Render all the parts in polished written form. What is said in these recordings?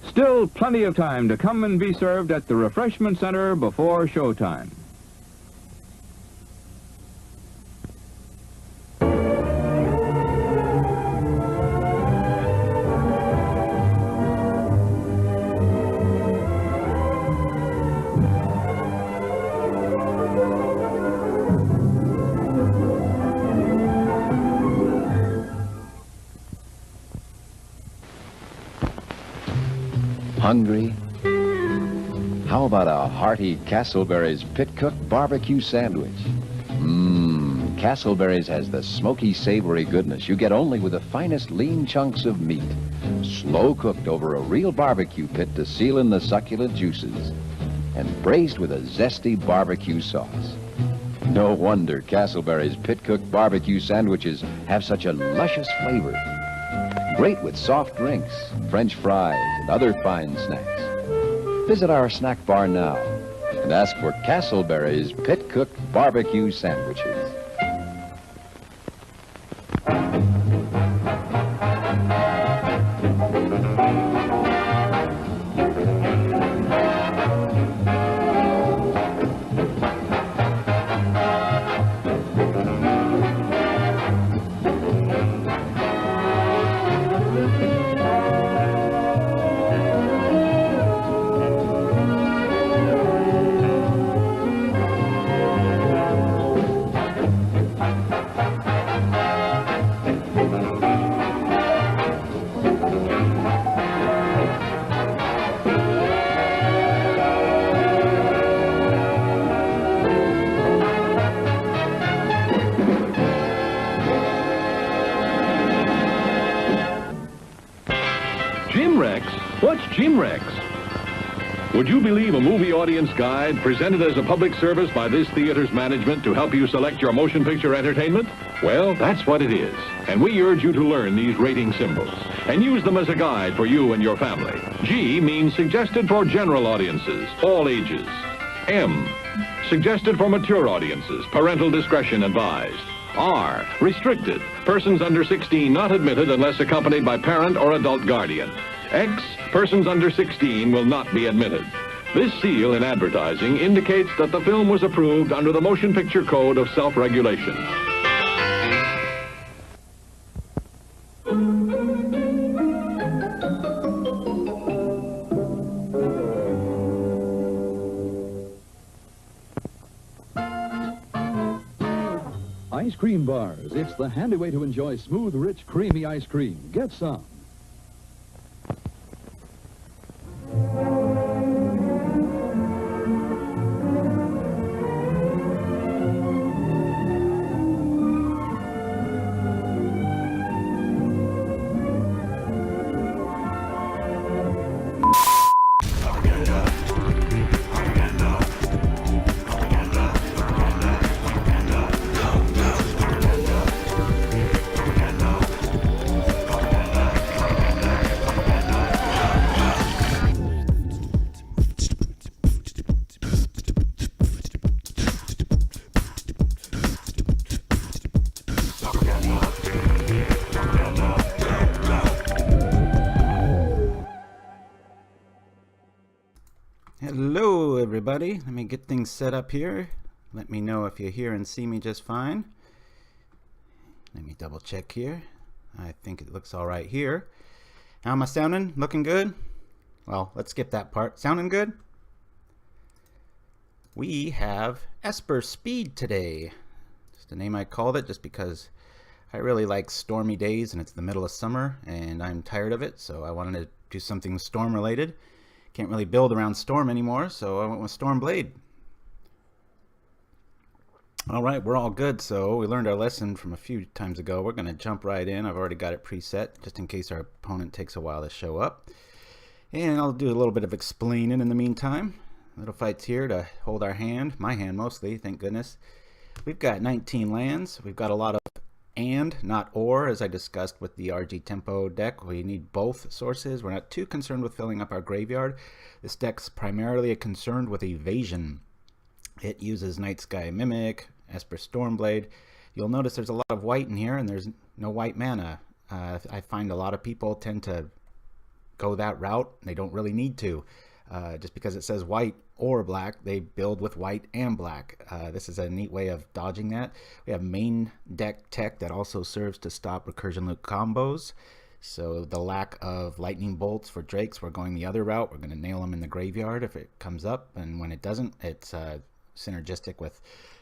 Still plenty of time to come and be served at the refreshment center before showtime. Hungry? How about a hearty Castleberry's pit-cooked barbecue sandwich? Castleberry's has the smoky, savory goodness you get only with the finest lean chunks of meat, slow-cooked over a real barbecue pit to seal in the succulent juices, and braised with a zesty barbecue sauce. No wonder Castleberry's pit-cooked barbecue sandwiches have such a luscious flavor. Great with soft drinks, French fries, and other fine snacks. Visit our snack bar now and ask for Castleberry's pit-cooked barbecue sandwiches. What's Jimrex? Would you believe a movie audience guide presented as a public service by this theater's management to help you select your motion picture entertainment? Well, that's what it is. And we urge you to learn these rating symbols and use them as a guide for you and your family. G means suggested for general audiences, all ages. M, suggested for mature audiences, parental discretion advised. R, restricted, persons under 16 not admitted unless accompanied by parent or adult guardian. X, persons under 16 will not be admitted. This seal in advertising indicates that the film was approved under the Motion Picture Code of Self-Regulation. Ice cream bars. It's the handy way to enjoy smooth, rich, creamy ice cream. Get some. Hello everybody, let me get things set up here. Let me know if you hear and see me just fine. Let me double check here. I think it looks all right here. How am I sounding? Looking good? Well, let's skip that part. Sounding good? We have Esper Speed today. Just the name I called it just because I really like stormy days and it's the middle of summer and I'm tired of it, so I wanted to do something storm related. Can't really build around storm anymore, so I went with Storm Blade. Alright, we're all good, so we learned our lesson from a few times ago. We're going to jump right in. I've already got it preset, just in case our opponent takes a while to show up. And I'll do a little bit of explaining in the meantime. Little fights here to hold our hand, my hand mostly, thank goodness. We've got 19 lands. We've got a lot of and, not or, as I discussed with the RG Tempo deck. We need both sources. We're not too concerned with filling up our graveyard. This deck's primarily concerned with evasion. It uses Night Sky Mimic, Esper Stormblade. You'll notice there's a lot of white in here, and there's no white mana. I find a lot of people tend to go that route. They don't really need to. Just because it says white or black, they build with white and black. This is a neat way of dodging that. We have main deck tech that also serves to stop recursion loop combos. So the lack of lightning bolts for drakes, we're going the other route. We're going to nail them in the graveyard if it comes up, and when it doesn't, it's synergistic with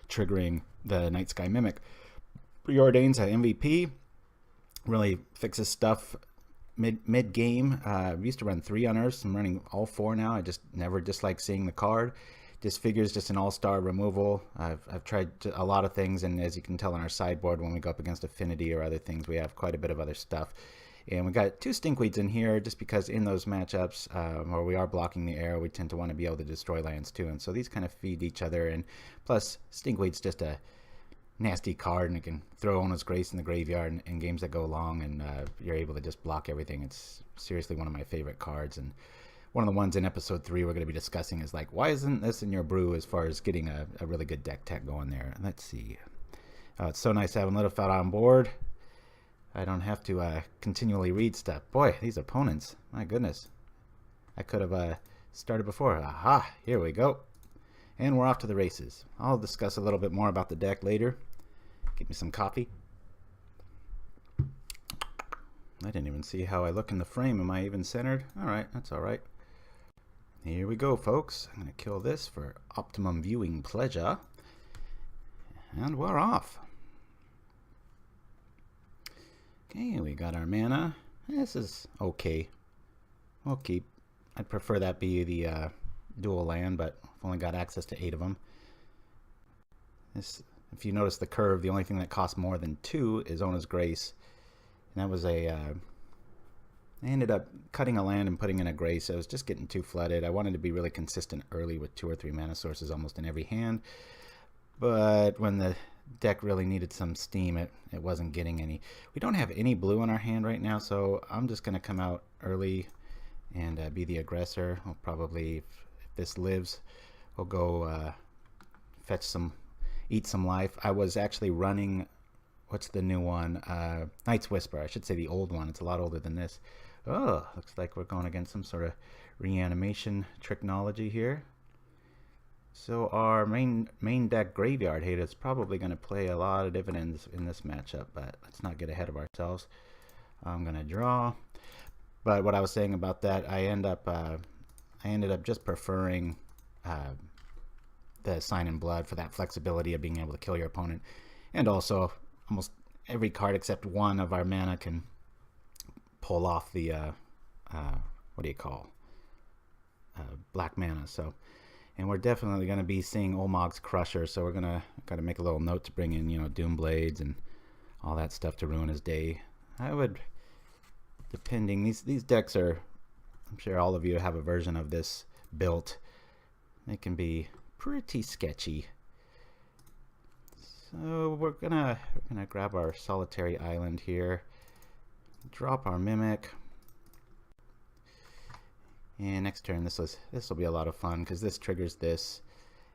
triggering the Night Sky Mimic. Preordain's an MVP. Really fixes stuff mid game. We used to run 3 unearths. I'm running all 4 now. I just never dislike seeing the card. Just figures just an all-star removal. I've tried a lot of things, and as you can tell on our sideboard, when we go up against Affinity or other things, we have quite a bit of other stuff. And we got 2 Stinkweeds in here just because in those matchups where we are blocking the air, we tend to want to be able to destroy lands too. And so these kind of feed each other. And plus, Stinkweed's just a nasty card, and it can throw Ona's Grace in the graveyard in games that go long, and you're able to just block everything. It's seriously one of my favorite cards. And one of the ones in episode 3 we're going to be discussing is like, why isn't this in your brew as far as getting a really good deck tech going there? Let's see. It's so nice having Littlefoot on board. I don't have to continually read stuff. Boy, these opponents, my goodness. I could have started before. Aha, here we go. And we're off to the races. I'll discuss a little bit more about the deck later. Get me some coffee. I didn't even see how I look in the frame. Am I even centered? Alright, that's alright. Here we go, folks. I'm going to kill this for optimum viewing pleasure. And we're off. Okay, we got our mana. This is okay. We'll keep. I'd prefer that be the dual land, but I've only got access to 8 of them. This, if you notice the curve, the only thing that costs more than 2 is Ona's Grace. And that was a... I ended up cutting a land and putting in a Grace. I was just getting too flooded. I wanted to be really consistent early with 2 or 3 mana sources almost in every hand. But when the deck really needed some steam, it wasn't getting any. We don't have any blue in our hand right now, so I'm just going to come out early and be the aggressor. I'll probably, if this lives, we'll go fetch some, eat some life. I was actually running, what's the new one? Night's Whisper. I should say the old one. It's a lot older than this. Oh, looks like we're going against some sort of reanimation technology here. So our main deck Graveyard Hate is probably going to play a lot of dividends in this matchup, but let's not get ahead of ourselves. I'm going to draw. But what I was saying about that, I ended up just preferring the Sign in Blood for that flexibility of being able to kill your opponent. And also, almost every card except 1 of our mana can pull off the, what do you call, black mana. So. And we're definitely going to be seeing Olmog's Crusher, so we're got to make a little note to bring in, Doom Blades and all that stuff to ruin his day. I would, depending, these decks are, I'm sure all of you have a version of this built. They can be pretty sketchy. So we're gonna grab our Solitary Island here, drop our Mimic. And next turn, this will be a lot of fun because this triggers this,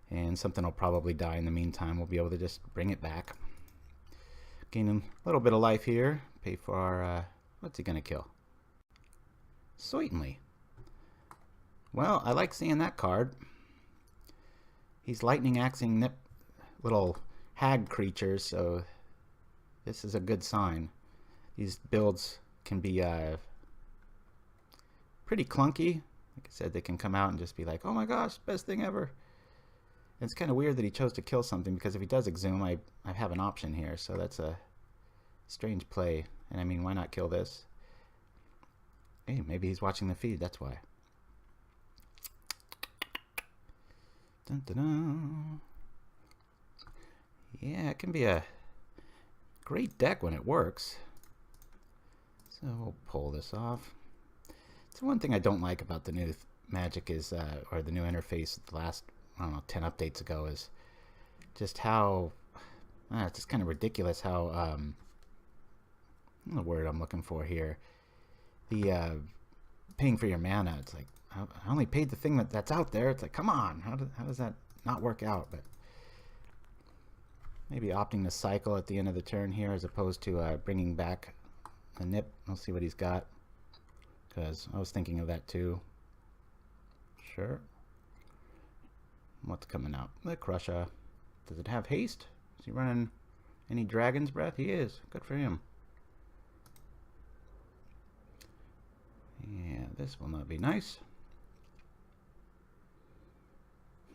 and something will probably die in the meantime. We'll be able to just bring it back. Gain a little bit of life here. Pay for our, what's he going to kill? Certainly. Well, I like seeing that card. He's lightning axing little hag creatures, so this is a good sign. These builds can be pretty clunky. Like I said, they can come out and just be like, oh my gosh, best thing ever. And it's kind of weird that he chose to kill something, because if he does exhume, I have an option here. So that's a strange play. And I mean, why not kill this? Hey, maybe he's watching the feed, that's why. Dun, dun, dun. Yeah, it can be a great deck when it works. So we'll pull this off. So one thing I don't like about the new Magic is, or the new interface the last, I don't know, 10 updates ago, is just how, it's just kind of ridiculous how, the word I'm looking for here, the paying for your mana. It's like, I only paid the thing that's out there. It's like, come on, how does that not work out? But maybe opting to cycle at the end of the turn here as opposed to bringing back a nip. We'll see what he's got. because I was thinking of that too. Sure. What's coming out? The Crusher. Does it have haste? Is he running any Dragon's Breath? He is. Good for him. Yeah, this will not be nice.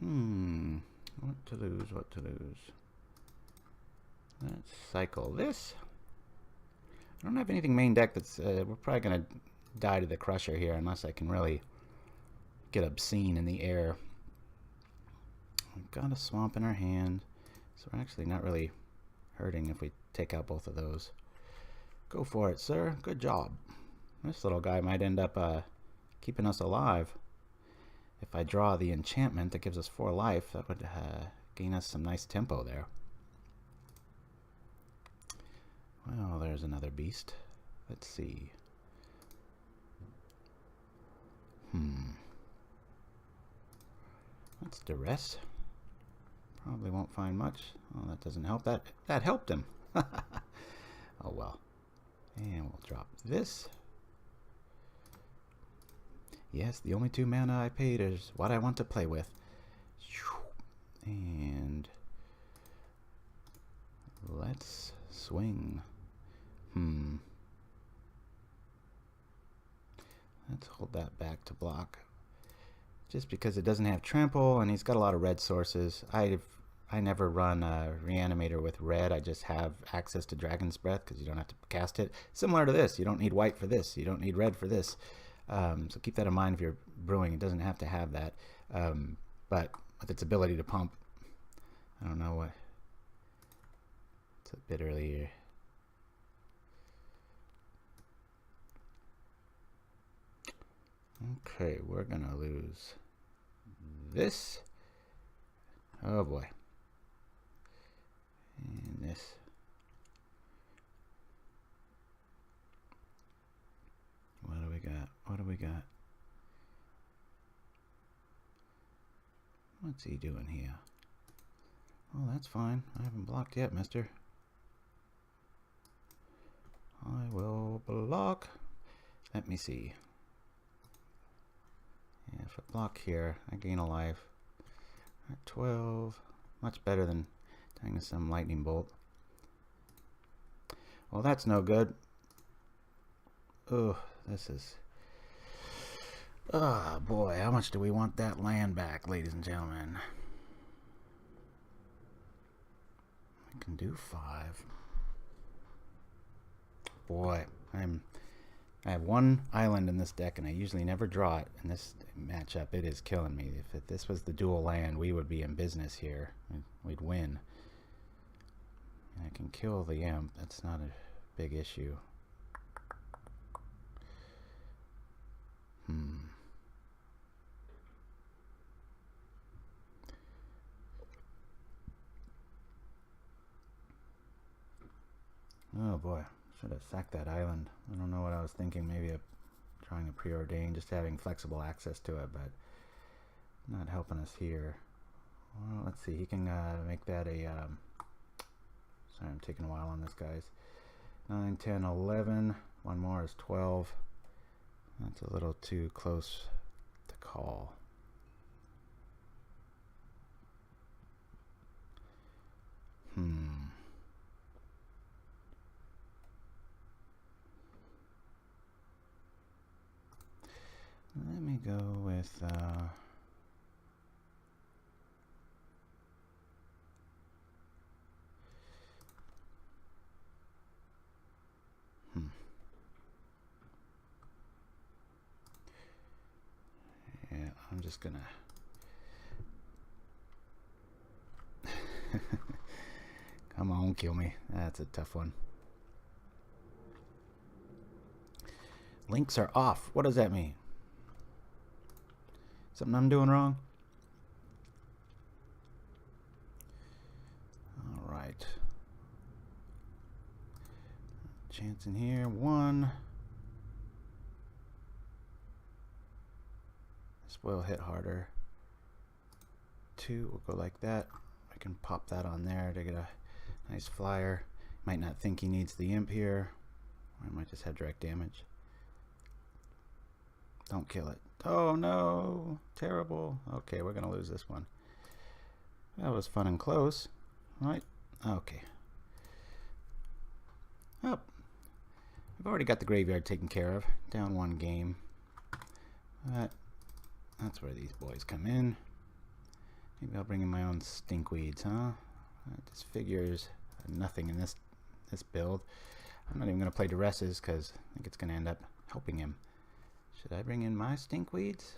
What to lose, what to lose. Let's cycle this. I don't have anything main deck that's... we're probably going to die to the Crusher here unless I can really get obscene in the air. We've got a swamp in our hand, so we're actually not really hurting if we take out both of those. Go for it, sir. Good job. This little guy might end up keeping us alive. If I draw the enchantment that gives us 4 life, that would gain us some nice tempo there. Well, there's another beast. Let's see. That's duress. Probably won't find much. Oh, that doesn't help. That helped him. Oh well. And we'll drop this. Yes, the only 2 mana I paid is what I want to play with. And let's swing. Let's hold that back to block. Just because it doesn't have trample and he's got a lot of red sources. I never run a reanimator with red. I just have access to Dragon's Breath because you don't have to cast it. Similar to this, you don't need white for this. You don't need red for this. So keep that in mind if you're brewing. It doesn't have to have that. But with its ability to pump, I don't know what. It's a bit earlier. Okay, we're gonna lose this. Oh boy. And this. What do we got? What do we got? What's he doing here? Oh, that's fine. I haven't blocked yet, mister. I will block. Let me see. Yeah, if I block here, I gain a life. At 12. Much better than dying to some lightning bolt. Well, that's no good. Oh, this is... Oh, boy. How much do we want that land back, ladies and gentlemen? I can do 5. Boy, I have 1 island in this deck, and I usually never draw it. In this matchup, it is killing me. If this was the dual land, we would be in business here. We'd win. And I can kill the imp. That's not a big issue. Oh boy, should have sacked that island. I don't know what I was thinking. Maybe trying to preordain, just having flexible access to it, but not helping us here. Well, let's see. He can make that a... sorry, I'm taking a while on this, guys. 9, 10, 11. One more is 12. That's a little too close to call. Let me go with yeah, I'm just gonna come on, kill me. That's a tough one. Links are off. What does that mean? Something I'm doing wrong? All right. Chance in here. 1. This will hit harder. 2 will go like that. I can pop that on there to get a nice flyer. Might not think he needs the imp here. I might just have direct damage. Don't kill it. Oh no, terrible. Okay, we're gonna lose this one. That was fun and close, right? Okay. Oh, we've already got the graveyard taken care of. Down one game. But that's where these boys come in. Maybe I'll bring in my own stinkweeds, huh? That just figures nothing in this build. I'm not even going to play Duresses because I think it's going to end up helping him. Should I bring in my stinkweeds?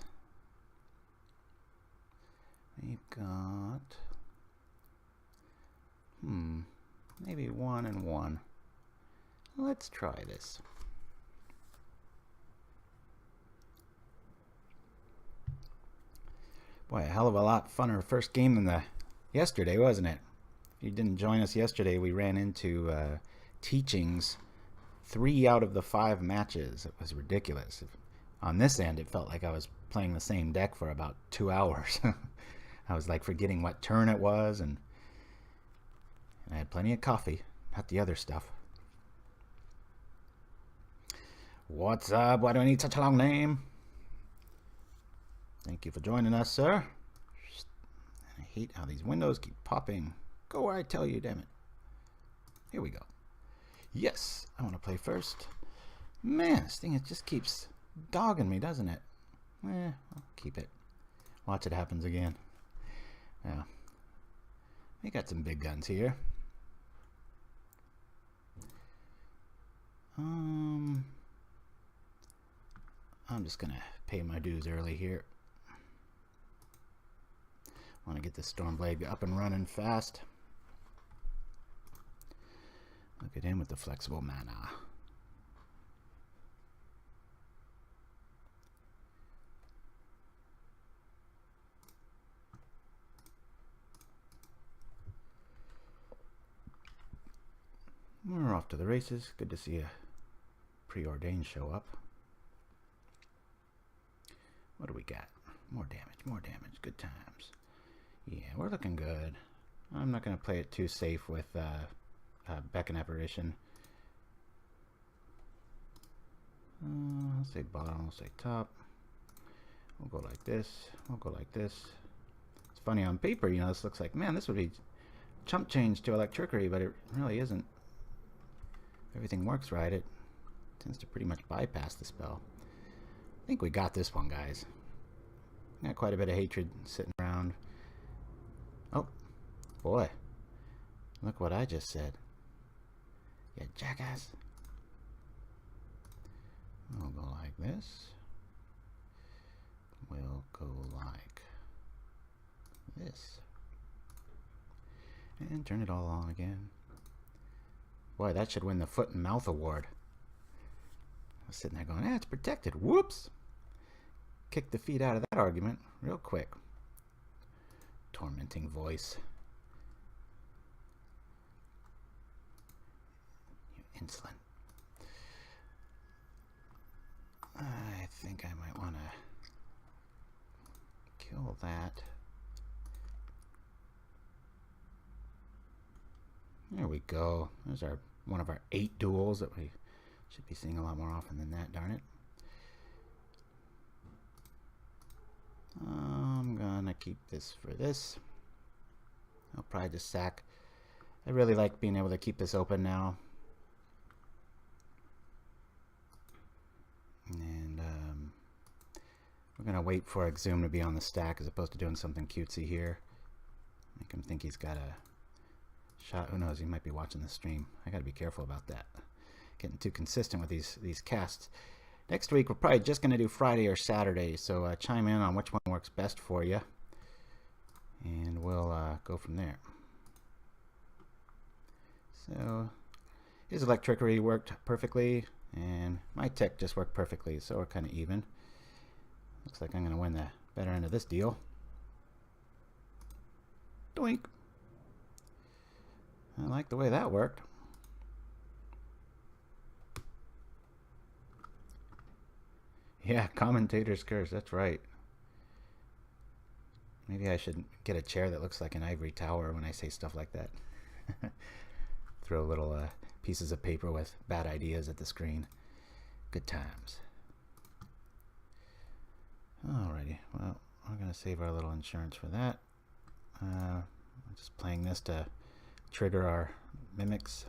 We've got... maybe 1 and 1. Let's try this. Boy, a hell of a lot funner first game than the yesterday, wasn't it? If you didn't join us yesterday, we ran into teachings 3 out of the 5 matches. It was ridiculous. On this end, it felt like I was playing the same deck for about 2 hours. I was like forgetting what turn it was, and I had plenty of coffee, not the other stuff. What's up? Why do I need such a long name? Thank you for joining us, sir. I hate how these windows keep popping. Go where I tell you, damn it. Here we go. Yes, I want to play first. Man, this thing, it just keeps dogging me, doesn't it? I'll keep it. Watch it happens again. Yeah. We got some big guns here. I'm just gonna pay my dues early here. Want to get this Stormblade up and running fast. Look at him with the flexible mana. We're off to the races. Good to see a preordained show up. What do we got? More damage, more damage. Good times. Yeah, we're looking good. I'm not going to play it too safe with Beck and Apparition. I'll say bottom, I'll say top. We'll go like this. We'll go like this. It's funny on paper, you know, this looks like, man, this would be chump change to Electricity, but it really isn't. If everything works right, it tends to pretty much bypass the spell. I think we got this one, guys. Got quite a bit of hatred sitting around. Oh, boy. Look what I just said. You jackass. We'll go like this. We'll go like this. And turn it all on again. Boy, that should win the Foot and Mouth Award. I was sitting there going, it's protected. Whoops! Kick the feet out of that argument real quick. Tormenting voice. You insolent. I think I might want to kill that. There we go. There's one of our 8 duels that we should be seeing a lot more often than that, darn it. I'm gonna keep this for this. I'll probably just sack. I really like being able to keep this open now. And we're gonna wait for Exhume to be on the stack as opposed to doing something cutesy here. Make him think he's got a shot. Who knows? He might be watching the stream. I gotta be careful about that. Getting too consistent with these casts. Next week, we're probably just going to do Friday or Saturday, so chime in on which one works best for you, and we'll go from there. So, his Electricity worked perfectly, and my tech just worked perfectly, so we're kind of even. Looks like I'm going to win the better end of this deal. Doink! I like the way that worked. Yeah, commentator's curse, that's right. Maybe I should get a chair that looks like an ivory tower when I say stuff like that. Throw little pieces of paper with bad ideas at the screen. Good times. Alrighty, well, we're going to save our little insurance for that. I'm just playing this to trigger our mimics.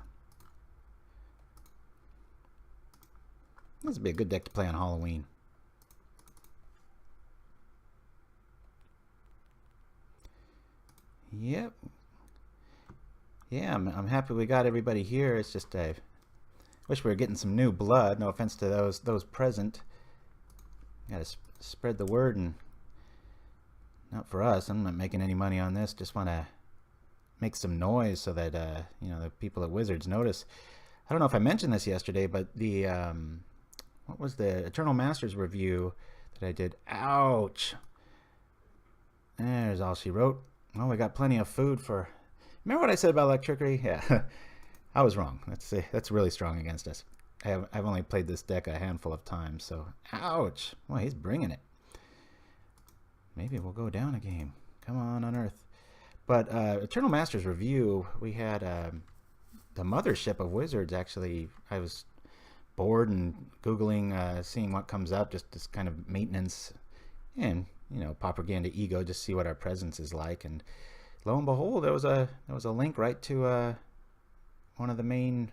This would be a good deck to play on Halloween. Yep. Yeah, I'm happy we got everybody here. It's just I wish we were getting some new blood. No offense to those present. Got to spread the word, and not for us. I'm not making any money on this. Just want to make some noise so that you know, the people at Wizards notice. I don't know if I mentioned this yesterday, but the what was the Eternal Masters review that I did? Ouch! There's all she wrote. Well, we got plenty of food for. Remember what I said about electricity? Yeah, I was wrong. That's really strong against us. I've only played this deck a handful of times, so ouch! Well, he's bringing it. Maybe we'll go down a game. Come on, Unearth. But Eternal Masters review, we had the mothership of Wizards. Actually, I was bored and Googling, seeing what comes up, just this kind of maintenance, and you know, Pauperganda ego, just see what our presence is like. And lo and behold, there was a link right to one of the main,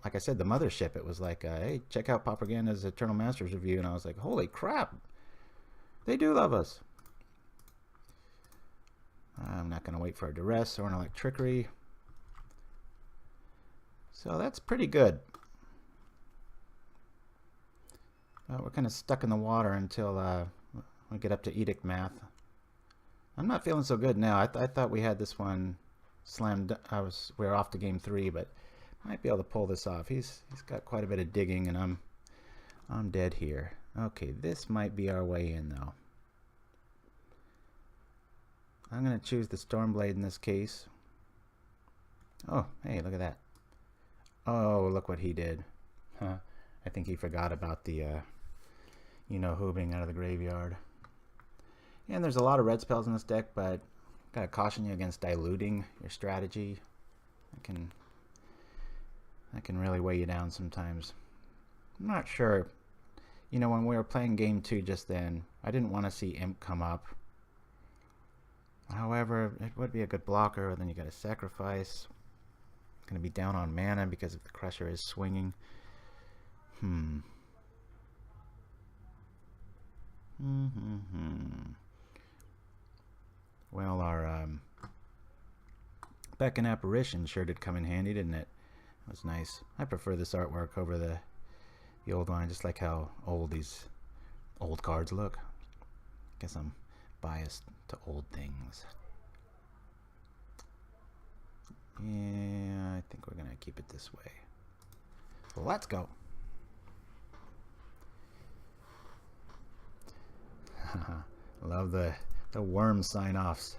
like I said, the mothership. It was like, hey, check out Pauperganda's Eternal Masters review, and I was like, holy crap, they do love us. I'm not going to wait for a duress or an electricity. So that's pretty good. We're kind of stuck in the water until we get up to Edict Math. I'm not feeling so good now. I thought we had this one slammed. We were off to game 3, but I might be able to pull this off. He's got quite a bit of digging, and I'm dead here. Okay, this might be our way in though. I'm going to choose the Stormblade in this case. Oh, hey, look at that. Oh, look what he did. Huh. I think he forgot about the, you know who being out of the graveyard. And there's a lot of red spells in this deck, but gotta caution you against diluting your strategy. That can really weigh you down sometimes. I'm not sure. You know, when we were playing game 2 just then, I didn't want to see Imp come up. However, it would be a good blocker. Then you got to sacrifice. Going to be down on mana because if the Crusher is swinging. Well, our Beck and Apparition sure did come in handy, didn't it? That was nice. I prefer this artwork over the old one. I just like how old these old cards look. Guess I'm biased to old things. Yeah, I think we're gonna keep it this way. So let's go. Love the worm sign-offs.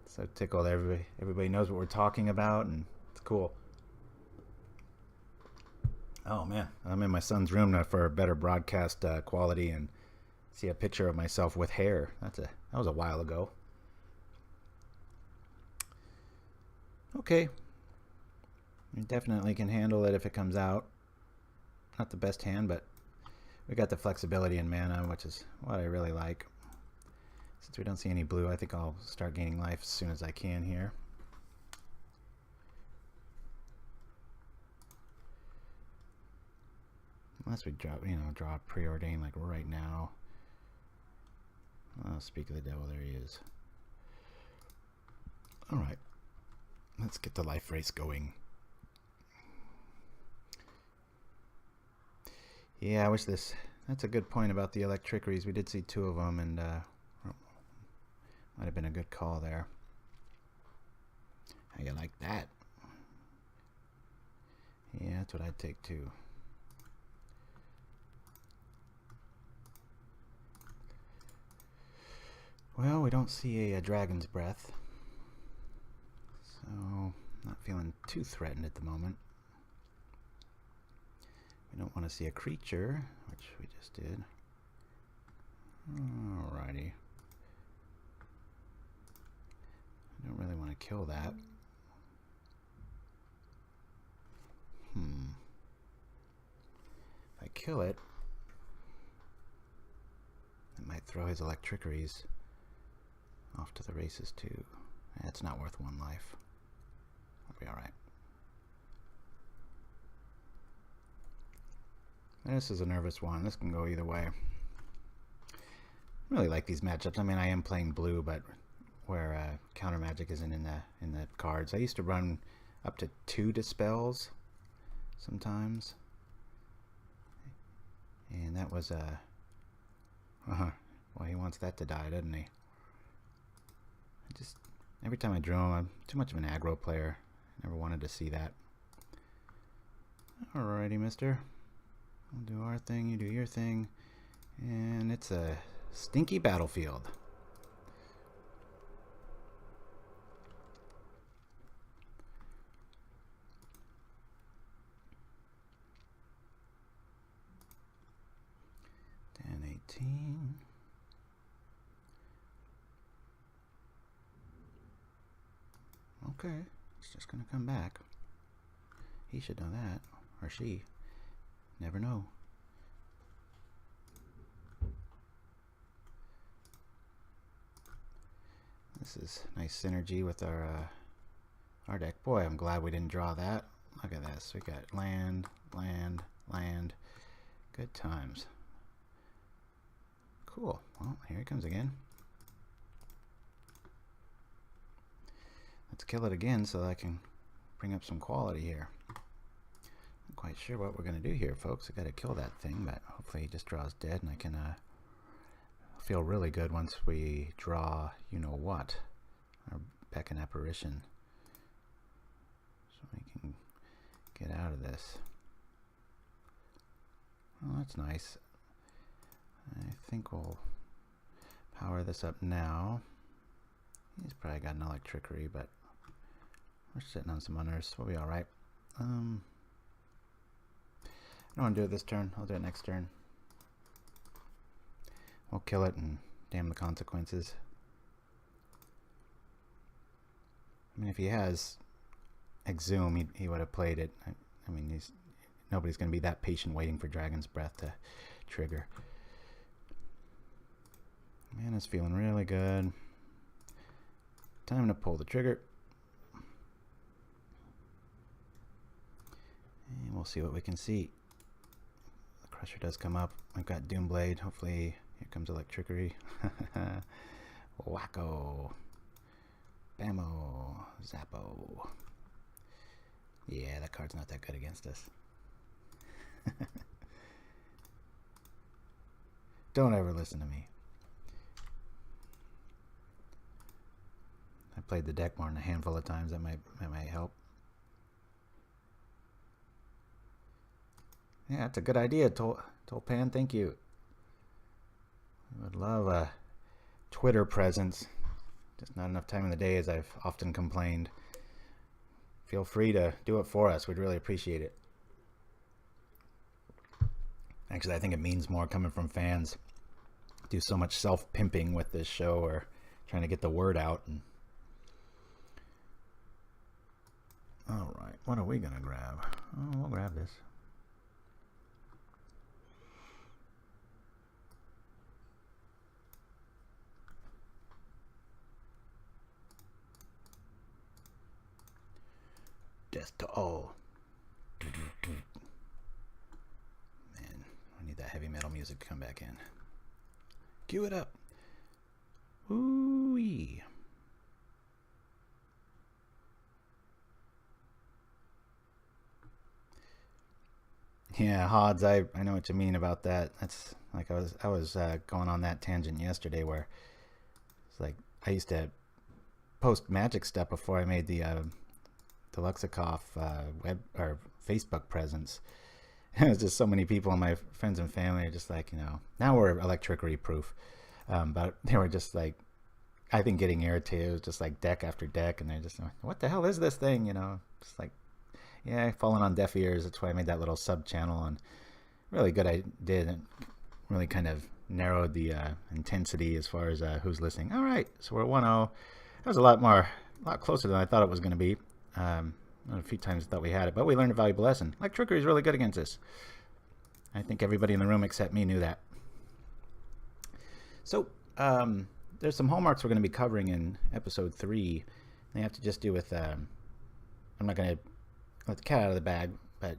So tickled. Everybody knows what we're talking about, and it's cool. Oh man, I'm in my son's room now for a better broadcast quality, and see a picture of myself with hair. That was a while ago. Okay, we definitely can handle it if it comes out. Not the best hand, but we got the flexibility in mana, which is what I really like. Since we don't see any blue, I think I'll start gaining life as soon as I can here. Unless we draw a preordain like right now. Oh, speak of the devil, there he is. Alright, let's get the life race going. Yeah, I wish that's a good point about the electricities. We did see 2 of them, and might have been a good call there. How you like that? Yeah, that's what I'd take too. Well, we don't see a dragon's breath, so not feeling too threatened at the moment. We don't want to see a creature, which we just did. Alrighty. I don't really want to kill that. If I kill it, That might throw his electriceries off to the races too. It's not worth 1 life. I'll be alright. This is a nervous one. This can go either way. I really like these matchups. I mean, I am playing blue, but where counter magic isn't in the cards. I used to run up to 2 dispels sometimes, and that was well, he wants that to die, doesn't he? Every time I drew him, I'm too much of an aggro player. Never wanted to see that. Alrighty, mister. We'll do our thing, you do your thing. And it's a stinky battlefield. And 18. Okay, it's just gonna come back. He should know that, or she. Never know. This is nice synergy with our deck. Boy, I'm glad we didn't draw that. Look at this. We got land, land, land. Good times. Cool. Well, here he comes again. Let's kill it again so that I can bring up some quality here. Not quite sure what we're going to do here, folks. I got to kill that thing, but hopefully he just draws dead and I can feel really good once we draw, you know what, our Beckon Apparition. So we can get out of this. Well, that's nice. I think we'll power this up now. He's probably got an electricery, but we're sitting on some unearths. We'll be alright. I don't want to do it this turn. I'll do it next turn. We'll kill it and damn the consequences. I mean, if he has Exhume, he would have played it. I mean, nobody's going to be that patient waiting for Dragon's Breath to trigger. Man, it's feeling really good. Time to pull the trigger. And we'll see what we can see. The Crusher does come up. I've got Doomblade. Hopefully, here comes Electricery. Wacko. Bammo. Zappo. Yeah, that card's not that good against us. Don't ever listen to me. I played the deck more than a handful of times. That might help. Yeah, that's a good idea, Tolpan. Thank you. I would love a Twitter presence. Just not enough time in the day, as I've often complained. Feel free to do it for us. We'd really appreciate it. Actually, I think it means more coming from fans. Do so much self-pimping with this show, or trying to get the word out. And all right, what are we gonna grab? Oh, we'll grab this. Death to all. Man, I need that heavy metal music to come back in. Cue it up. Ooh-wee. Yeah, Hods, I know what you mean about that. That's like I was going on that tangent yesterday where it's like I used to post magic stuff before I made the Luxikoff web or Facebook presence. It was just so many people and my friends and family are just like, you know, now we're Electricery proof, but they were just like, I think getting irritated. It was just like deck after deck, and they're just like, what the hell is this thing, you know? Just like, yeah, falling on deaf ears. That's why I made that little sub channel, and really good I did, and really kind of narrowed the intensity as far as who's listening. All right, so we're 1-0. That was a lot closer than I thought it was going to be. A few times I thought we had it, but we learned a valuable lesson. Like, trickery is really good against us. I think everybody in the room except me knew that. So, there's some hallmarks we're going to be covering in episode 3. They have to just do with, I'm not going to let the cat out of the bag, but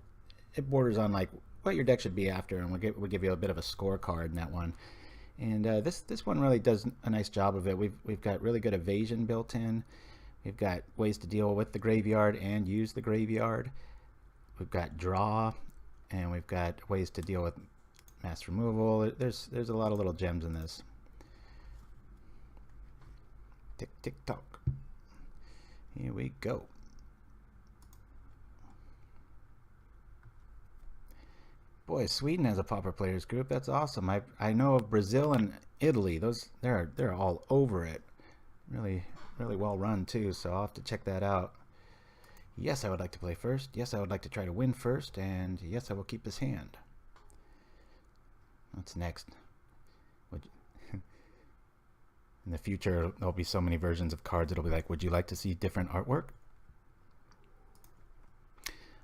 it borders on like what your deck should be after, and we'll give you a bit of a scorecard in that one. And this one really does a nice job of it. We've got really good evasion built in. We've got ways to deal with the graveyard and use the graveyard. We've got draw, and we've got ways to deal with mass removal. There's a lot of little gems in this. Tick tick tock. Here we go. Boy, Sweden has a Pauper players group. That's awesome. I know of Brazil and Italy. They're all over it. Really well run too. So I'll have to check that out. Yes, I would like to play first. Yes, I would like to try to win first. And yes, I will keep this hand. What's next? In the future, there'll be so many versions of cards. It'll be like, would you like to see different artwork?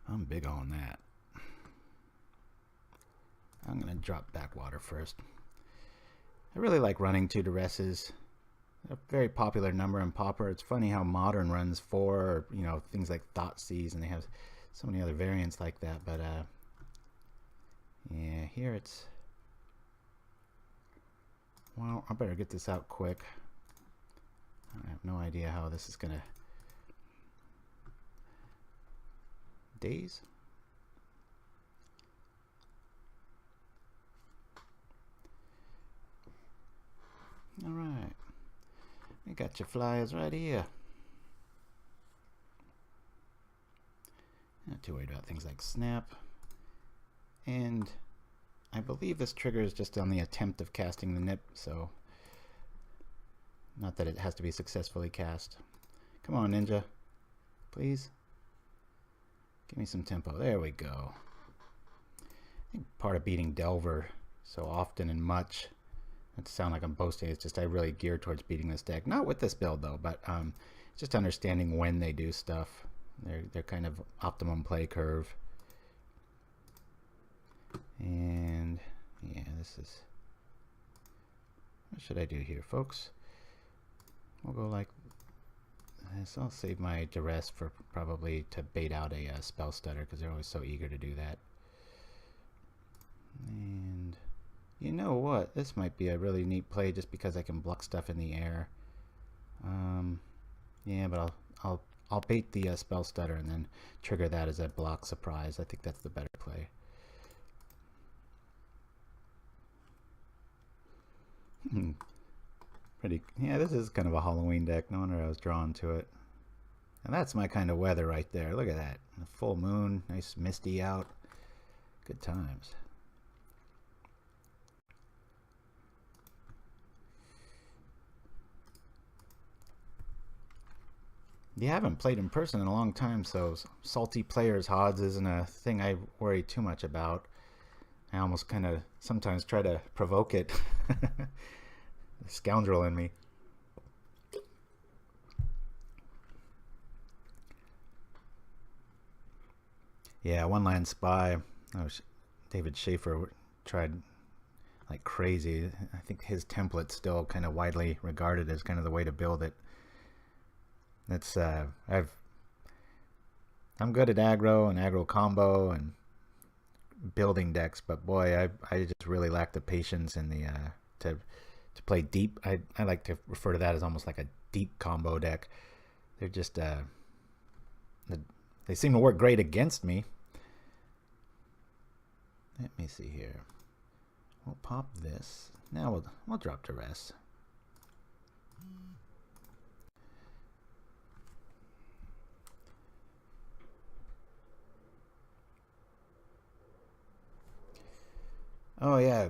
I'm big on that. I'm going to drop Backwater first. I really like running 2 duresses. A very popular number in Pauper. It's funny how Modern runs 4, or, you know, things like Thoughtseize, and they have so many other variants like that. But yeah, here it's, well, I better get this out quick. I have no idea how this is gonna days. All right, we got your flyers right here. Not too worried about things like snap, and I believe this trigger is just on the attempt of casting the nip, so not that it has to be successfully cast. Come on, Ninja, please give me some tempo. There we go. I think part of beating Delver so often and much, not to sound like I'm boasting, it's just I really gear towards beating this deck. Not with this build though, but just understanding when they do stuff. They're kind of optimum play curve. And yeah, this is, what should I do here, folks? We'll go like this. I'll save my duress for probably to bait out a spell stutter, because they're always so eager to do that. And you know what? This might be a really neat play just because I can block stuff in the air. Yeah, but I'll bait the spell stutter and then trigger that as a block surprise. I think that's the better play. Pretty, yeah, this is kind of a Halloween deck. No wonder I was drawn to it. And that's my kind of weather right there. Look at that. The full moon, nice misty out. Good times. You haven't played in person in a long time, so salty players' odds isn't a thing I worry too much about. I almost kind of sometimes try to provoke it. The scoundrel in me. Yeah, One Land Spy. Oh, David Schaefer tried like crazy. I think his template's still kind of widely regarded as kind of the way to build it. That's I'm good at aggro and aggro combo and building decks, but boy, I just really lack the patience and the to play deep. I like to refer to that as almost like a deep combo deck. They're just they seem to work great against me. Let me see here. We'll pop this. Now we'll drop duress. Oh yeah,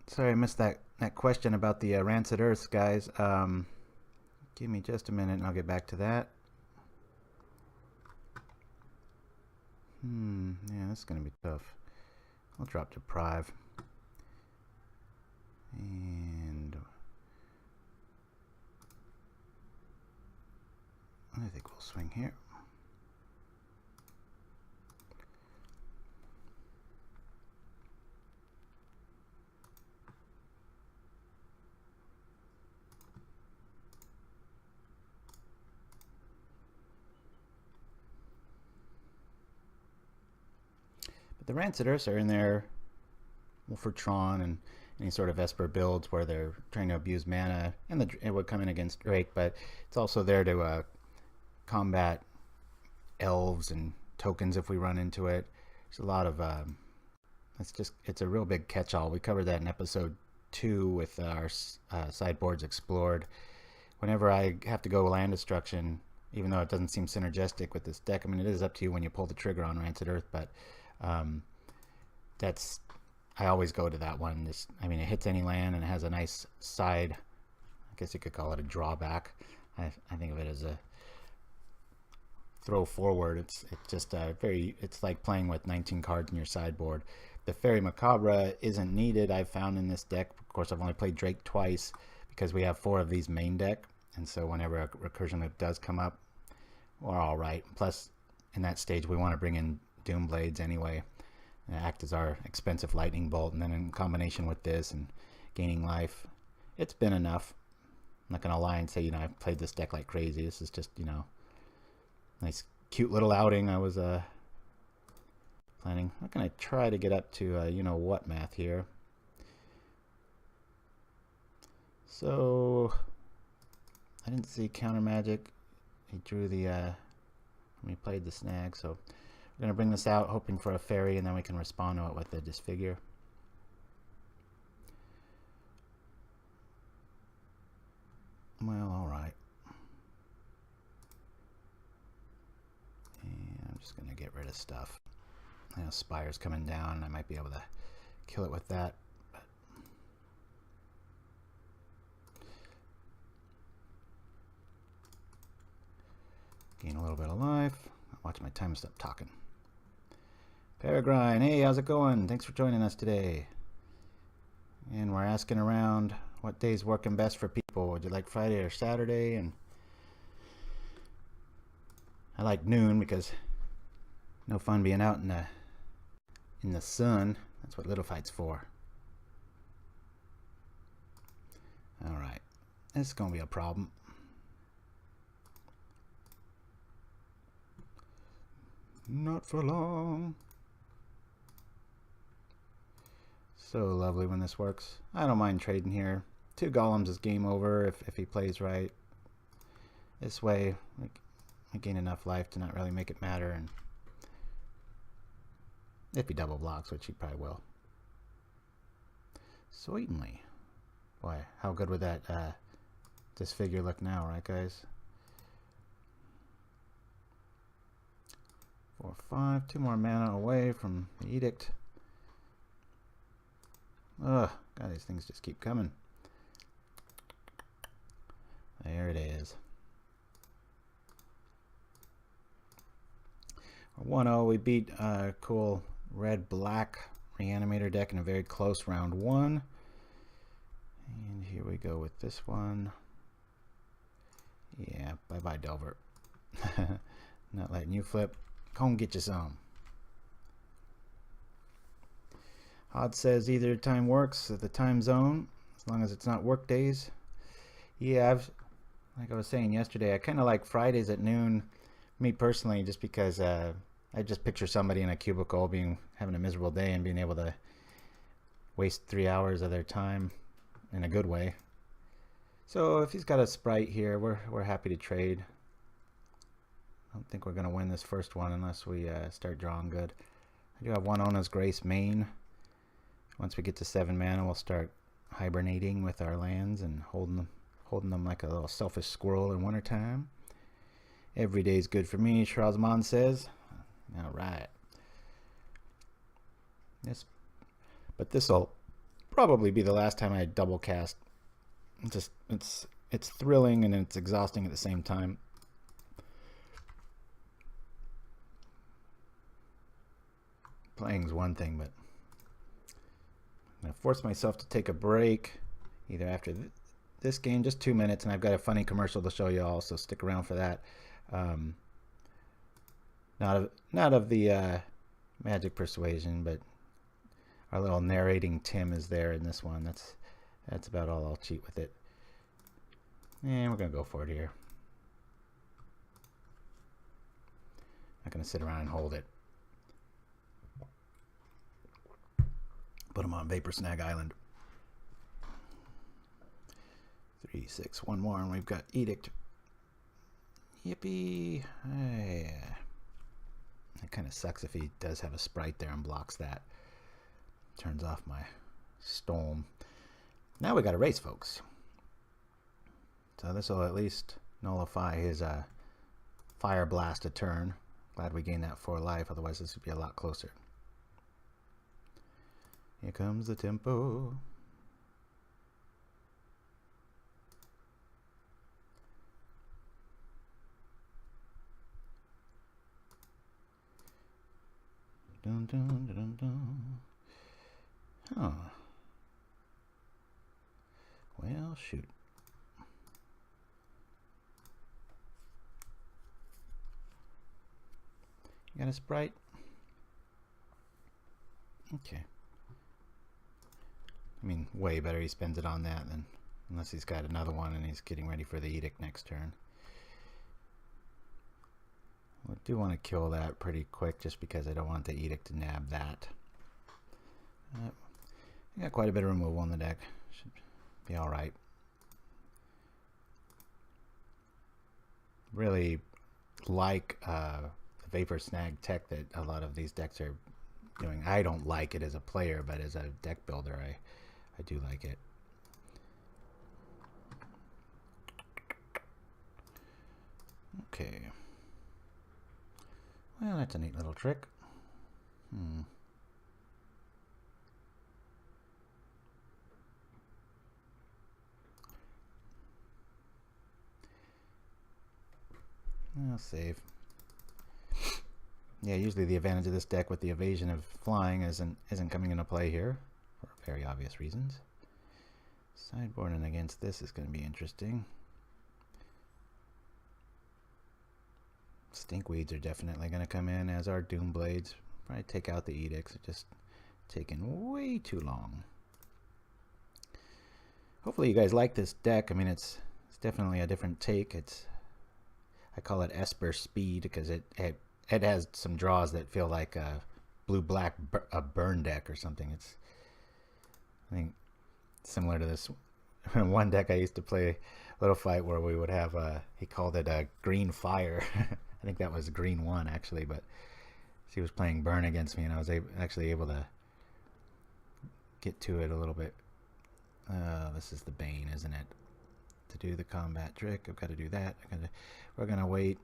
sorry I missed that question about the Rancid Earths, guys. Give me just a minute and I'll get back to that. Yeah, this is gonna be tough. I'll drop Deprive. And I think we'll swing here. But the Rancid Earths are in there for Tron and any sort of Esper builds where they're trying to abuse mana, and it would come in against Drake, but it's also there to combat elves and tokens if we run into it. There's a lot of it's a real big catch-all. We covered that in episode 2 with our sideboards explored. Whenever I have to go land destruction, even though it doesn't seem synergistic with this deck, I mean, it is up to you when you pull the trigger on Rancid Earth, but I always go to that one. I mean, it hits any land and it has a nice side, I guess you could call it a drawback. I think of it as a throw forward. It's just it's like playing with 19 cards in your sideboard. The Fairy Macabre isn't needed, I've found, in this deck. Of course, I've only played Drake twice because we have 4 of these main deck, and so whenever a recursion loop does come up, we're all right. Plus, in that stage, we want to bring in Doom Blades anyway, and act as our expensive lightning bolt, and then in combination with this and gaining life, it's been enough. I'm not gonna lie and say, I've played this deck like crazy. This is just, nice cute little outing. I was planning. I'm gonna try to get up to what math here. So I didn't see counter magic. He drew the he played the snag, so we're gonna bring this out hoping for a fairy, and then we can respond to it with the disfigure. Well, all right. And I'm just gonna get rid of stuff. I know Spire's coming down, and I might be able to kill it with that. But gain a little bit of life. Watch my time stop talking. Peregrine, hey, how's it going? Thanks for joining us today. And we're asking around what day's working best for people. Would you like Friday or Saturday? And I like noon because no fun being out in the sun. That's what Little Fight's for. All right, this is gonna be a problem. Not for long. So lovely when this works. I don't mind trading here. 2 golems is game over if he plays right. This way, I gain enough life to not really make it matter, and if he double blocks, which he probably will. Certainly. Boy, how good would that disfigure look now, right, guys? 4, 5, 2 more mana away from the edict. Ugh, God, these things just keep coming. There it is. 1-0, we beat cool red-black reanimator deck in a very close round 1. And here we go with this one. Yeah, bye-bye, Delver. Not letting you flip. Come get you some. Odd says either time works at the time zone, as long as it's not work days. Yeah, like I was saying yesterday, I kind of like Fridays at noon, me personally, just because I just picture somebody in a cubicle having a miserable day and being able to waste 3 hours of their time in a good way. So if he's got a sprite here, we're happy to trade. I don't think we're going to win this first one unless we start drawing good. I do have 1 Ona's Grace main. Once we get to 7 mana, we'll start hibernating with our lands and holding them like a little selfish squirrel in wintertime. Every day is good for me, Shrazman says. All right. Yes, but this'll probably be the last time I double cast. It's thrilling and it's exhausting at the same time. Playing's one thing, but I'm gonna force myself to take a break either after this game, just 2 minutes, and I've got a funny commercial to show you all, so stick around for that. Not of the Magic Persuasion, but our little narrating Tim is there in this one. That's about all I'll cheat with it. And we're gonna go for it here. Not gonna sit around and hold it. Put them on Vapor Snag Island. 3, 6, 1 more, and we've got Edict. Yippee! Yeah. It kind of sucks if he does have a sprite there and blocks that. Turns off my Storm. Now we got a race, folks. So this will at least nullify his Fire Blast a turn. Glad we gained that 4 life, otherwise this would be a lot closer. Here comes the tempo. Dun, dun, dun, dun, dun. Huh. Well, shoot. You got a sprite? Okay. I mean, way better he spends it on that than unless he's got another one and he's getting ready for the Edict next turn. I do want to kill that pretty quick just because I don't want the Edict to nab that. I got quite a bit of removal on the deck. Should be alright. Really like the Vapor Snag tech that a lot of these decks are doing. I don't like it as a player, but as a deck builder, I do like it. Okay. Well, that's a neat little trick. I'll save. Yeah, usually the advantage of this deck with the evasion of flying isn't coming into play here for very obvious reasons. Sideboarding against this is going to be interesting. Stinkweeds are definitely going to come in, as are Doomblades. Probably take out the Edicts. It's just taking way too long. Hopefully you guys like this deck. I mean, it's definitely a different take. I call it Esper Speed because it has some draws that feel like a blue-black burn deck or something. It's, I think, similar to this one deck I used to play, Little Fight, where we would have he called it a green fire. I think that was green 1 actually, but he was playing burn against me and I was actually able to get to it a little bit. This is the bane, isn't it? To do the combat trick, I've got to do that. We're gonna wait.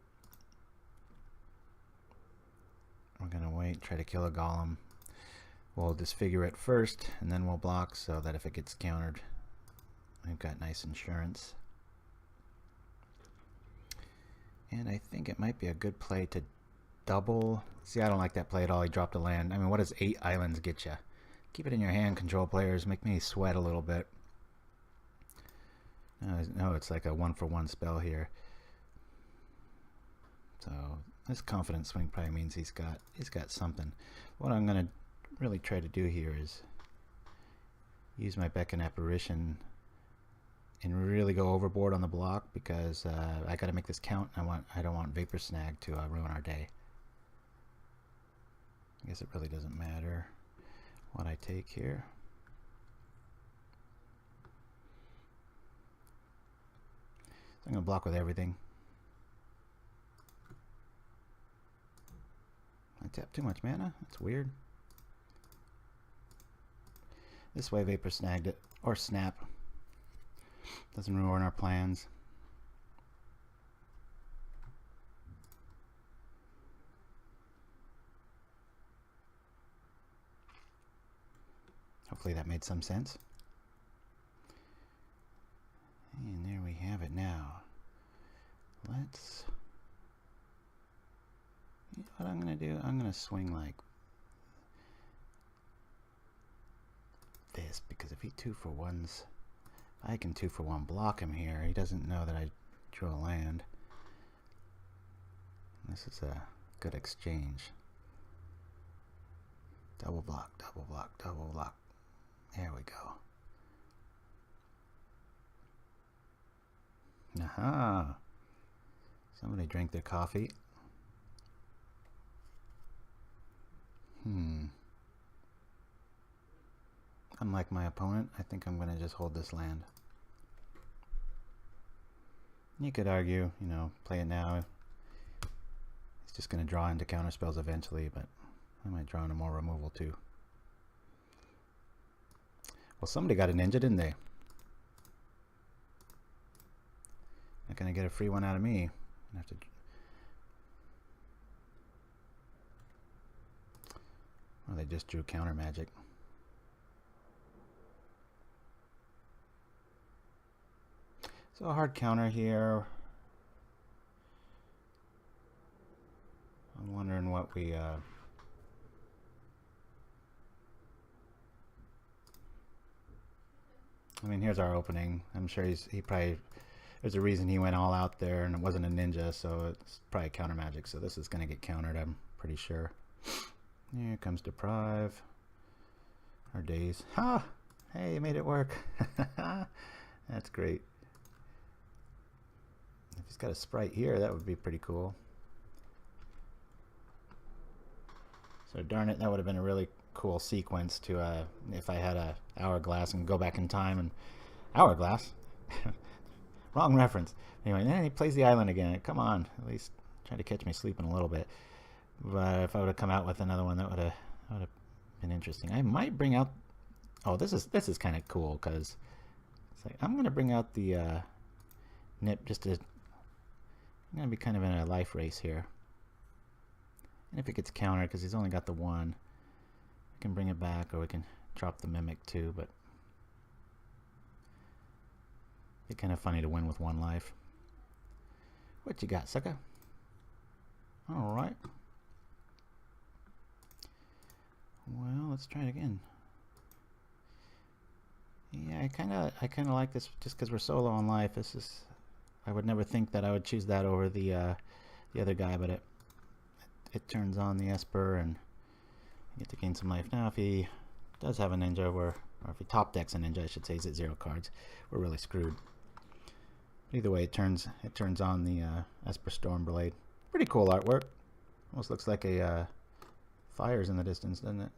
We're gonna wait, try to kill a golem. We'll disfigure it first and then we'll block so that if it gets countered, we've got nice insurance. And I think it might be a good play to double. See, I don't like that play at all. He dropped a land. I mean, what does 8 islands get you? Keep it in your hand, control players. Make me sweat a little bit. No, it's like a 1-for-1 spell here. So this confidence swing probably means he's got something. What I'm gonna really try to do here is use my Beckon Apparition and really go overboard on the block because I got to make this count. I don't want Vapor Snag to ruin our day. I guess it really doesn't matter what I take here. So I'm going to block with everything. I tap too much mana. That's weird. This way Vapor Snagged it, or Snap. Doesn't ruin our plans. Hopefully that made some sense. And there we have it now. Let's... You know what I'm going to do? I'm going to swing like this, because if he 2-for-1s, I can 2-for-1 block him here. He doesn't know that I drew a land. This is a good exchange. Double block, double block, double block. There we go. Aha! Somebody drank their coffee. unlike my opponent, I think I'm going to just hold this land. You could argue, you know, play it now. He's just going to draw into counterspells eventually, but I might draw into more removal too. Well, somebody got a ninja, didn't they? Not going to get a free one out of me. I have to. Well, they just drew counter magic. So a hard counter here. I'm wondering what we I mean, here's our opening. I'm sure he probably, there's a reason he went all out there and it wasn't a ninja, so it's probably counter magic. So this is going to get countered, I'm pretty sure. Here comes Deprive. Our days. Ha! Hey, you made it work. That's great. If he's got a sprite here, that would be pretty cool. So darn it, that would have been a really cool sequence to if I had a hourglass and go back in time and hourglass. Wrong reference. Anyway, then he plays the island again. Come on, at least try to catch me sleeping a little bit. But if I would have come out with another one, that would have been interesting. I might bring out. Oh, this is kind of cool because it's like I'm gonna bring out the nip just to. I'm gonna be kind of in a life race here. And if it gets countered, because he's only got the one, we can bring it back, or we can drop the mimic too. But it's kind of funny to win with one life. What you got, sucker? All right. Well, let's try it again. Yeah, I kind of like this just because we're so low on life. This is, I would never think that I would choose that over the other guy, but it turns on the Esper and you get to gain some life. Now, if he does have a ninja, or if he top decks a ninja, I should say, he's at 0 cards. We're really screwed. But either way, it turns on the Esper Stormblade. Pretty cool artwork. Almost looks like a fire's in the distance, doesn't it?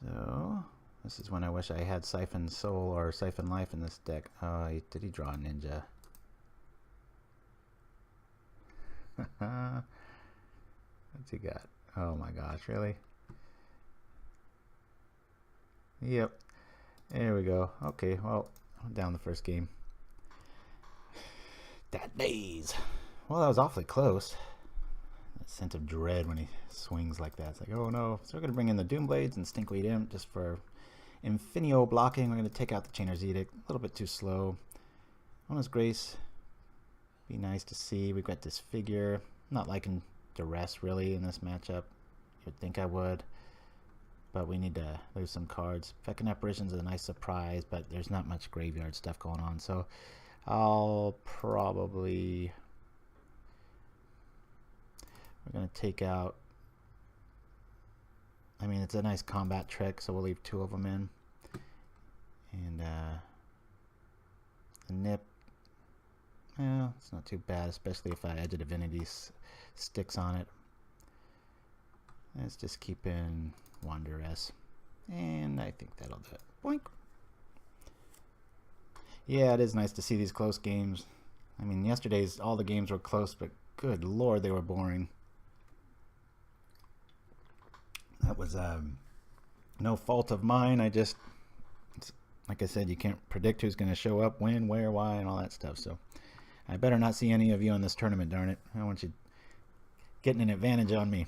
So this is when I wish I had Siphon Soul or Siphon Life in this deck. Oh, did he draw a ninja? What's he got? Oh my gosh, really? Yep. There we go. Okay, well, I'm down the first game. That days. Well, that was awfully close. That sense of dread when he swings like that. It's like, oh no. So we're going to bring in the Doomblades and Stinkweed Imp just for Infinio blocking. We're going to take out the Chainer's Edict. A little bit too slow. Honest Grace. Be nice to see. We've got this figure. Not liking Duress really in this matchup. You'd think I would. But we need to lose some cards. Feckin' Apparition's a nice surprise, but there's not much graveyard stuff going on. So I'll probably... We're going to take out... I mean, it's a nice combat trick, so we'll leave 2 of them in. And the Nip... Yeah, it's not too bad, especially if Edge of Divinity sticks on it. Let's just keep in Wanderess. And I think that'll do it. Boink! Yeah, it is nice to see these close games. I mean, yesterday's, all the games were close, but good lord, they were boring. That was no fault of mine. Like I said, you can't predict who's going to show up, when, where, why, and all that stuff. So I better not see any of you in this tournament, darn it. I don't want you getting an advantage on me.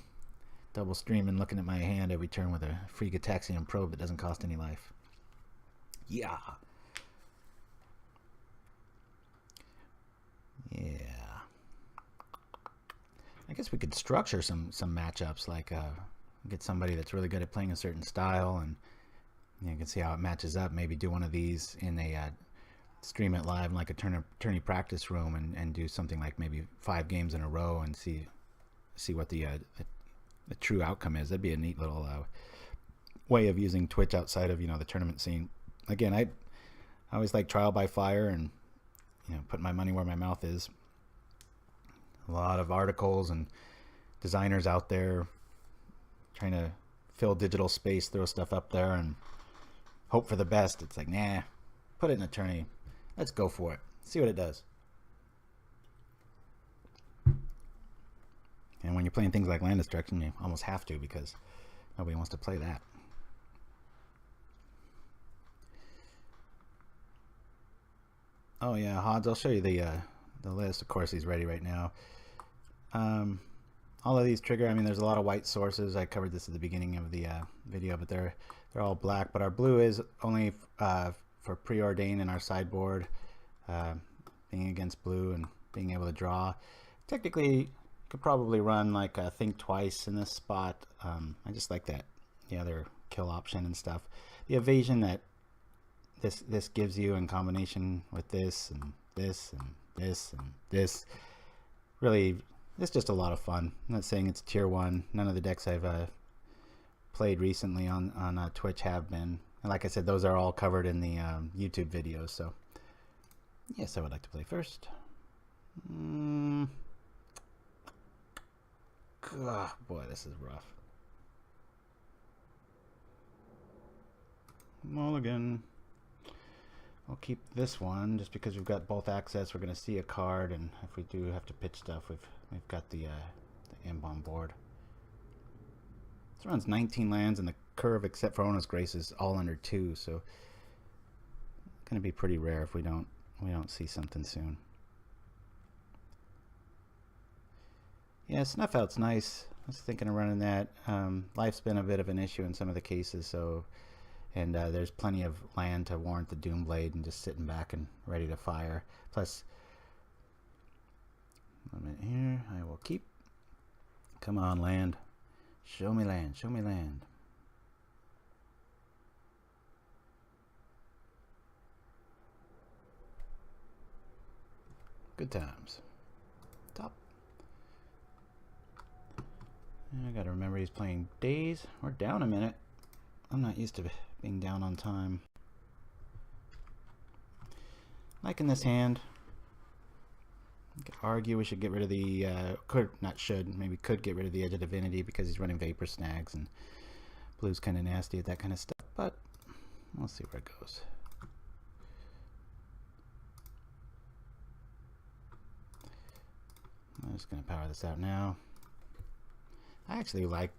Double streaming, looking at my hand every turn with a free Gataxian probe that doesn't cost any life. Yeah. Yeah. I guess we could structure some matchups, like get somebody that's really good at playing a certain style, and you can see how it matches up. Maybe do one of these in a stream it live in like a tourney practice room, and do something like maybe 5 games in a row and see what the true outcome is. That'd be a neat little way of using Twitch outside of the tournament scene. Again, I always like trial by fire and put my money where my mouth is. A lot of articles and designers out there trying to fill digital space, throw stuff up there, and hope for the best. It's like, nah, put it in a tourney. Let's go for it. See what it does. And when you're playing things like land destruction, you almost have to, because nobody wants to play that. Oh yeah, Hodds, I'll show you the list. Of course, he's ready right now. All of these trigger, I mean, there's a lot of white sources. I covered this at the beginning of the video, but they're all black. But our blue is only for preordained in our sideboard, being against blue and being able to draw. Technically, could probably run like think twice in this spot. I just like that the other kill option and stuff. The evasion that this gives you in combination with this and this and this and this, really, it's just a lot of fun. I'm not saying it's tier 1. None of the decks I've played recently on Twitch have been. And like I said, those are all covered in the YouTube videos. So yes, I would like to play first. God, boy, this is rough. Mulligan. I'll keep this one just because we've got both access. We're going to see a card, and if we do have to pitch stuff, we've got the imp on board. This runs 19 lands, and the curve, except for Ona's Grace, is all under 2. So it's going to be pretty rare if we don't see something soon. Yeah, Snuff Out's nice. I was thinking of running that. Life's been a bit of an issue in some of the cases, so, and there's plenty of land to warrant the Doomblade and just sitting back and ready to fire. Plus, 1 minute here, I will keep. Come on, land. Show me land, show me land. Good times. Top. I gotta remember he's playing days. We're down a minute. I'm not used to being down on time. Liking this hand. I could argue we should get rid of the maybe could get rid of the Edge of Divinity because he's running Vapor Snags, and blue's kind of nasty at that kind of stuff, but we'll see where it goes. I'm just going to power this out now. I actually like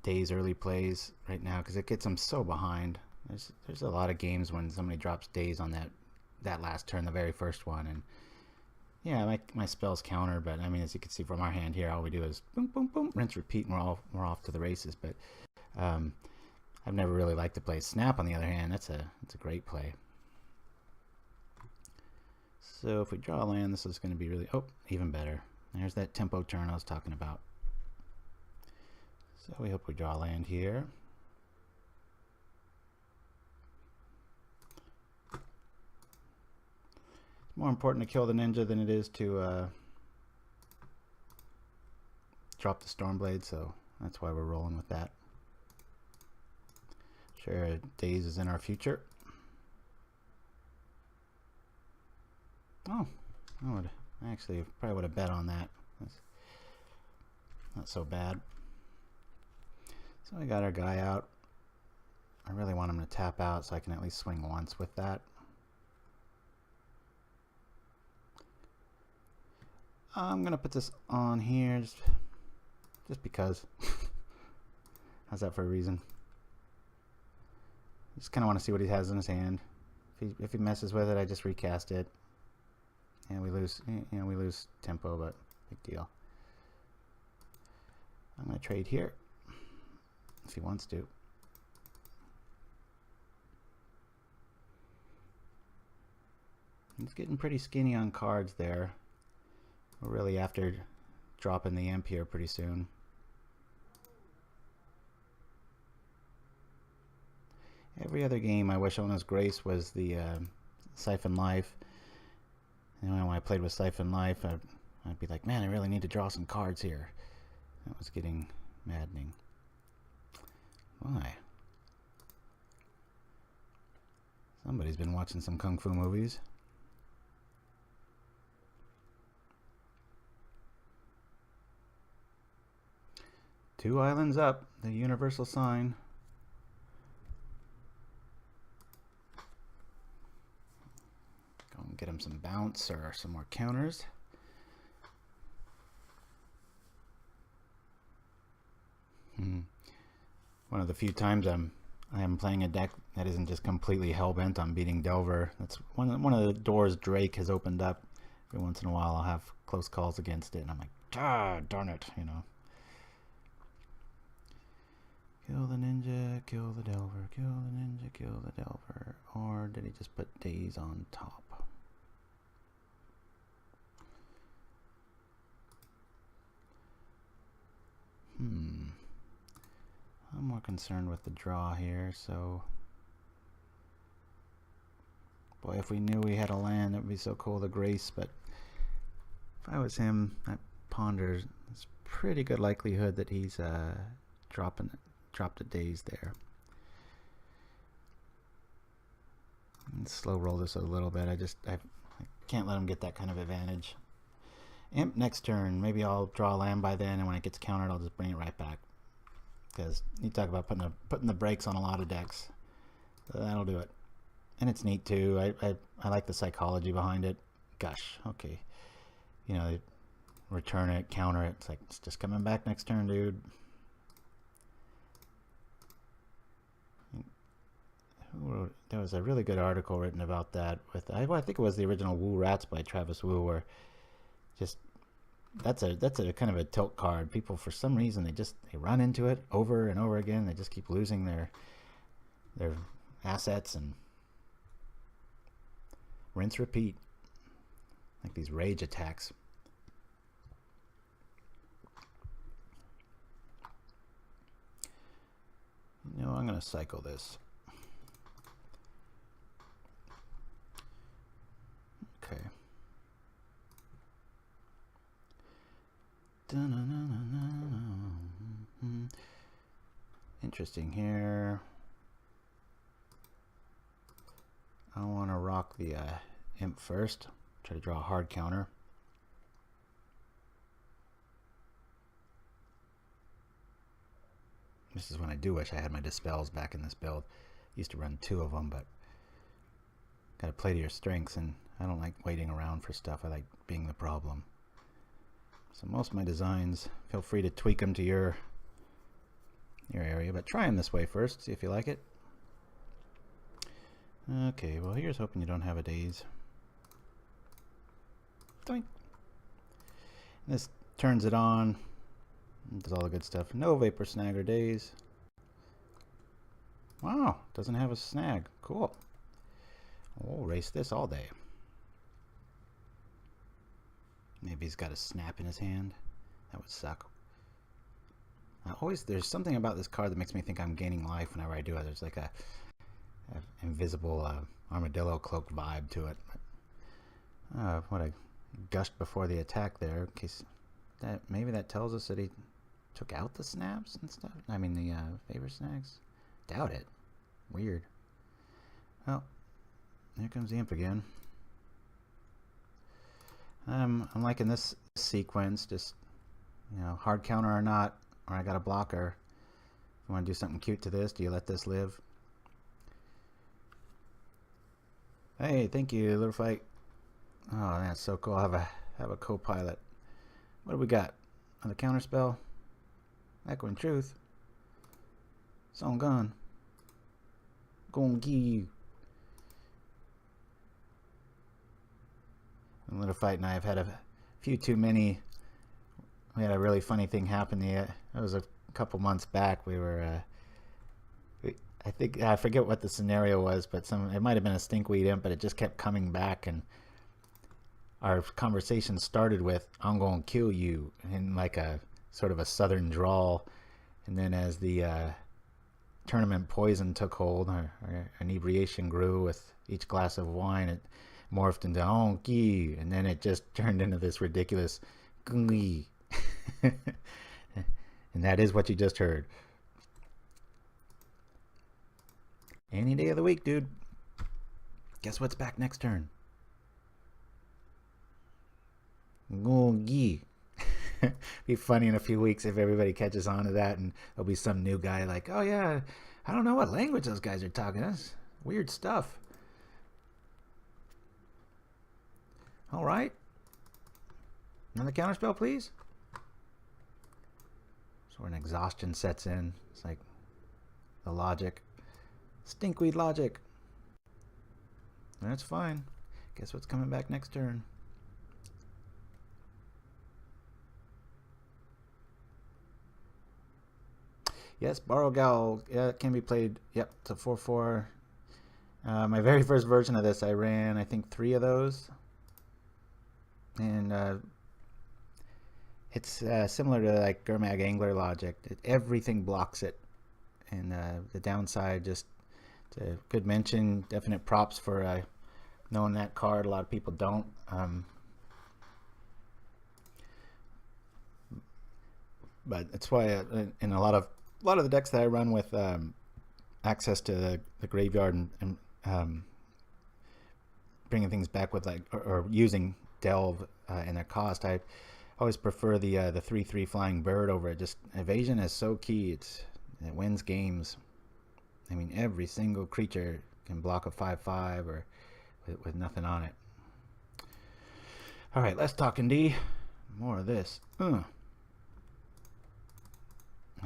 Day's early plays right now because it gets them so behind. There's a lot of games when somebody drops Days on that last turn, the very first one, and yeah, my spells counter, but I mean, as you can see from our hand here, all we do is boom, boom, boom, rinse, repeat, and we're off to the races. But I've never really liked to play Snap. On the other hand, that's a great play. So if we draw land, this is going to be really even better. There's that tempo turn I was talking about. So we hope we draw land here. It's more important to kill the ninja than it is to drop the Stormblade, so that's why we're rolling with that. Sure, Days is in our future. Oh, I actually probably would have bet on that. That's not so bad. So we got our guy out. I really want him to tap out so I can at least swing once with that. I'm gonna put this on here just because. How's that for a reason? Just kind of want to see what he has in his hand. If he messes with it, I just recast it, and we lose. We lose tempo, but big deal. I'm gonna trade here if he wants to. He's getting pretty skinny on cards there. We're really after dropping the imp here pretty soon. Every other game I wish Ona's Grace was the Siphon Life. And when I played with Siphon Life, I'd be like, man, I really need to draw some cards here. That was getting maddening. Why? Somebody's been watching some Kung Fu movies. 2 islands up, the universal sign. Go and get him some bounce or some more counters. One of the few times I am playing a deck that isn't just completely hell-bent on beating Delver. That's one of the doors Drake has opened up. Every once in a while I'll have close calls against it, and I'm like, ah, darn it, you know. Kill the ninja, kill the Delver, kill the ninja, kill the Delver. Or did he just put days on top? I'm more concerned with the draw here, so... Boy, if we knew we had a land, it would be so cool to grace, but... If I was him, that ponders... It's pretty good likelihood that he's dropped a days there. Let's slow roll this a little bit. I can't let him get that kind of advantage. Imp next turn. Maybe I'll draw a land by then, and when it gets countered, I'll just bring it right back. Because you talk about putting the brakes on a lot of decks. So that'll do it. And it's neat too. I like the psychology behind it. Gosh, okay. You know, return it, counter it. It's like, it's just coming back next turn, dude. There was a really good article written about that with, I think it was the original Woo Rats by Travis Woo, where just that's a kind of a tilt card. People, for some reason, they run into it over and over again. They just keep losing their assets, and rinse repeat, like these rage attacks. You know, I'm gonna cycle this. Okay. Interesting here. I want to rock the imp first. Try to draw a hard counter. This is when I do wish I had my dispels back in this build. Used to run 2 of them, but gotta play to your strengths, and I don't like waiting around for stuff. I like being the problem. So most of my designs, feel free to tweak them to your area, but try them this way first, see if you like it. Okay, well, here's hoping you don't have a daze. Doink. This turns it on, does all the good stuff. No vapor snag or daze. Wow, doesn't have a snag. Cool. We'll race this all day. Maybe he's got a snap in his hand. That would suck. There's something about this card that makes me think I'm gaining life whenever I do it. There's like a invisible armadillo cloak vibe to it. What I gushed before the attack there, in case that maybe that tells us that he took out the snaps and stuff. I mean the favor snags. Doubt it. Weird. Well, here comes the imp again. I'm liking this sequence. Just, you know, hard counter or not, or I got a blocker. If you want to do something cute to this, do you let this live? Hey, thank you, little fight. Oh, that's so cool. I have a co-pilot. What do we got? Another counter spell. Echoing Truth. Song gone. Gonna give you. Little Fight and I have had a few too many. We had a really funny thing happen. It was a couple months back. We were, I forget what the scenario was, but it might have been a stinkweed imp, but it just kept coming back, and our conversation started with "I'm gonna kill you" in like a sort of a southern drawl, and then as the tournament poison took hold, our inebriation grew with each glass of wine. It morphed into honky, and then it just turned into this ridiculous glee. And that is what you just heard. Any day of the week, dude. Guess what's back next turn? Gongi. Be funny in a few weeks if everybody catches on to that, and there'll be some new guy like, oh yeah, I don't know what language those guys are talking. That's weird stuff. All right. Another counterspell, please. So when exhaustion sets in, it's like the logic. Stinkweed logic. That's fine. Guess what's coming back next turn? Yes, Borrow Gal. Yeah, it can be played. Yep, it's a 4/4. My very first version of this, I ran, I think, 3 of those. And it's similar to like Gurmag Angler logic. Everything blocks it. And the downside, just a good mention, definite props for knowing that card. A lot of people don't. But it's why in a lot of the decks that I run with access to the graveyard and bringing things back with like or using Delve and their cost, I always prefer the 3/3 flying bird over it. Just evasion is so key. It wins games. I mean, every single creature can block a 5/5 or with nothing on it. All right, let's talk D. More of this. I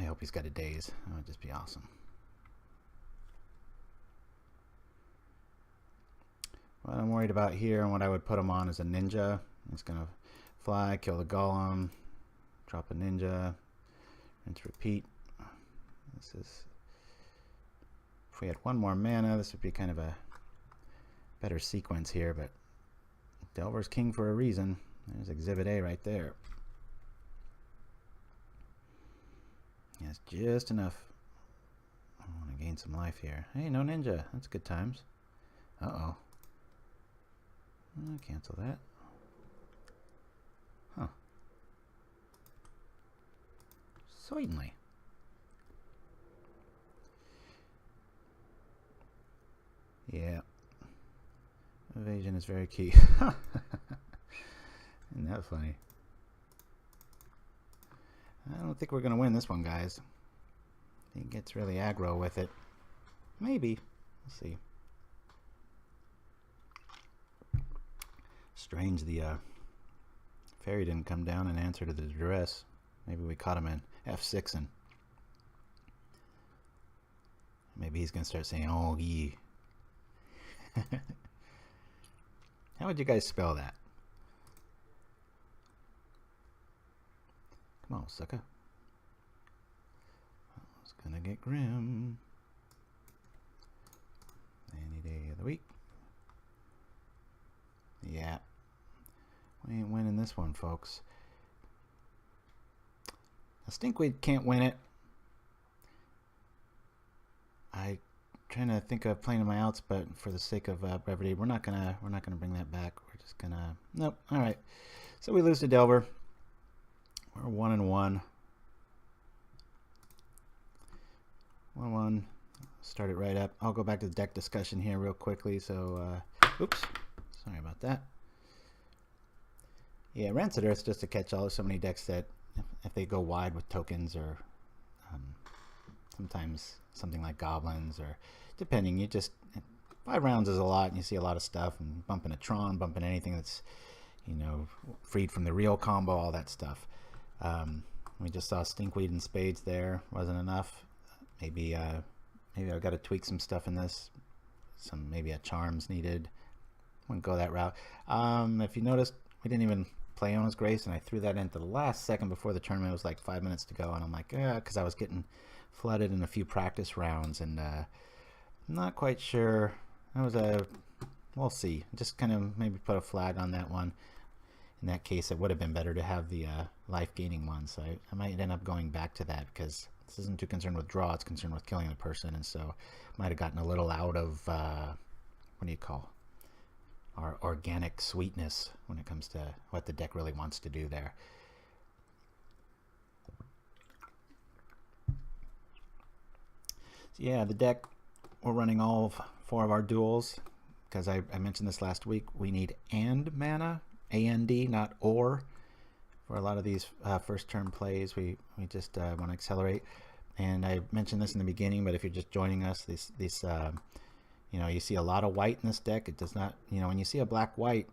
hope he's got a daze. That would just be awesome. What I'm worried about here and what I would put him on is a ninja. He's going to fly, kill the golem, drop a ninja, rinse, repeat. This is, if we had 1 more mana, this would be kind of a better sequence here, but Delver's king for a reason. There's Exhibit A right there. Yeah, it's just enough. I want to gain some life here. Hey, no ninja. That's good times. Uh-oh. I'll cancel that. Huh. Certainly. Yeah. Evasion is very key. Isn't that funny? I don't think we're going to win this one, guys. He gets really aggro with it. Maybe. Let's see. Strange the fairy didn't come down and answer to the duress. Maybe we caught him in F6ing. Maybe he's going to start saying, oh, ye. How would you guys spell that? Come on, sucker. It's gonna get grim. Any day of the week. Yeah. We ain't winning this one, folks. I think we can't win it. I trying to think of playing in my outs, but for the sake of brevity, we're not gonna bring that back. We're just gonna nope. All right. So we lose to Delver. We're 1-1. 1-1. Start it right up. I'll go back to the deck discussion here real quickly. So, oops, sorry about that. Yeah, Rancid Earth's just a catch-all. There's so many decks that if they go wide with tokens or sometimes something like goblins or depending, you just 5 rounds is a lot and you see a lot of stuff and bumping a Tron, bumping anything that's, you know, freed from the real combo, all that stuff. We just saw Stinkweed and Spades there. Wasn't enough. Maybe I've got to tweak some stuff in this. Maybe a Charms needed. Wouldn't go that route. If you noticed, we didn't even play Ona's Grace, and I threw that in the last second before the tournament. It was like 5 minutes to go, and I'm like, yeah, because I was getting flooded in a few practice rounds, and not quite sure. That was we'll see. Just kind of maybe put a flag on that one. In that case, it would have been better to have the life-gaining one, so I might end up going back to that because this isn't too concerned with draw, it's concerned with killing the person, and so might have gotten a little out of, what do you call, our organic sweetness when it comes to what the deck really wants to do there. So yeah, the deck, we're running all 4 of our duels, because I mentioned this last week, we need and mana, AND, not or. for a lot of these first turn plays. We just want to accelerate. And I mentioned this in the beginning, but if you're just joining us, this you know, you see a lot of white in this deck. It does not, you know, when you see a black white,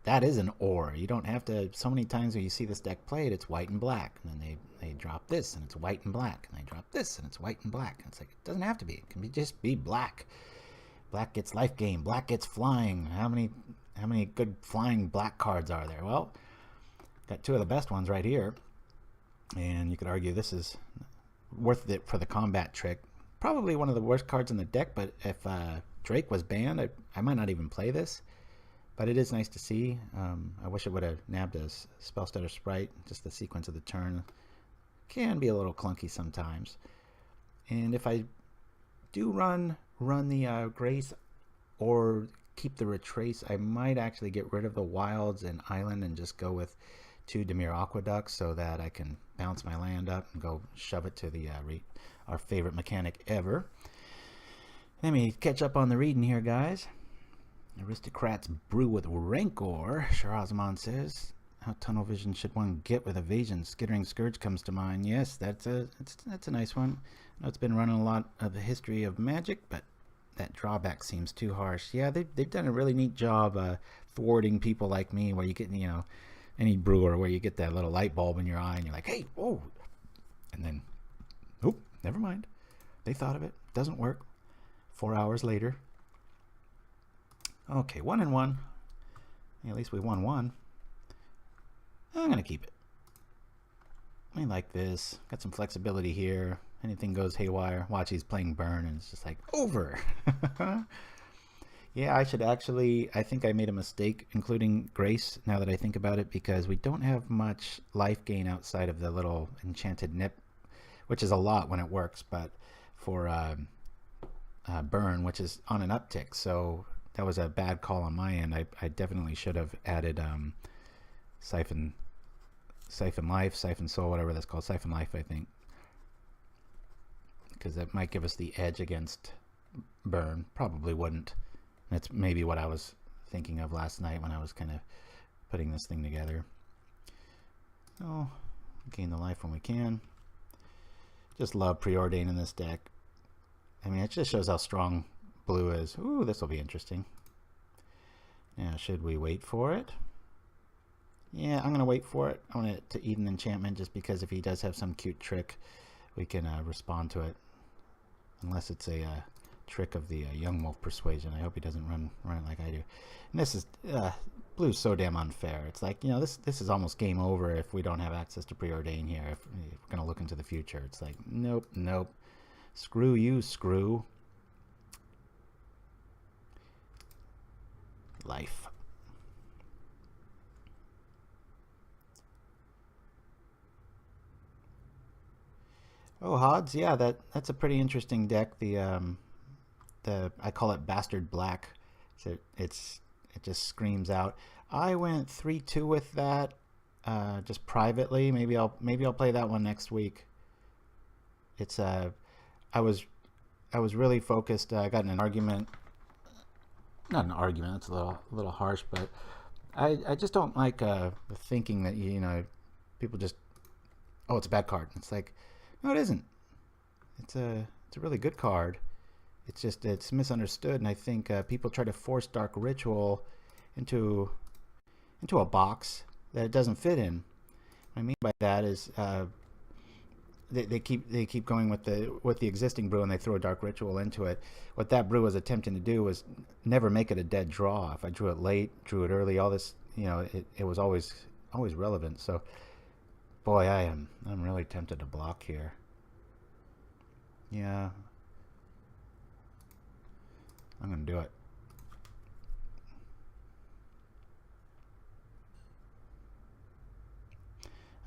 that is an or. You don't have to. So many times when you see this deck played, it's white and black, and then they drop this and it's white and black, and they drop this and it's white and black. And it's like, it doesn't have to be. It can just be black. Black gets life gain. Black gets flying. How many good flying black cards are there? Well, got two of the best ones right here, and you could argue this is worth it for the combat trick. Probably one of the worst cards in the deck, but if Drake was banned, I might not even play this. But it is nice to see. I wish it would have nabbed a spell stutter sprite. Just the sequence of the turn can be a little clunky sometimes. And if I do run the Grace or keep the Retrace, I might actually get rid of the Wilds and Island and just go with 2 Dimir Aqueducts so that I can bounce my land up and go shove it to the our favorite mechanic ever. Let me catch up on the reading here, guys. Aristocrats brew with rancor, Sharazman says. How tunnel vision should one get with evasion? Skittering Scourge comes to mind. Yes, that's a nice one. I know it's been running a lot of the history of Magic, but that drawback seems too harsh. Yeah, they've done a really neat job thwarting people like me, where you get, you know, any brewer where you get that little light bulb in your eye and you're like, hey, whoa, and then, oh, never mind. They thought of it. Doesn't work. 4 hours later. Okay, 1 and 1. At least we won one. I'm gonna keep it. I like this. Got some flexibility here. Anything goes haywire. Watch, he's playing burn, and it's just like over. Yeah, I should actually. I think I made a mistake including Grace. Now that I think about it, because we don't have much life gain outside of the little enchanted nip, which is a lot when it works, but for burn, which is on an uptick, so. That was a bad call on my end. I definitely should have added Siphon Life, Siphon Soul, whatever that's called. Siphon Life, I think. Because that might give us the edge against burn. Probably wouldn't. That's maybe what I was thinking of last night when I was kind of putting this thing together. Oh, gain the life when we can. Just love Preordain in this deck. I mean, it just shows how strong blue is. Ooh, this will be interesting. Now, should we wait for it? Yeah, I'm going to wait for it. I want it to eat an enchantment just because if he does have some cute trick, we can respond to it. Unless it's a trick of the Young Wolf Persuasion. I hope he doesn't run it like I do. And this is, blue's so damn unfair. It's like, you know, this is almost game over if we don't have access to Preordain here. If we're going to look into the future. It's like, nope, nope. Screw you, screw. Life. Oh, Hods, yeah, that's a pretty interesting deck. The I call it Bastard Black. So it just screams out. I went 3-2 with that, just privately. Maybe I'll play that one next week. It's I was really focused. I got in an argument. Not an argument, it's a little harsh, but I just don't like the thinking that, you know, people just, oh, it's a bad card. It's like, no, it isn't. It's a really good card. It's just, it's misunderstood, and I think people try to force Dark Ritual into a box that it doesn't fit in. What I mean by that is they keep going with the existing brew, and they throw a Dark Ritual into it. What that brew was attempting to do was never make it a dead draw. If I drew it late, drew it early, all this, you know, it was always relevant. So, boy, I'm really tempted to block here. Yeah, I'm gonna do it.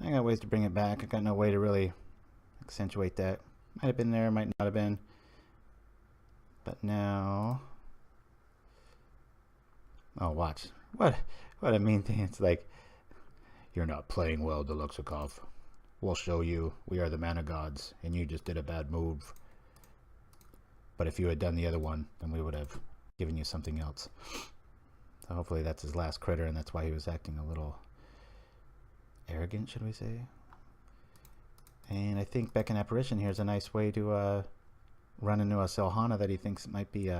I got ways to bring it back. I got no way to really accentuate that. Might have been there, might not have been. But now, oh, watch. What a mean thing. It's like, you're not playing well, Deluxikov. We'll show you. We are the mana gods, and you just did a bad move. But if you had done the other one, then we would have given you something else. So hopefully that's his last critter, and that's why he was acting a little arrogant, should we say? And I think Beckon Apparition here is a nice way to run into a Silhana that he thinks might be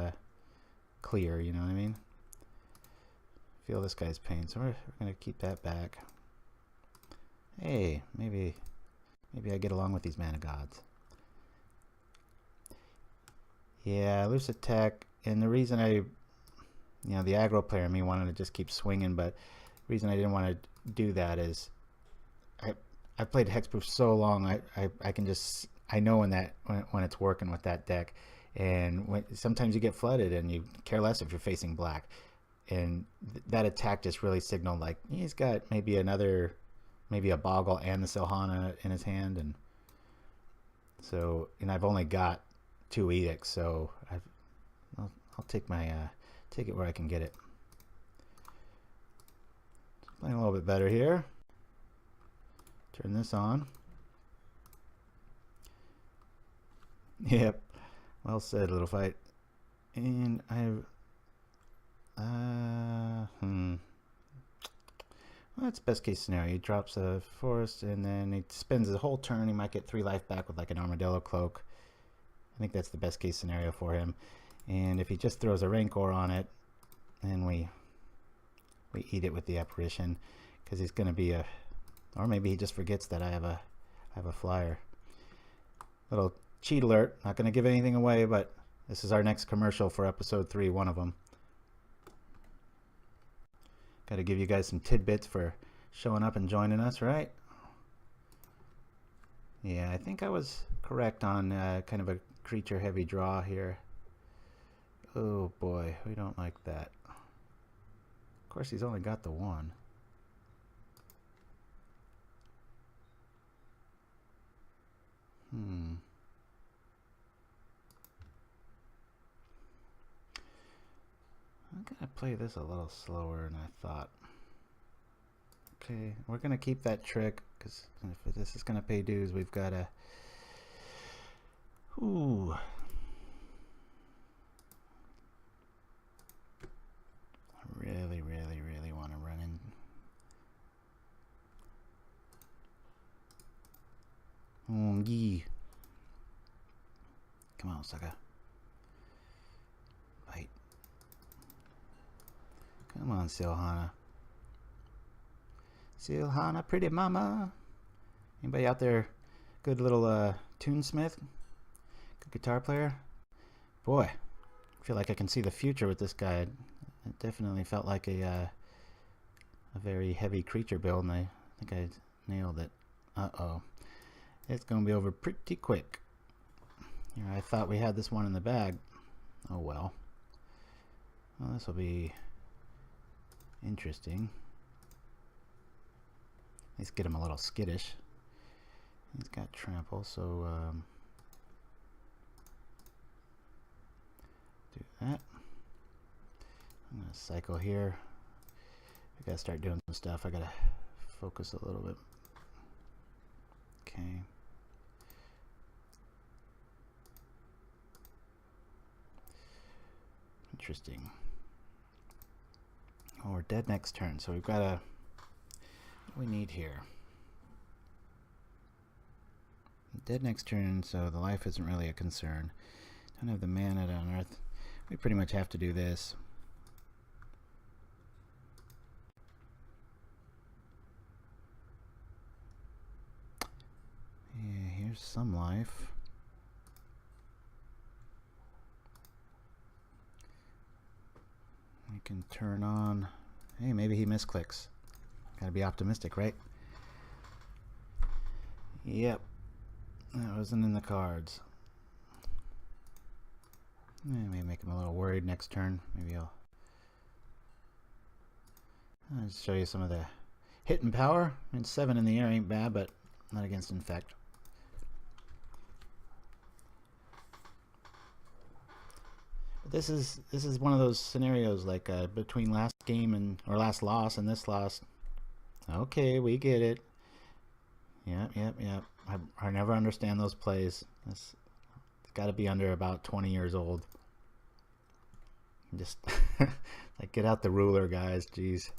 clear, you know what I mean? Feel this guy's pain, so we're going to keep that back. Hey, maybe I get along with these mana gods. Yeah, loose attack, and the reason the aggro player in me wanted to just keep swinging, but the reason I didn't want to do that is I've played Hexproof so long, I can just, I know when it's working with that deck, and sometimes you get flooded and you care less if you're facing black, and that attack just really signaled like he's got maybe a Boggle and the Silhana in his hand, and so, and I've only got 2 edicts, so I'll take it where I can get it. Playing a little bit better here. Turn this on. Yep, well said, little fight. And well, that's best case scenario. He drops a forest and then he spends the whole turn. He might get 3 life back with like an Armadillo Cloak. I think that's the best case scenario for him. And if he just throws a Rancor on it, then we eat it with the Apparition, because he's going to be or maybe he just forgets that I have a flyer. Little cheat alert. Not going to give anything away, but this is our next commercial for episode 3, one of them. Got to give you guys some tidbits for showing up and joining us, right? Yeah, I think I was correct on kind of a creature heavy draw here. Oh boy, we don't like that. Of course, he's only got the 1. I'm gonna play this a little slower than I thought. Okay, we're gonna keep that trick, because if this is gonna pay dues, we've gotta. Ooh. I really, really, really want to run in. Yee. Come on, sucker. Bite. Come on, Silhana. Silhana, pretty mama. Anybody out there? Good little tunesmith? Good guitar player? Boy, I feel like I can see the future with this guy. It definitely felt like a very heavy creature build, and I think I nailed it. Uh-oh. It's going to be over pretty quick. You know, I thought we had this one in the bag. Oh well. Well, this will be interesting. Let's get him a little skittish. He's got trample, so do that. I'm gonna cycle here. I gotta start doing some stuff. I gotta focus a little bit. Okay. Interesting. Oh, we're dead next turn, so we've got what do we need here? Dead next turn, so the life isn't really a concern. Don't have the mana to unearth. We pretty much have to do this. Yeah, here's some life. We can turn on. Hey, maybe he misclicks. Gotta be optimistic, right? Yep. That wasn't in the cards. Maybe make him a little worried next turn. Maybe I'll just show you some of the hitting power. I mean, 7 in the air ain't bad, but not against Infect. But this is one of those scenarios like between last game or last loss and this loss. Okay, we get it. Yep. I never understand those plays. It's got to be under about 20 years old. Just like get out the ruler, guys. Jeez.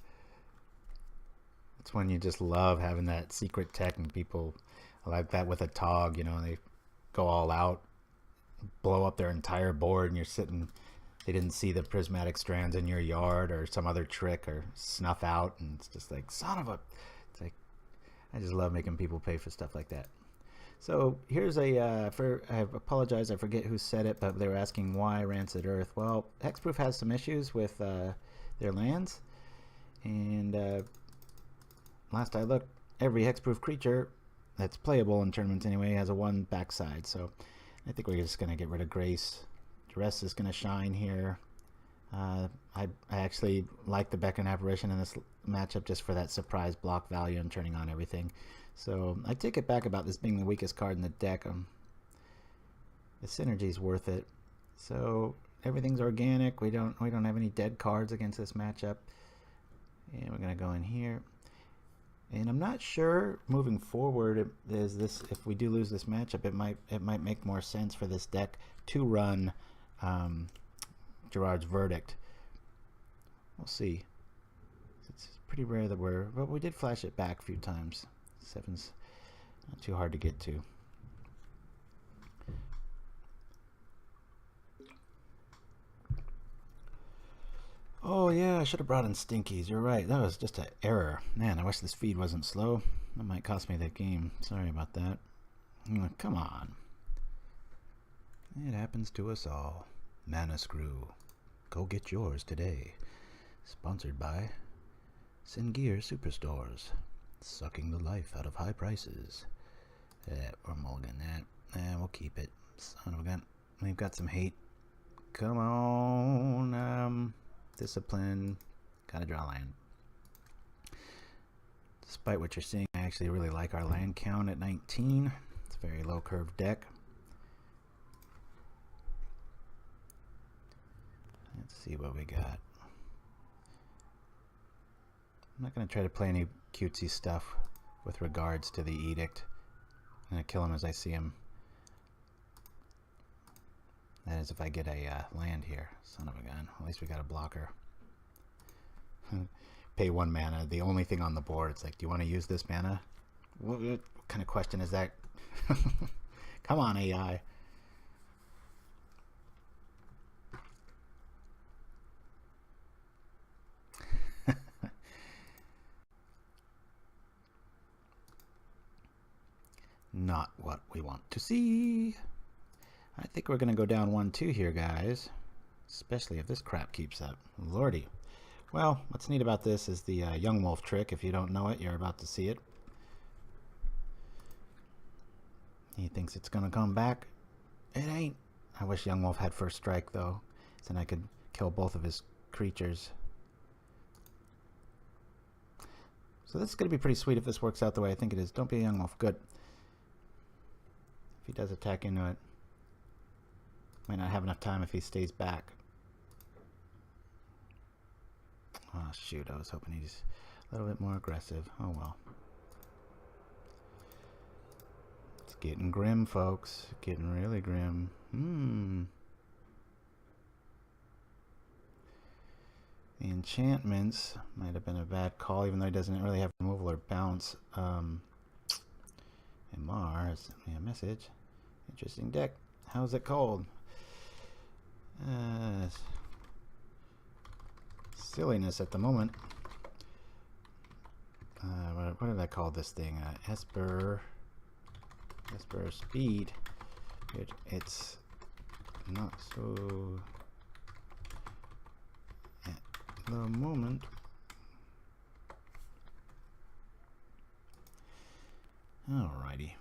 That's when you just love having that secret tech, and people like that with a Tog, you know, they go all out, blow up their entire board, and you're sitting, they didn't see the prismatic strands in your yard or some other trick or snuff out, and it's just like, son of a, it's like, I just love making people pay for stuff like that. So here's a, I apologize, I forget who said it, but they were asking why Rancid Earth. Well, Hexproof has some issues with their lands, and last I looked, every Hexproof creature that's playable in tournaments anyway has a 1 backside, so I think we're just going to get rid of Grace. Dress is going to shine here. I actually like the Beckon Apparition in this matchup just for that surprise block value and turning on everything. So I take it back about this being the weakest card in the deck. The synergy's worth it. So everything's organic. We don't have any dead cards against this matchup. And we're gonna go in here. And I'm not sure moving forward is this, if we do lose this matchup, it might make more sense for this deck to run Gerard's Verdict. We'll see. It's pretty rare that but we did flash it back a few times. 7's not too hard to get to. Oh yeah, I should have brought in Stinkies. You're right. That was just an error. Man, I wish this feed wasn't slow. That might cost me the game. Sorry about that. Come on. It happens to us all. Mana Screw. Go get yours today. Sponsored by Singear Superstores. Sucking the life out of high prices. We're mulligan that. We'll keep it. Son of a gun. We've got some hate. Come on. Discipline. Gotta draw land. Despite what you're seeing, I actually really like our land count at 19. It's a very low curved deck. Let's see what we got. I'm not going to try to play any cutesy stuff with regards to the Edict. I'm going to kill him as I see him. That is if I get a land here. Son of a gun. At least we got a blocker. Pay 1 mana. The only thing on the board. It's like, do you want to use this mana? What kind of question is that? Come on, AI. Not what we want to see. I think we're going to go down 1-2 here, guys. Especially if this crap keeps up. Lordy. Well, what's neat about this is the Young Wolf trick. If you don't know it, you're about to see it. He thinks it's going to come back. It ain't. I wish Young Wolf had first strike, though. So then I could kill both of his creatures. So this is going to be pretty sweet if this works out the way I think it is. Don't be a Young Wolf. Good. If he does attack into it, might not have enough time if he stays back. Oh shoot, I was hoping he's a little bit more aggressive. Oh well. It's getting grim, folks. Getting really grim. The enchantments might have been a bad call, even though he doesn't really have removal or bounce. Mar sent me a message. Interesting deck. How's it called? Silliness at the moment. What did I call this thing? Esper Speed. It's not so at the moment. Alrighty.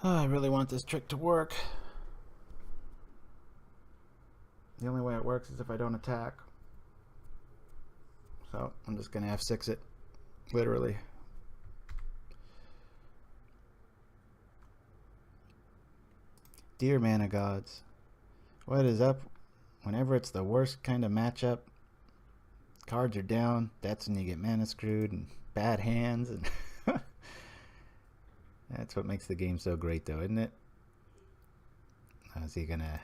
I really want this trick to work. The only way it works is if I don't attack. So I'm just gonna F6 it, literally. Dear mana gods, what is up? Whenever it's the worst kind of matchup, cards are down, that's when you get mana screwed and bad hands, and That's what makes the game so great, though, isn't it? How's he gonna...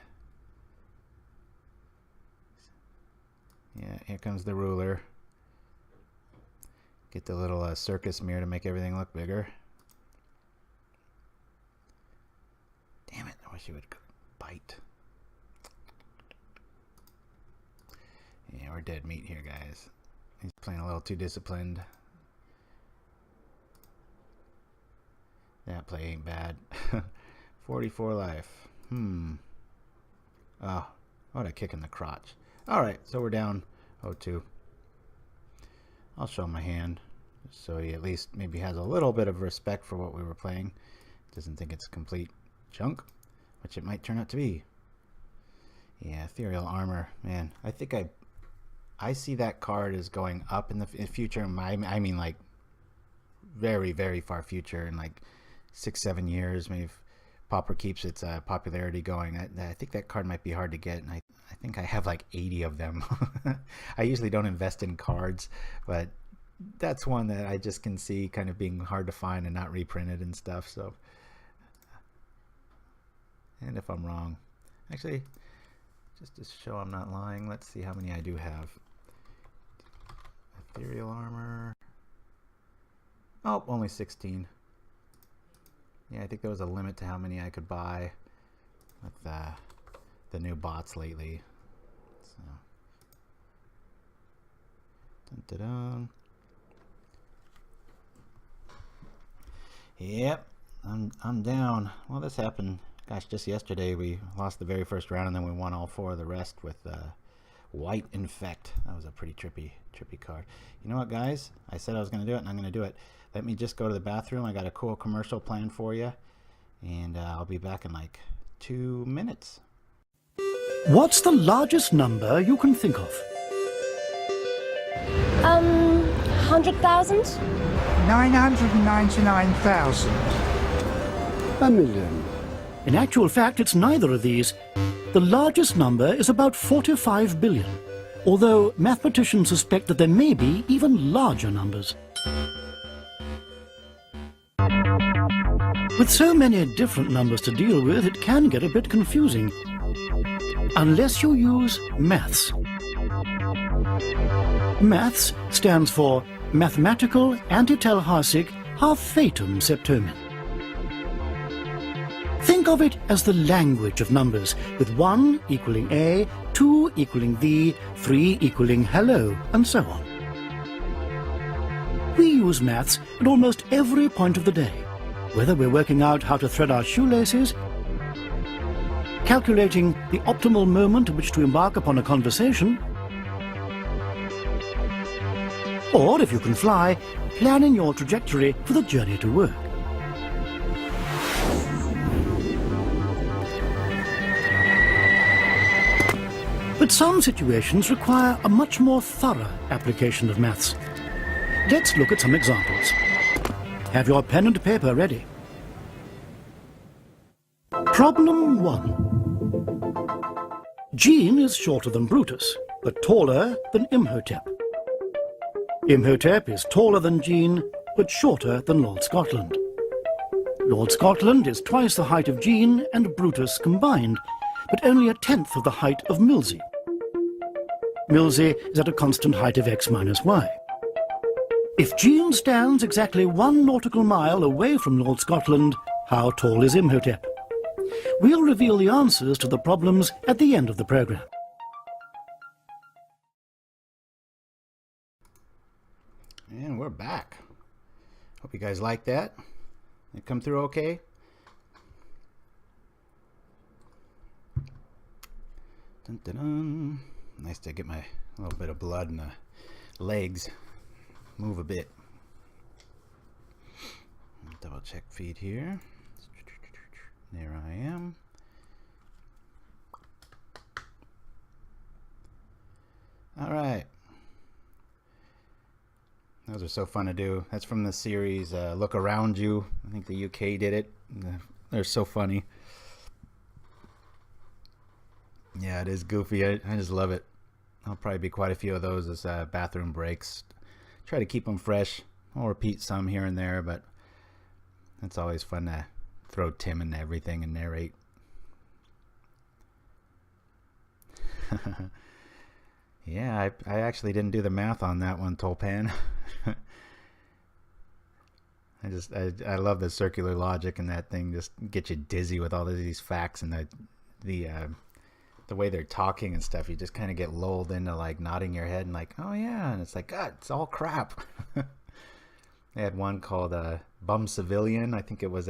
Yeah, here comes the ruler. Get the little circus mirror to make everything look bigger. Damn it, I wish he would bite. Yeah, we're dead meat here, guys. He's playing a little too disciplined. That play ain't bad. 44 life. Oh, what a kick in the crotch. Alright, so we're down 0-2. I'll show my hand, so he at least maybe has a little bit of respect for what we were playing. Doesn't think it's complete junk, which it might turn out to be. Yeah, ethereal armor. Man, I think I see that card as going up in the future. I mean, like, very, very far future, in like 6-7 years. Maybe if Pauper keeps its popularity going. I think that card might be hard to get, and I think I have like 80 of them. I usually don't invest in cards, but that's one that I just can see kind of being hard to find and not reprinted and stuff. So, and if I'm wrong, actually, just to show I'm not lying, let's see how many I do have. Ethereal armor. Oh, only 16. Yeah, I think there was a limit to how many I could buy with the new bots lately. So, dun, dun, dun. Yep, I'm down. Well, this happened, gosh, just yesterday. We lost the very first round, and then we won all 4 of the rest with White Infect. That was a pretty trippy card. You know what, guys? I said I was going to do it, and I'm going to do it. Let me just go to the bathroom. I got a cool commercial planned for you, and I'll be back in like 2 minutes. What's the largest number you can think of? 100,000? 999,000. A million. In actual fact, it's neither of these. The largest number is about 45 billion, although mathematicians suspect that there may be even larger numbers. With so many different numbers to deal with, it can get a bit confusing. Unless you use maths. Maths stands for Mathematical Antitelharsic Halfatum Septomen. Think of it as the language of numbers, with 1 equaling A, 2 equaling V, 3 equaling hello, and so on. We use maths at almost every point of the day, whether we're working out how to thread our shoelaces, calculating the optimal moment at which to embark upon a conversation, or, if you can fly, planning your trajectory for the journey to work. But some situations require a much more thorough application of maths. Let's look at some examples. Have your pen and paper ready. Problem 1. Jean is shorter than Brutus, but taller than Imhotep. Imhotep is taller than Jean, but shorter than Lord Scotland. Lord Scotland is twice the height of Jean and Brutus combined, but only a tenth of the height of Milsey. Milsey is at a constant height of x minus y. If Jean stands exactly 1 nautical mile away from Lord Scotland, how tall is Imhotep? We'll reveal the answers to the problems at the end of the program. And we're back. Hope you guys like that. It come through okay? Dun, dun, dun. Nice to get my little bit of blood in the legs. Move a bit. Double check feed here. There I am. All right. Those are so fun to do. That's from the series Look Around You. I think the UK did it. They're so funny. Yeah, it is goofy. I just love it. I'll probably be quite a few of those as bathroom breaks. Try to keep them fresh. I'll repeat some here and there, but It's always fun to throw Tim into everything and narrate. Yeah, I actually didn't do the math on that one, Tolpan. I love the circular logic, and that thing just gets you dizzy with all of these facts, and the way they're talking and stuff. You just kind of get lulled into like nodding your head and like, oh yeah, and it's like, God, it's all crap. They had one called Bum Civilian. I think it was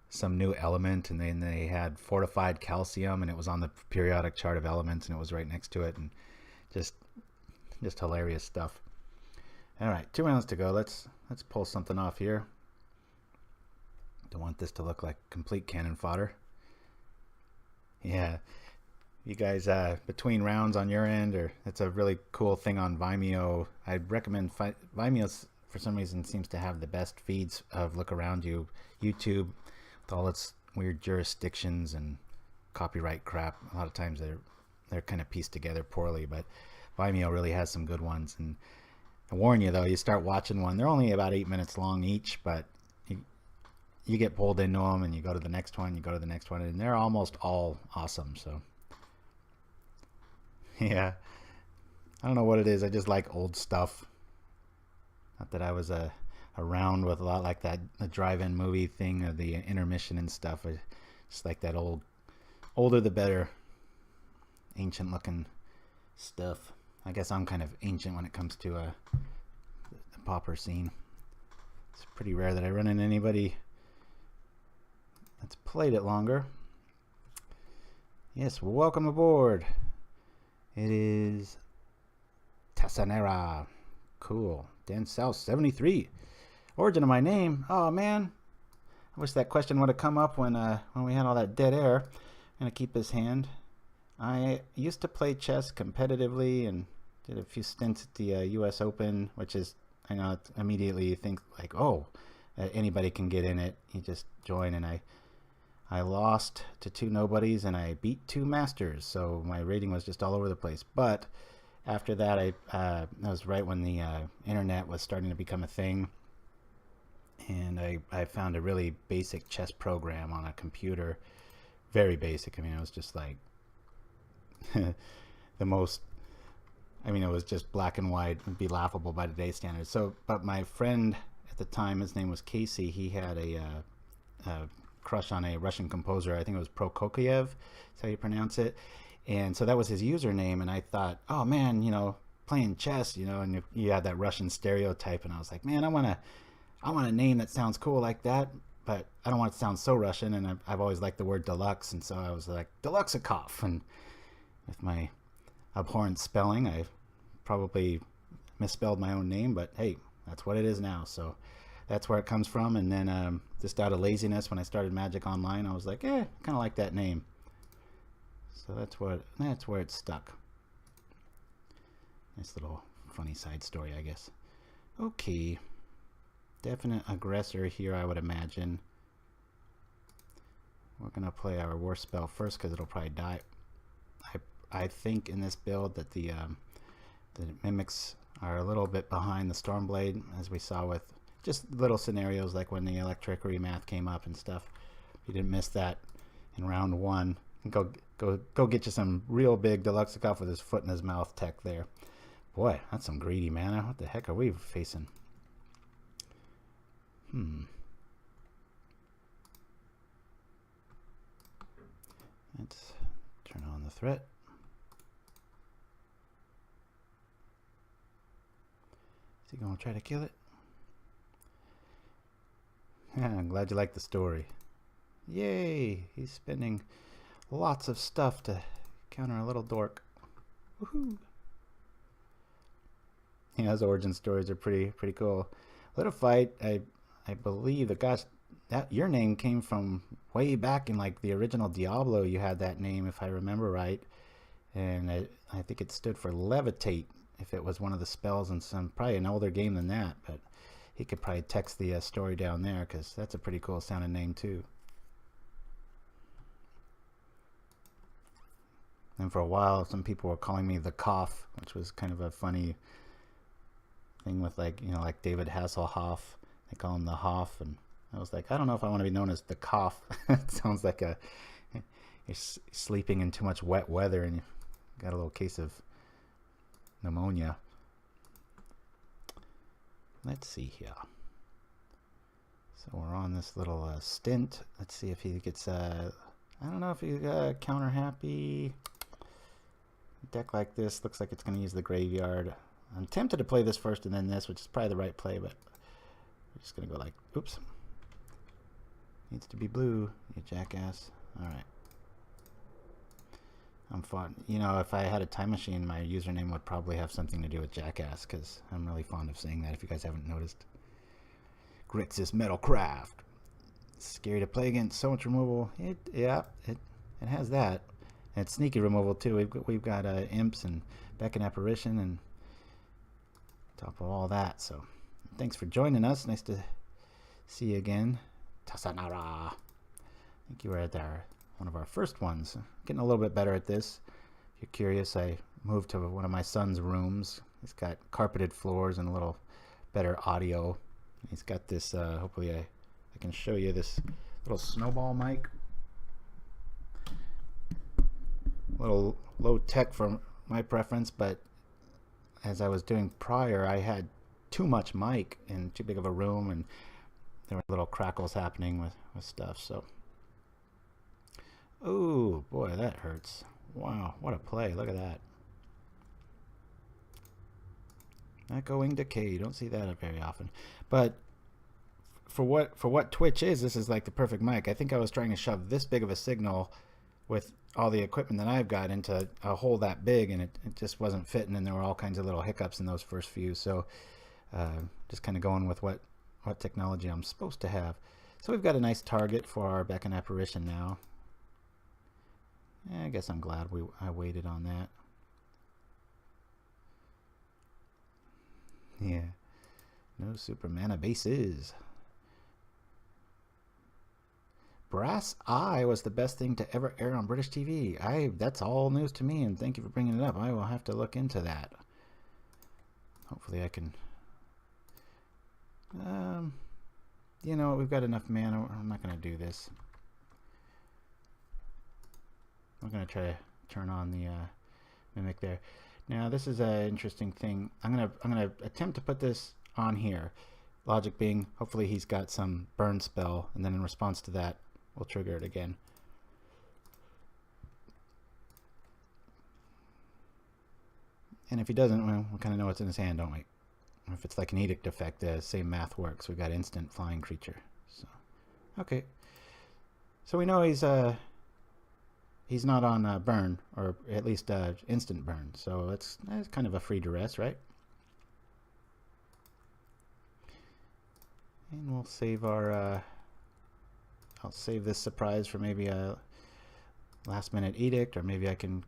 some new element, and then they had fortified calcium, and it was on the periodic chart of elements, and it was right next to it, and just hilarious stuff. All right, 2 rounds to go. Let's pull something off here. Don't want this to look like complete cannon fodder. Yeah, you guys, between rounds on your end, or it's a really cool thing on Vimeo. I'd recommend Vimeo. For some reason, seems to have the best feeds of Look Around You. YouTube, with all its weird jurisdictions and copyright crap, a lot of times they're kind of pieced together poorly, but Vimeo really has some good ones. And I warn you though, you start watching one, they're only about 8 minutes long each, but you get pulled into them, and you go to the next one, and they're almost all awesome. So yeah, I don't know what it is, I just like old stuff. Not that I was around with a lot like that, the drive-in movie thing, or the intermission and stuff. I just like that older the better, ancient looking stuff. I guess I'm kind of ancient when it comes to the Pauper scene. It's pretty rare that I run into anybody that's played it longer. Yes, welcome aboard. It is Tassanera. Cool. Dan South 73. Origin of my name. Oh man, I wish that question would have come up when we had all that dead air. I'm gonna keep this hand. I used to play chess competitively and did a few stints at the U.S. Open, which is, I know, immediately you think like, oh, anybody can get in it. You just join, and I lost to 2 nobodies and I beat 2 masters, so my rating was just all over the place. But after that, that was right when the internet was starting to become a thing, and I found a really basic chess program on a computer. Very basic. I mean, it was just like the most, I mean, it was just black and white. It'd be laughable by today's standards. So, but my friend at the time, his name was Casey, he had a crush on a Russian composer. I think it was Prokofiev, that's how you pronounce it. And so that was his username, and I thought, oh man, you know, playing chess, you know, and you had that Russian stereotype, and I was like, man, I want a name that sounds cool like that, but I don't want it to sound so Russian, and I've always liked the word deluxe, and so I was like, Deluxikov, and with my abhorrent spelling, I probably misspelled my own name, but hey, that's what it is now, so that's where it comes from. And then just out of laziness, when I started Magic Online, I was like, kind of like that name. So that's where it stuck. Nice little funny side story, I guess. Okay. Definite aggressor here, I would imagine. We're going to play our war spell first because it'll probably die. I think in this build that the mimics are a little bit behind the Stormblade, as we saw with just little scenarios like when the electric remath came up and stuff. If you didn't miss that in round 1, go get you some real big Deluxikov with his foot in his mouth tech there. Boy, that's some greedy mana. What the heck are we facing? Let's turn on the threat. Is he gonna try to kill it? Yeah, I'm glad you like the story. Yay! He's spending lots of stuff to counter a little dork. Woohoo! Yeah, those origin stories are pretty cool. Little fight. I believe that your name came from way back in like the original Diablo. You had that name, if I remember right, and I think it stood for levitate. If it was one of the spells in probably an older game than that, but he could probably text the story down there because that's a pretty cool sounding name too. And for a while, some people were calling me the Cough, which was kind of a funny thing with, like, you know, like David Hasselhoff. They call him the Hoff, and I was like, I don't know if I want to be known as the cough. It sounds like you're sleeping in too much wet weather and you got a little case of pneumonia. Let's see here. So we're on this little stint. Let's see if he gets, I don't know if he counter happy. A deck like this looks like it's going to use the graveyard. I'm tempted to play this first and then this, which is probably the right play, but we're just going to go like, oops. Needs to be blue, you jackass. Alright. I'm fun. You know, if I had a time machine, my username would probably have something to do with jackass, because I'm really fond of saying that if you guys haven't noticed. Grixis Metalcraft. Scary to play against, so much removal. It has that. And it's sneaky removal too. We've got imps and Beckon Apparition and top of all that. So thanks for joining us. Nice to see you again. Tasanara. I think you were at one of our first ones. Getting a little bit better at this. If you're curious, I moved to one of my son's rooms. He's got carpeted floors and a little better audio. He's got this, hopefully I can show you this little snowball mic. A little low tech for my preference, but as I was doing prior, I had too much mic in too big of a room, and there were little crackles happening with stuff. So, oh boy, that hurts. Wow, what a play. Look at that. Echoing decay. You don't see that very often. But for what Twitch is, this is like the perfect mic. I think I was trying to shove this big of a signal with all the equipment that I've got into a hole that big, and it just wasn't fitting, and there were all kinds of little hiccups in those first few. So just kind of going with what technology I'm supposed to have. So we've got a nice target for our Beckon Apparition now. Yeah, I guess I'm glad I waited on that. Yeah, no super mana bases. Brass Eye was the best thing to ever air on British TV. That's all news to me, and thank you for bringing it up. I will have to look into that. Hopefully I can... you know, we've got enough mana. I'm not going to do this. I'm going to try to turn on the Mimic there. Now this is an interesting thing. I'm gonna attempt to put this on here. Logic being, hopefully he's got some burn spell, and then in response to that, we'll trigger it again. And if he doesn't, well, we kind of know what's in his hand, don't we? If it's like an edict effect, the same math works. We've got instant flying creature. So, okay. So we know he's not on burn, or at least instant burn. So that's kind of a free duress, right? And we'll save our... I'll save this surprise for maybe a last minute edict, or maybe I can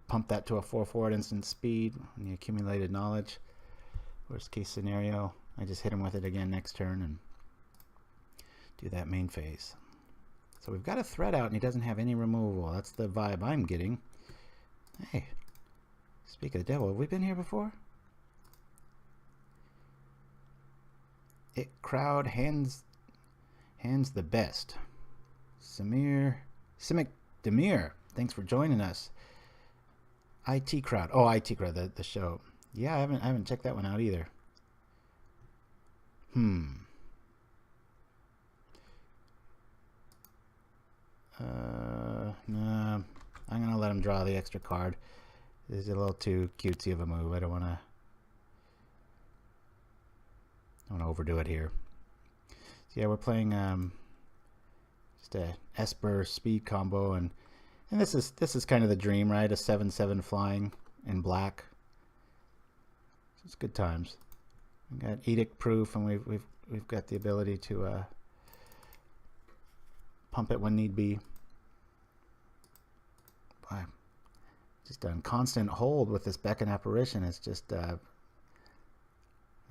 pump that to a 4/4 instant speed on the accumulated knowledge. Worst case scenario, I just hit him with it again next turn and do that main phase. So we've got a threat out and he doesn't have any removal. That's the vibe I'm getting. Hey, speak of the devil, have we been here before? Crowd hands the best. Simic Demir, thanks for joining us. IT Crowd. Oh, IT Crowd, the show. Yeah, I haven't checked that one out either. No, I'm gonna let him draw the extra card. This is a little too cutesy of a move. I don't wanna overdo it here. So yeah, we're playing just a Esper speed combo, and this is kind of the dream, right? A 7/7 flying in black. So it's good times. We got edict proof, and we've got the ability to pump it when need be. Wow. Just on constant hold with this Beckon Apparition. It's just you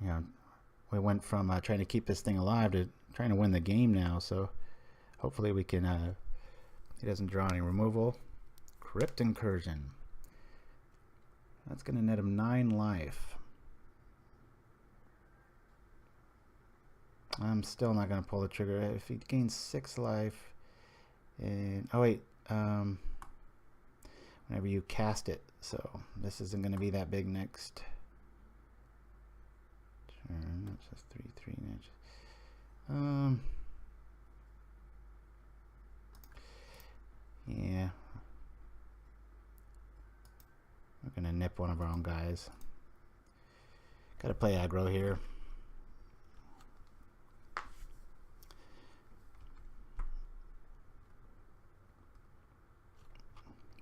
know, we went from trying to keep this thing alive to trying to win the game now, so hopefully we can he doesn't draw any removal. Crypt Incursion. That's gonna net him 9 life. I'm still not going to pull the trigger. If he gains 6 life, and oh wait, whenever you cast it, so this isn't going to be that big next turn. That's just 3 inches. Yeah, we're going to nip one of our own guys. Got to play aggro here.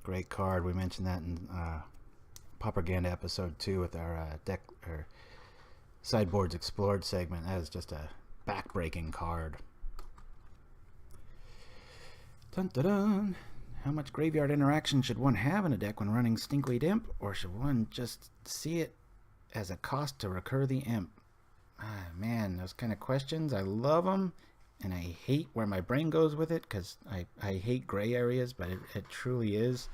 Great card. We mentioned that in Pauperganda episode 2 with our deck or sideboards explored segment. That is just a back-breaking card. Dun dun dun. How much graveyard interaction should one have in a deck when running Stinkweed Imp, or should one just see it as a cost to recur the Imp? Ah, man, those kind of questions, I love them, and I hate where my brain goes with it, because I hate gray areas, but it truly is.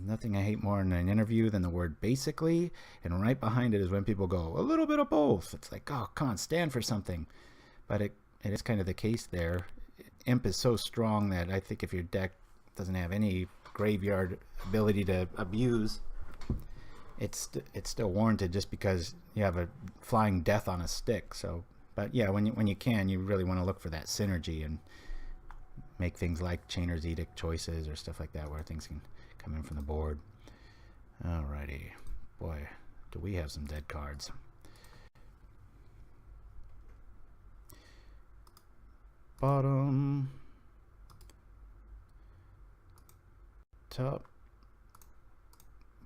Nothing I hate more in an interview than the word basically, and right behind it is when people go, a little bit of both. It's like, oh, come on, stand for something. But it is kind of the case there. Imp is so strong that I think if your deck doesn't have any graveyard ability to abuse, it's still warranted just because you have a flying death on a stick. So, but yeah, when you can, you really want to look for that synergy and make things like Chainer's Edict choices or stuff like that where things can come in from the board. Alrighty, boy, do we have some dead cards. Bottom, top,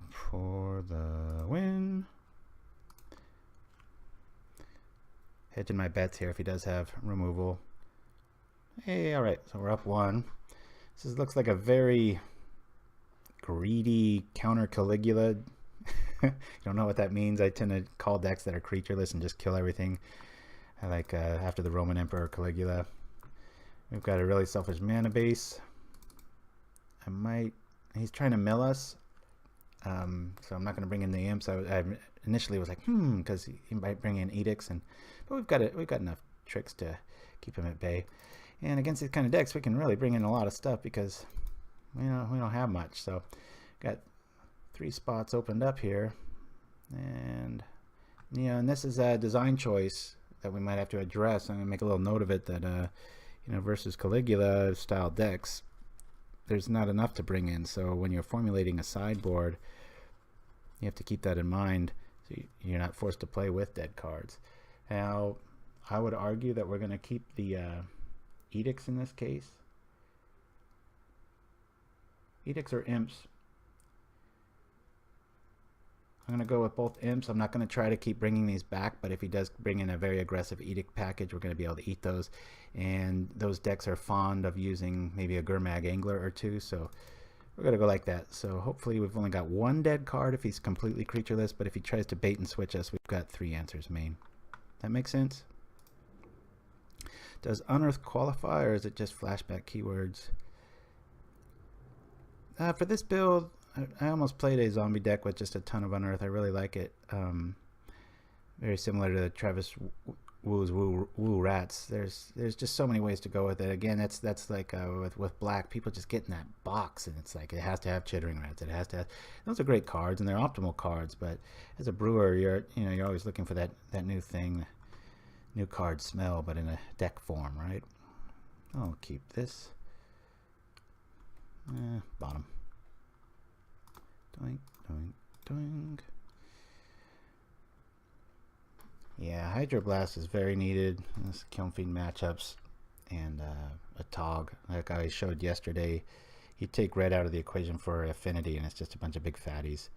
for the win. Hedging my bets here if he does have removal. Hey, alright, so we're up 1. This looks like a very greedy counter Caligula. You don't know what that means. I tend to call decks that are creatureless and just kill everything. I like after the Roman Emperor Caligula. We've got a really selfish mana base. He's trying to mill us. So I'm not going to bring in the imps. I initially was like, because he might bring in edicts, but we've got enough tricks to keep him at bay. And against these kind of decks, we can really bring in a lot of stuff because we don't have much. So got 3 spots opened up here, and and this is a design choice that we might have to address. I'm going to make a little note of it that versus Caligula style decks, there's not enough to bring in. So when you're formulating a sideboard, you have to keep that in mind so you're not forced to play with dead cards. Now, I would argue that we're going to keep the edicts in this case. Edicts or imps. I'm going to go with both imps. I'm not going to try to keep bringing these back, but if he does bring in a very aggressive edict package, we're going to be able to eat those. And those decks are fond of using maybe a Gurmag Angler or 2, so we're going to go like that. So hopefully we've only got 1 dead card if he's completely creatureless, but if he tries to bait and switch us, we've got 3 answers main. That makes sense? Does Unearth qualify, or is it just flashback keywords? For this build, I almost played a zombie deck with just a ton of Unearth. I really like it. Very similar to Travis Wu's Woo Rats. There's just so many ways to go with it. Again, that's like with black, people just get in that box, and it's like it has to have Chittering Rats. It has to have, those are great cards, and they're optimal cards. But as a brewer, you're always looking for that new thing, new card smell, but in a deck form, right? I'll keep this. Bottom. Doink, doink, doink. Yeah, Hydroblast is very needed in this Kiln Fiend matchups, and a Tog, like I showed yesterday, you take red out of the equation for affinity, and it's just a bunch of big fatties.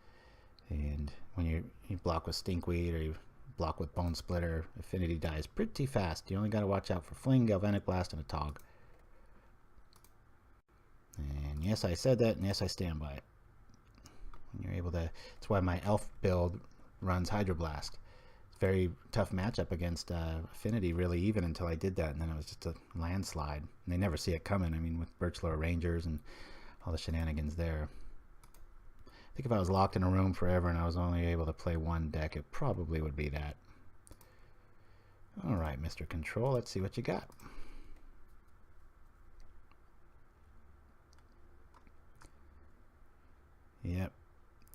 And when you block with Stinkweed or you block with Bone Splitter, affinity dies pretty fast. You only got to watch out for Fling, Galvanic Blast, and a Tog. And yes, I said that, and yes, I stand by it. When you're able to, that's why my elf build runs Hydroblast. Very tough matchup against Affinity, really even until I did that, and then it was just a landslide. And they never see it coming. I mean, with Birchlore Rangers and all the shenanigans there. I think if I was locked in a room forever and I was only able to play 1 deck, it probably would be that. All right, Mr. Control, let's see what you got. Yep.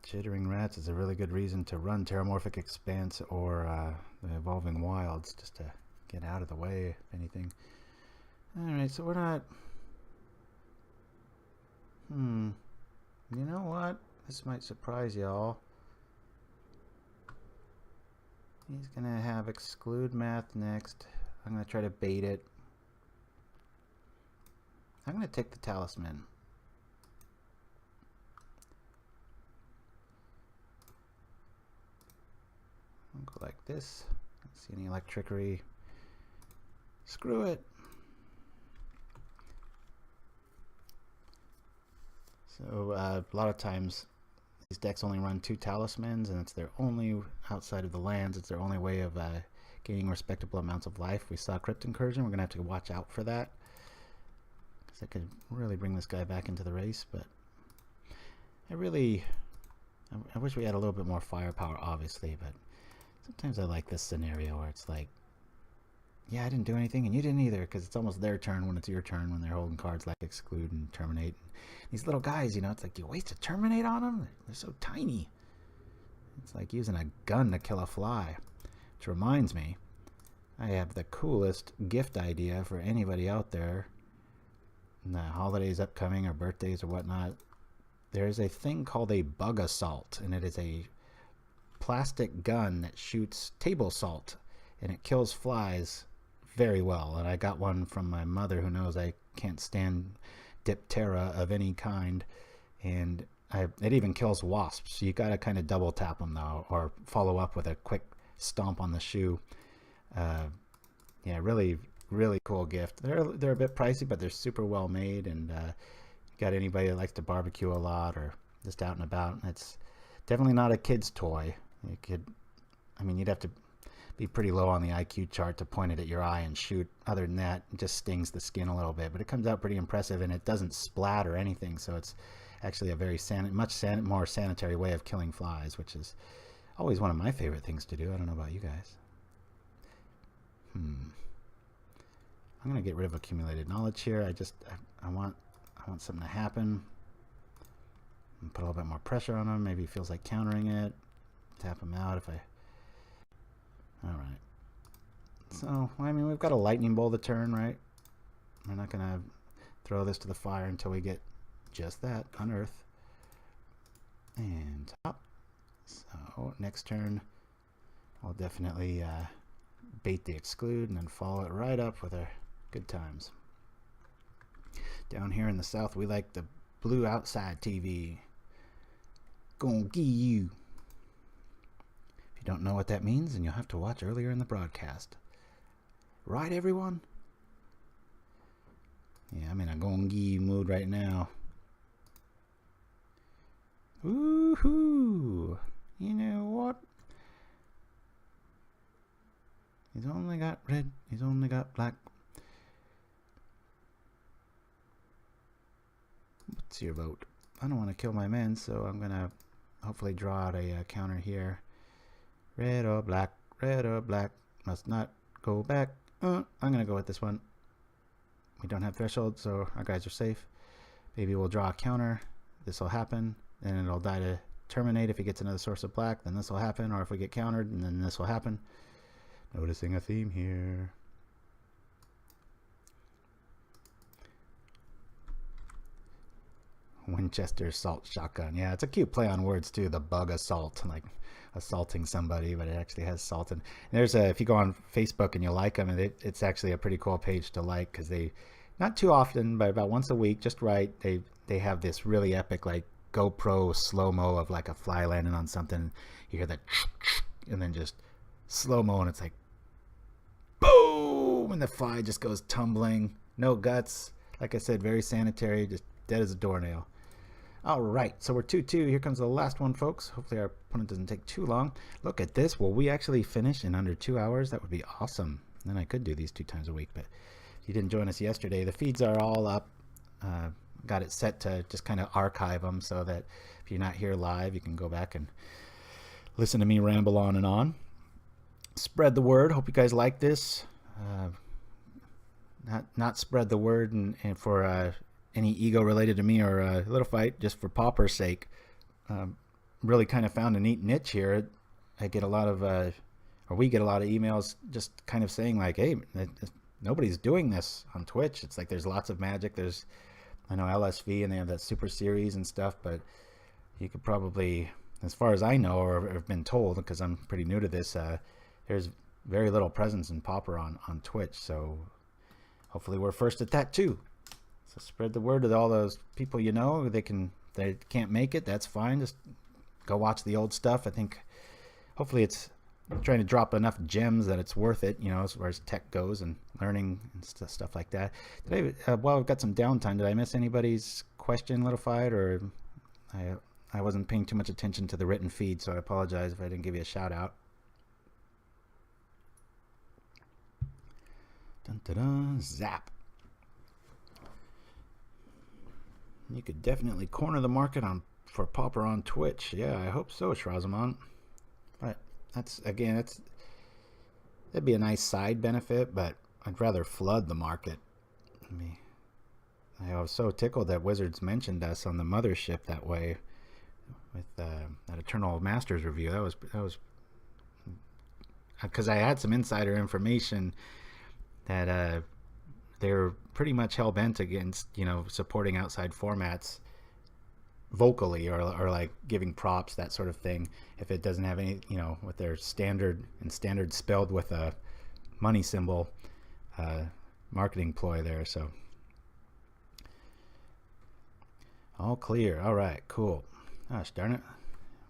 Chittering rats is a really good reason to run Terramorphic Expanse or the Evolving Wilds, just to get out of the way, if anything. Alright, so we're not... You know what? This might surprise y'all. He's going to have Exclude Math next. I'm going to try to bait it. I'm going to take the Talisman. I'll go like this. Don't see any electrickery. Screw it. So a lot of times these decks only run 2 talismans, and it's their only, outside of the lands, it's their only way of gaining respectable amounts of life. We saw Crypt Incursion. We're going to have to watch out for that, because that could really bring this guy back into the race. But I wish we had a little bit more firepower, obviously, but sometimes I like this scenario where it's like, yeah, I didn't do anything and you didn't either, because it's almost their turn when it's your turn, when they're holding cards like Exclude and Terminate. These little guys, you know, it's like, you waste a Terminate on them? They're so tiny. It's like using a gun to kill a fly. Which reminds me, I have the coolest gift idea for anybody out there. In the holidays upcoming or birthdays or whatnot, there's a thing called a Bug Assault, and it is a plastic gun that shoots table salt, and it kills flies very well. And I got one from my mother, who knows I can't stand Diptera of any kind, and it even kills wasps. So you got to kind of double tap them though, or follow up with a quick stomp on the shoe. Yeah, really cool gift. They're a bit pricey, but they're super well made, and got anybody that likes to barbecue a lot or just out and about. It's definitely not a kid's toy. You'd have to be pretty low on the IQ chart to point it at your eye and shoot. Other than that, it just stings the skin a little bit, but it comes out pretty impressive, and it doesn't splat or anything, so it's actually a very much more sanitary way of killing flies, which is always one of my favorite things to do. I don't know about you guys. I'm gonna get rid of accumulated knowledge here. I want something to happen. And put a little bit more pressure on him. Maybe he feels like countering it. Tap him out if I... Alright. So, I mean, we've got a lightning bolt a turn, right? We're not going to throw this to the fire until we get just that, unearth. And top. So, next turn, I'll definitely bait the Exclude and then follow it right up with our good times. Down here in the south, we like the blue outside TV. Gonna give you. If you don't know what that means, then you'll have to watch earlier in the broadcast. Right, everyone? Yeah, I'm in a gonna give you mood right now. Woohoo! You know what? He's only got red, he's only got black. What's your vote? I don't want to kill my men, so I'm going to hopefully draw out a counter here. Red or black, must not go back. I'm going to go with this one. We don't have threshold, so our guys are safe. Maybe we'll draw a counter. This will happen, and it'll die to terminate. If he gets another source of black, then this will happen, or if we get countered, and then this will happen. Noticing a theme here. Winchester assault shotgun. Yeah, it's a cute play on words too. The Bug Assault, like assaulting somebody, but it actually has salt. And there's if you go on Facebook and you like them, and it's actually a pretty cool page to like, because they, not too often, but about once a week, just right, they have this really epic like GoPro slow-mo of like a fly landing on something. You hear that, and then just slow-mo, and it's like boom, and the fly just goes tumbling. No guts. Like I said, very sanitary, just dead as a doornail. All right, so we're 2-2. Here comes the last one, folks. Hopefully our opponent doesn't take too long. Look at this. Will we actually finish in under 2 hours? That would be awesome. Then I could do these 2 times a week, but if you didn't join us yesterday, the feeds are all up. Got it set to just kind of archive them so that if you're not here live, you can go back and listen to me ramble on and on. spread the word. Hope you guys like this. Not spread the word and for any ego related to me or Little Fight, just for Pauper's sake. Really kind of found a neat niche here. I get a lot of, or we get a lot of emails just kind of saying like, hey, nobody's doing this on Twitch. It's like there's lots of magic. There's, I know LSV and they have that super series and stuff, but you could probably, as far as I know or have been told, because I'm pretty new to this, there's very little presence in Pauper on Twitch. So hopefully we're first at that too. So spread the word to all those people you know. They can't make it. That's fine. Just go watch the old stuff. I think hopefully it's trying to drop enough gems that it's worth it, you know, as far as tech goes and learning and stuff like that. Well, I've got some downtime. Did I miss anybody's question, Little Fight, or I wasn't paying too much attention to the written feed, so I apologize if I didn't give you a shout out. Dun, dun, dun, zap. You could definitely corner the market for Pauper on Twitch. Yeah, I hope so, Shrazamon. But that'd be a nice side benefit, but I'd rather flood the market. I was so tickled that Wizards mentioned us on the mothership that way with that Eternal Masters review. That was because I had some insider information that they're pretty much hell-bent against, you know, supporting outside formats vocally or like giving props, that sort of thing, if it doesn't have any, you know, with their standard spelled with a money symbol marketing ploy there. So all clear. All right, cool. Gosh darn it.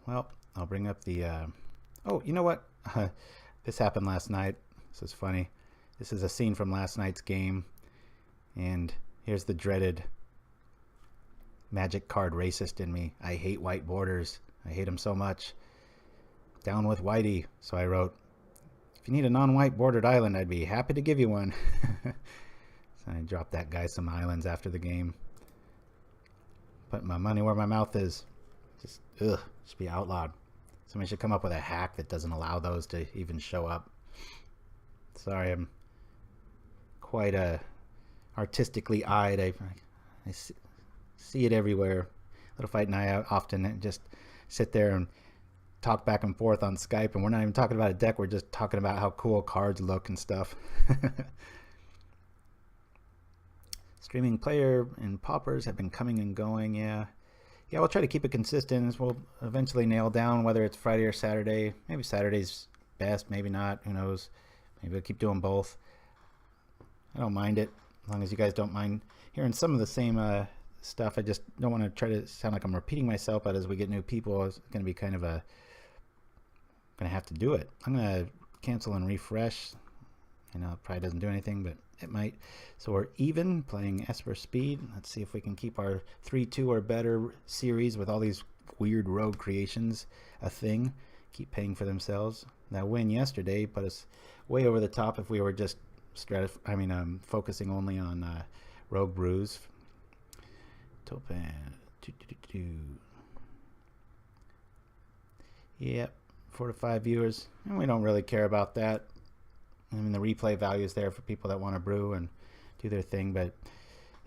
Well, I'll bring up the oh, you know what? This happened last night. This is funny. This is a scene from last night's game, and here's the dreaded Magic card racist in me. I hate white borders. I hate them so much. Down with Whitey. So I wrote, if you need a non-white bordered island, I'd be happy to give you one. So I dropped that guy some islands after the game. Put my money where my mouth is. Just be outlawed. Somebody should come up with a hack that doesn't allow those to even show up. Sorry, I'm quite artistically eyed. I see it everywhere. Little Fight and I often just sit there and talk back and forth on Skype, and we're not even talking about a deck. We're just talking about how cool cards look and stuff. Streaming player and Paupers have been coming and going. Yeah, we'll try to keep it consistent. We'll eventually nail down whether it's Friday or Saturday. Maybe Saturday's best, maybe not. Who knows? Maybe we'll keep doing both. I don't mind it, as long as you guys don't mind hearing some of the same stuff. I just don't want to try to sound like I'm repeating myself, but as we get new people, it's going to be kind of going to have to do it. I'm going to cancel and refresh. I know it probably doesn't do anything, but it might. So we're even playing Esper Speed. Let's see if we can keep our 3-2 or better series with all these weird rogue creations a thing. Keep paying for themselves. That win yesterday put us way over the top if we were just focusing only on rogue brews. Topan. Yep, 4 to 5 viewers, and we don't really care about that. I mean, the replay value is there for people that want to brew and do their thing, but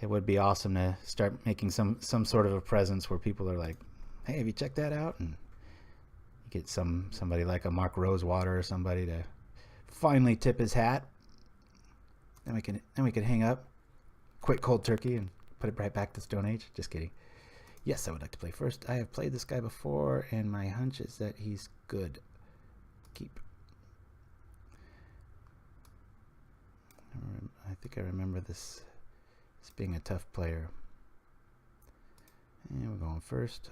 it would be awesome to start making some sort of a presence where people are like, hey, have you checked that out? And you get somebody like a Mark Rosewater or somebody to finally tip his hat. Then we can hang up, quit cold turkey, and put it right back to Stone Age. Just kidding. Yes, I would like to play first. I have played this guy before, and my hunch is that he's good. Keep. I think I remember this being a tough player. And we're going first.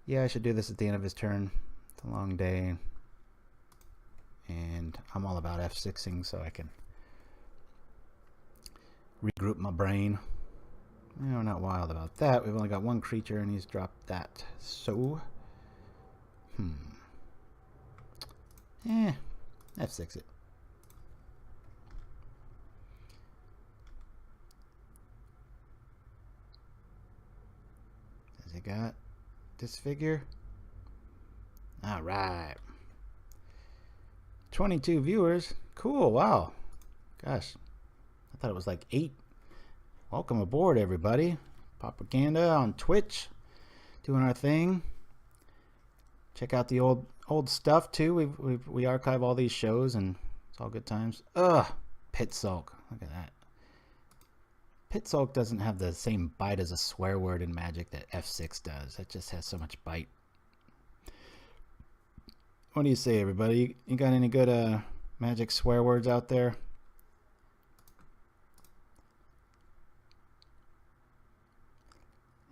Yeah, I should do this at the end of his turn. It's a long day. And I'm all about F6ing so I can regroup my brain. We're not wild about that. We've only got one creature and he's dropped that. So, F6 it. Has he got Disfigure? All right. 22 viewers. Cool. Wow. Gosh. I thought it was like 8. Welcome aboard, everybody. Pauperganda on Twitch. Doing our thing. Check out the old stuff, too. We archive all these shows, and it's all good times. Ugh. Pit Sulk. Look at that. Pit Sulk doesn't have the same bite as a swear word in Magic that F6 does. It just has so much bite. What do you say, everybody? You got any good Magic swear words out there?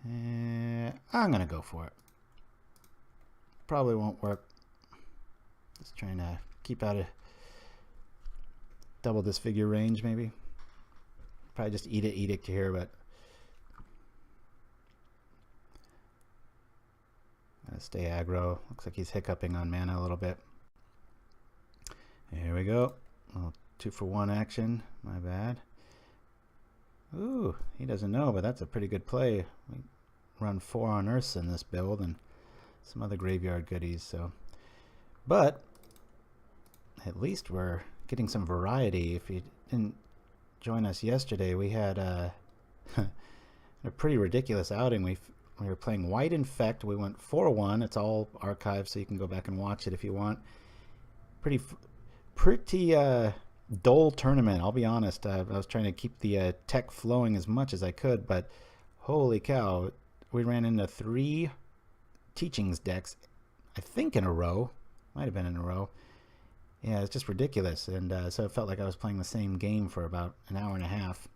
I'm going to go for it. Probably won't work. Just trying to keep out of double disfigure range, maybe. Probably just edict here, but gotta stay aggro. Looks like he's hiccuping on mana a little bit. Here we go. A little 2-for-1 action. My bad. Ooh, he doesn't know, but that's a pretty good play. We run 4 on Earths in this build and some other graveyard goodies. So, but at least we're getting some variety. If you didn't join us yesterday, we had a pretty ridiculous outing. We were playing White Infect. We went 4-1. It's all archived, so you can go back and watch it if you want. Pretty dull tournament, I'll be honest. I was trying to keep the tech flowing as much as I could, but holy cow, we ran into 3 teachings decks, I think in a row. Might have been in a row. Yeah, it's just ridiculous, and so it felt like I was playing the same game for about an hour and a half.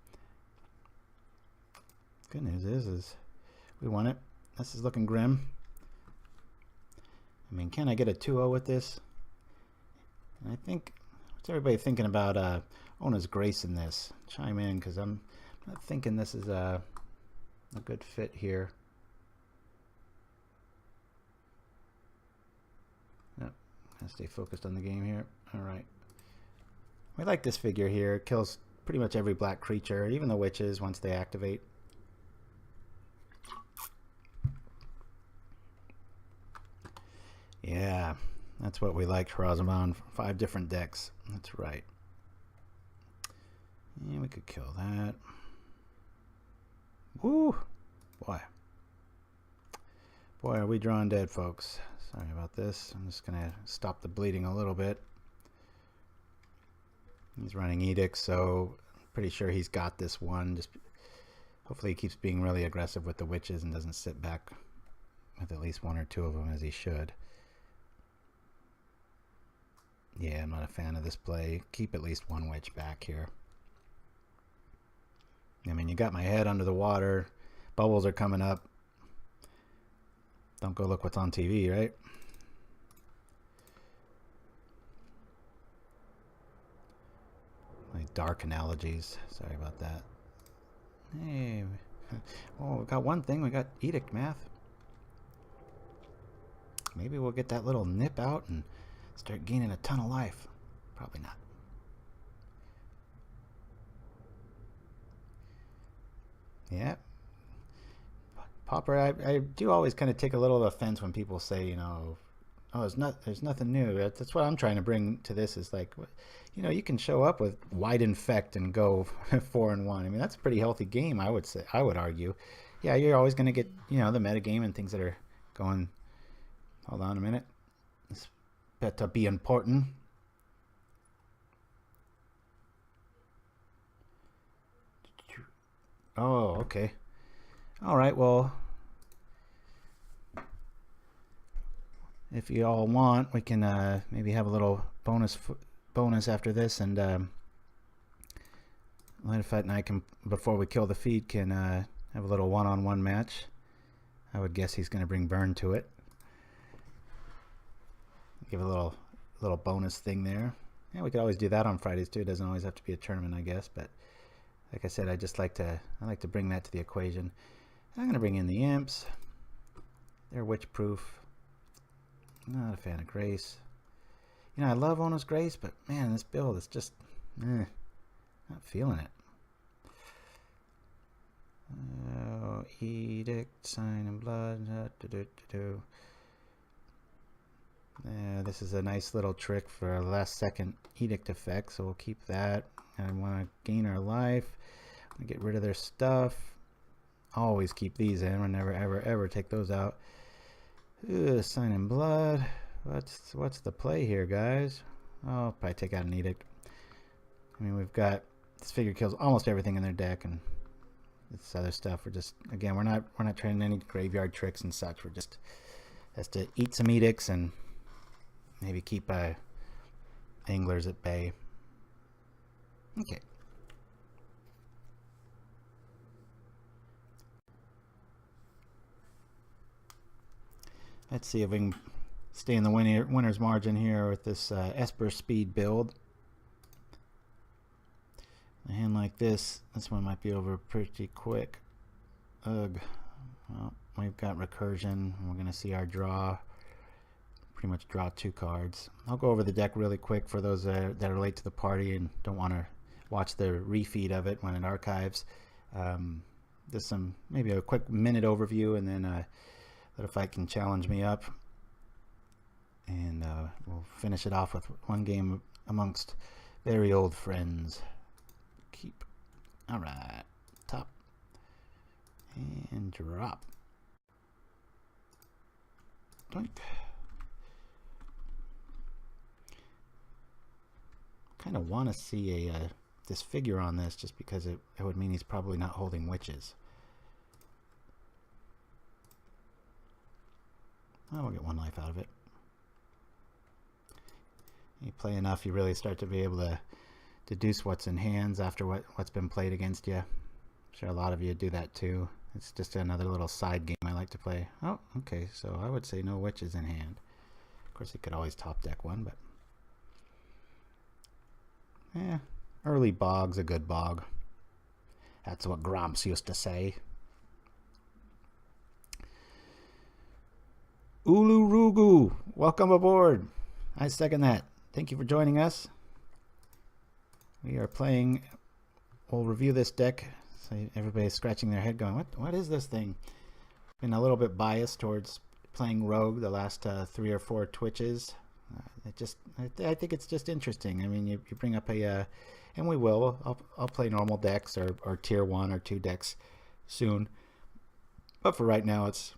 Good news is we won it. This is looking grim. I mean, can I get a 2-0 with this? And I think, what's everybody thinking about Ona's Grace in this? Chime in, because I'm not thinking this is a good fit here. Yep, gotta stay focused on the game here. Alright. We like this figure here. It kills pretty much every black creature, even the witches once they activate. Yeah, that's what we liked, Rosamond. 5 different decks. That's right. Yeah, we could kill that. Woo! Boy. Boy, are we drawing dead, folks. Sorry about this. I'm just going to stop the bleeding a little bit. He's running Edict, so I'm pretty sure he's got this one. Just hopefully he keeps being really aggressive with the witches and doesn't sit back with at least 1 or 2 of them as he should. Yeah, I'm not a fan of this play. Keep at least 1 witch back here. I mean, you got my head under the water. Bubbles are coming up. Don't go look what's on TV, right? My dark analogies. Sorry about that. Hey. Oh, we got one thing. We got Edict Math. Maybe we'll get that little nip out and start gaining a ton of life. Probably not. Yeah. Pauper, I do always kind of take a little offense when people say, you know, oh, there's nothing new. That's what I'm trying to bring to this is like, you know, you can show up with White Infect and go 4-1. I mean, that's a pretty healthy game, I would say. I would argue. Yeah, you're always going to get, you know, the metagame and things that are going. Hold on a minute. This better be important. Oh, okay. All right, well, if you all want, we can maybe have a little bonus after this, and Light Fight and I can, before we kill the feed, can have a little one-on-one match. I would guess he's going to bring Burn to it. Give a little bonus thing there. Yeah, we could always do that on Fridays too. It doesn't always have to be a tournament, I guess, but like I said, I like to bring that to the equation. I'm going to bring in the imps. They're witch proof. Not a fan of Grace. You know, I love Ona's Grace, but man, this build is just not feeling it. Edict, Sign and Blood. This is a nice little trick for a last second edict effect, so we'll keep that. And I want to gain our life. Get rid of their stuff. Always keep these in. We'll never ever take those out. Sign in blood. What's the play here, guys? I'll probably take out an edict. I mean, we've got this figure kills almost everything in their deck, and this other stuff. We're just, again, we're not trying any graveyard tricks and such. We're just has to eat some edicts and maybe keep anglers at bay. Okay. Let's see if we can stay in the winner's margin here with this Esper speed build. A hand like this one might be over pretty quick. Ugh. Well, we've got recursion, and we're going to see our draw. Pretty much draw 2 cards. I'll go over the deck really quick for those that are late to the party and don't want to watch the refeed of it when it archives. Just maybe a quick minute overview, and then Little Fight can challenge me up, and we'll finish it off with one game amongst very old friends. Keep. All right, top and drop. Doink. Kind of want to see this figure on this, just because it would mean he's probably not holding witches. Oh, we'll get 1 life out of it. You play enough, you really start to be able to deduce what's in hands after what's been played against you. I'm sure a lot of you do that too. It's just another little side game I like to play. Oh, okay, so I would say no witches in hand. Of course, you could always top deck one, but yeah, early bog's a good bog. That's what Gromps used to say. Ulurugu, welcome aboard. I second that. Thank you for joining us. We are playing. We'll review this deck. So everybody's scratching their head going, what is this thing? Been a little bit biased towards playing Rogue the last 3 or 4 Twitches. I think it's just interesting. I mean, you bring up and we will. I'll play normal decks or tier 1 or 2 decks soon. But for right now, it's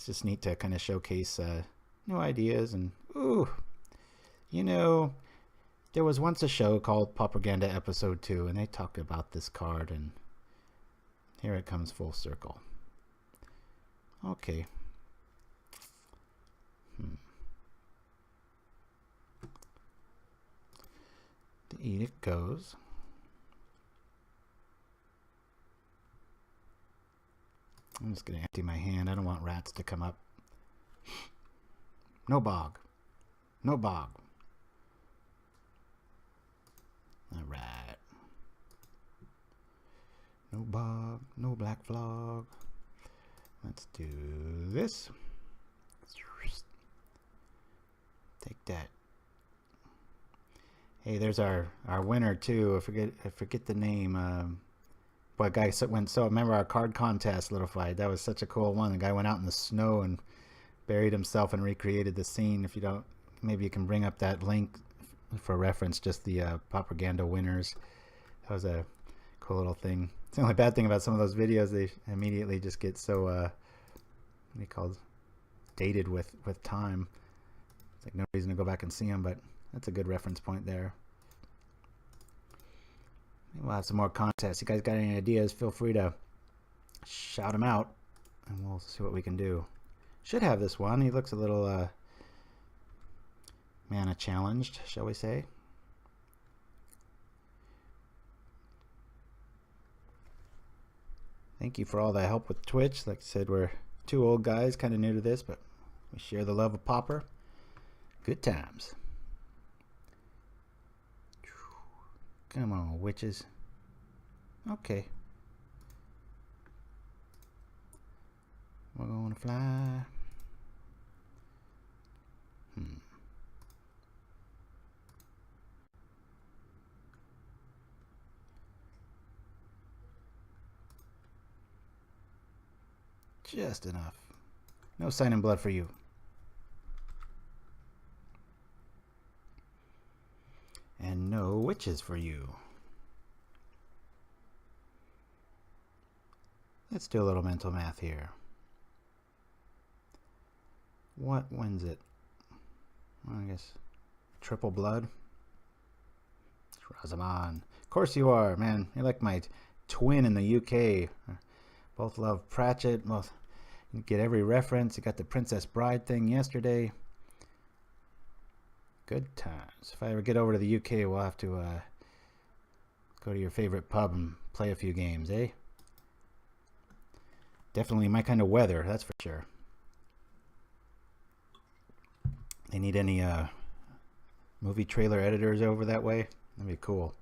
just neat to kind of showcase new ideas. And ooh, you know, there was once a show called Pauperganda Episode 2, and they talked about this card, and here it comes full circle. Okay. The edict goes. I'm just going to empty my hand. I don't want rats to come up. No bog. No bog. All right. No bog. No black flog. Let's do this. Take that. Hey, there's our winner too. I forget the name. Boy, guy went so. Remember our card contest, Little Fight? That was such a cool one. The guy went out in the snow and buried himself and recreated the scene. If you don't, maybe you can bring up that link for reference. Just the Pauperganda winners. That was a cool little thing. It's the only bad thing about some of those videos. They immediately just get so what do you call it? Dated with time. It's like no reason to go back and see them, but that's a good reference point there. We'll have some more contests. You guys got any ideas? Feel free to shout them out, and we'll see what we can do. Should have this one. He looks a little mana challenged, shall we say. Thank you for all the help with Twitch. Like I said, we're 2 old guys, kind of new to this, but we share the love of Pauper. Good times. Come on, witches. Okay. We're gonna fly. Just enough. No sign in blood for you. No witches for you. Let's do a little mental math here. What wins it? Well, I guess triple blood. Rosamond. Of course you are, man. You're like my twin in the UK. Both love Pratchett. Both you get every reference. You got the Princess Bride thing yesterday. Good times. If I ever get over to the UK, we'll have to go to your favorite pub and play a few games, eh? Definitely my kind of weather, that's for sure. They need any movie trailer editors over that way? That'd be cool.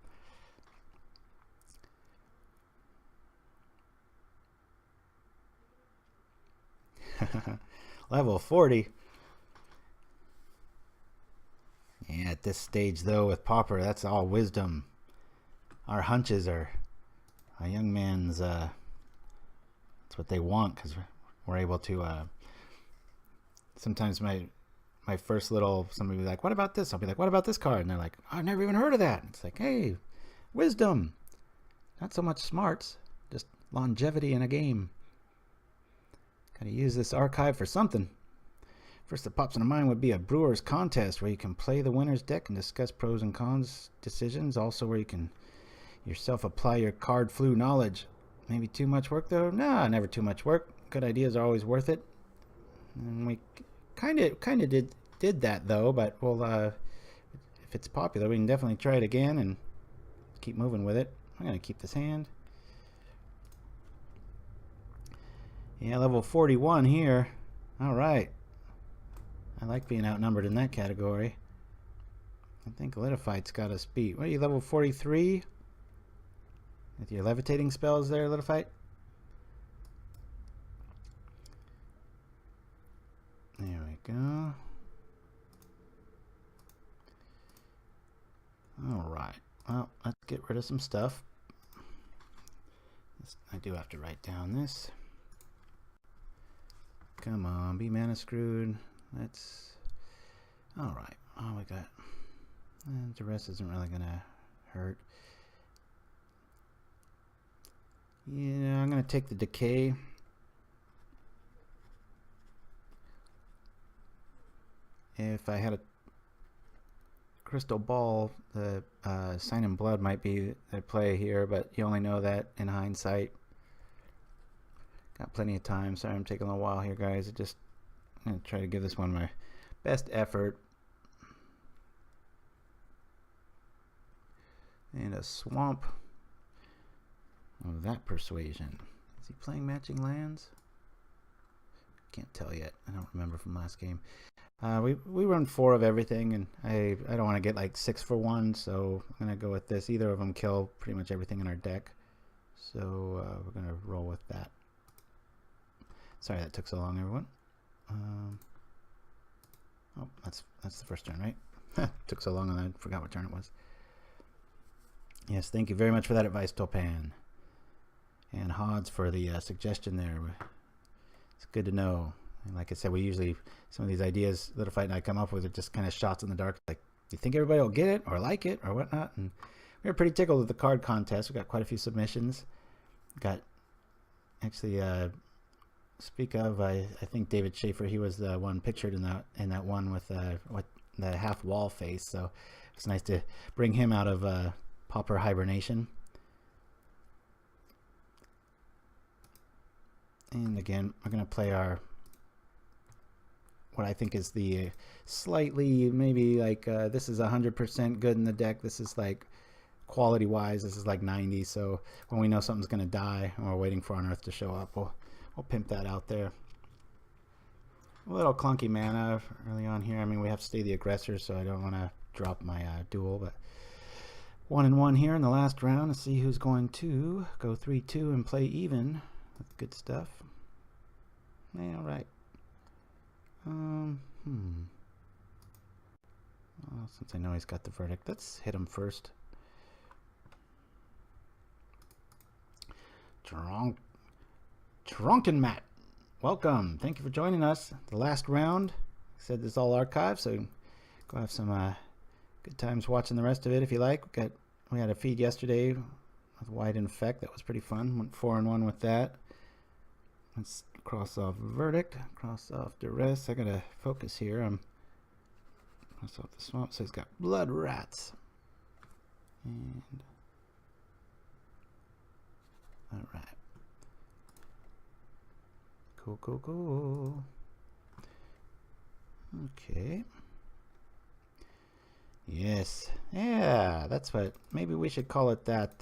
Level 40. Yeah, at this stage though with Pauper, that's all wisdom. Our hunches are a young man's that's what they want, because we're able to sometimes my first little, somebody will be like, what about this? I'll be like, what about this card? And they're like, oh, I've never even heard of that. It's like, hey, wisdom. Not so much smarts, just longevity in a game. Gotta use this archive for something. First that pops into mind would be a Brewers contest where you can play the winner's deck and discuss pros and cons decisions. Also where you can yourself apply your card flu knowledge. Maybe too much work though? Nah, never too much work. Good ideas are always worth it. And we kind of did that though, but we'll if it's popular, we can definitely try it again and keep moving with it. I'm gonna keep this hand. Yeah, level 41 here. All right. I like being outnumbered in that category. I think Litophyte's got us beat. What are you, level 43? With your levitating spells there, Litophyte? There we go. Alright. Well, let's get rid of some stuff. I do have to write down this. Come on, be mana screwed. Let's... Alright. Oh, we got... the rest isn't really gonna hurt. Yeah, I'm gonna take the decay. If I had a crystal ball, the Sign in Blood might be at play here, but you only know that in hindsight. Got plenty of time. Sorry I'm taking a little while here, guys. I'm gonna try to give this one my best effort. And a swamp. Oh, that persuasion. Is he playing matching lands? Can't tell yet. I don't remember from last game. We run 4 of everything, and I don't want to get like 6 for 1, so I'm gonna go with this. Either of them kill pretty much everything in our deck, so we're gonna roll with that. Sorry that took so long, everyone. Oh, that's the first turn, right? Took so long, and I forgot what turn it was. Yes, thank you very much for that advice, Topan. And Hodds for the suggestion there. It's good to know. And like I said, we usually, some of these ideas Litophyte and I come up with are just kind of shots in the dark. Like, do you think everybody will get it or like it or whatnot? And we were pretty tickled with the card contest. We got quite a few submissions. Got, actually, speak of, I think David Schaefer, he was the one pictured in that one with what the half wall face. So it's nice to bring him out of Pauper hibernation. And again, we're going to play our, what I think is the slightly, maybe like, this is 100% good in the deck. This is like, quality wise, this is like 90. So when we know something's going to die and we're waiting for Unearth to show up, we'll pimp that out there. A little clunky mana early on here. I mean, we have to stay the aggressor, so I don't want to drop my duel, but 1 and 1 here in the last round to see who's going to go 3-2 and play even. That's good stuff. Yeah, all right. Well, since I know he's got the verdict, let's hit him first. Drunken Matt, welcome. Thank you for joining us. The last round. I said this is all archived, so go have some Good times watching the rest of it if you like. We had a feed yesterday with Wide Infect. That was pretty fun. Went 4-1 with that. Let's cross off Verdict. Cross off Duress. I gotta focus here. Cross off the Swamp. So it's got Blood Rats. And alright. Cool, cool, cool. Okay. Yes. Yeah, that's what. Maybe we should call it that.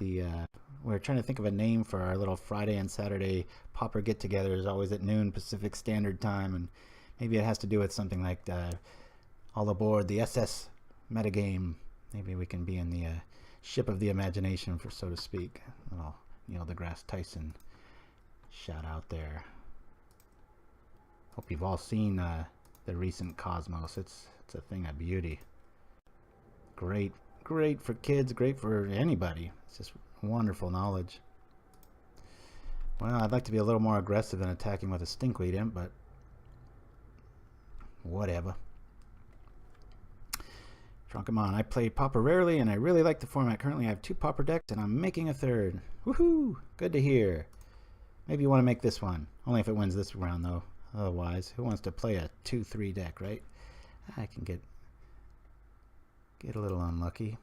We're trying to think of a name for our little Friday and Saturday Pauper get-togethers, always at noon Pacific Standard Time, and maybe it has to do with something like all aboard the SS metagame. Maybe we can be in the ship of the imagination, for so to speak. A little Neil deGrasse Tyson shout out there. Hope you've all seen the recent Cosmos. It's a thing of beauty. Great for kids, great for anybody. It's just wonderful knowledge. Well, I'd like to be a little more aggressive in attacking with a Stinkweed Imp, but whatever. Trunkamon, I play Pauper rarely, and I really like the format. Currently, I have 2 Pauper decks, and I'm making a 3rd. Woohoo! Good to hear. Maybe you want to make this one. Only if it wins this round, though. Otherwise, who wants to play a 2-3 deck, right? I can get a little unlucky.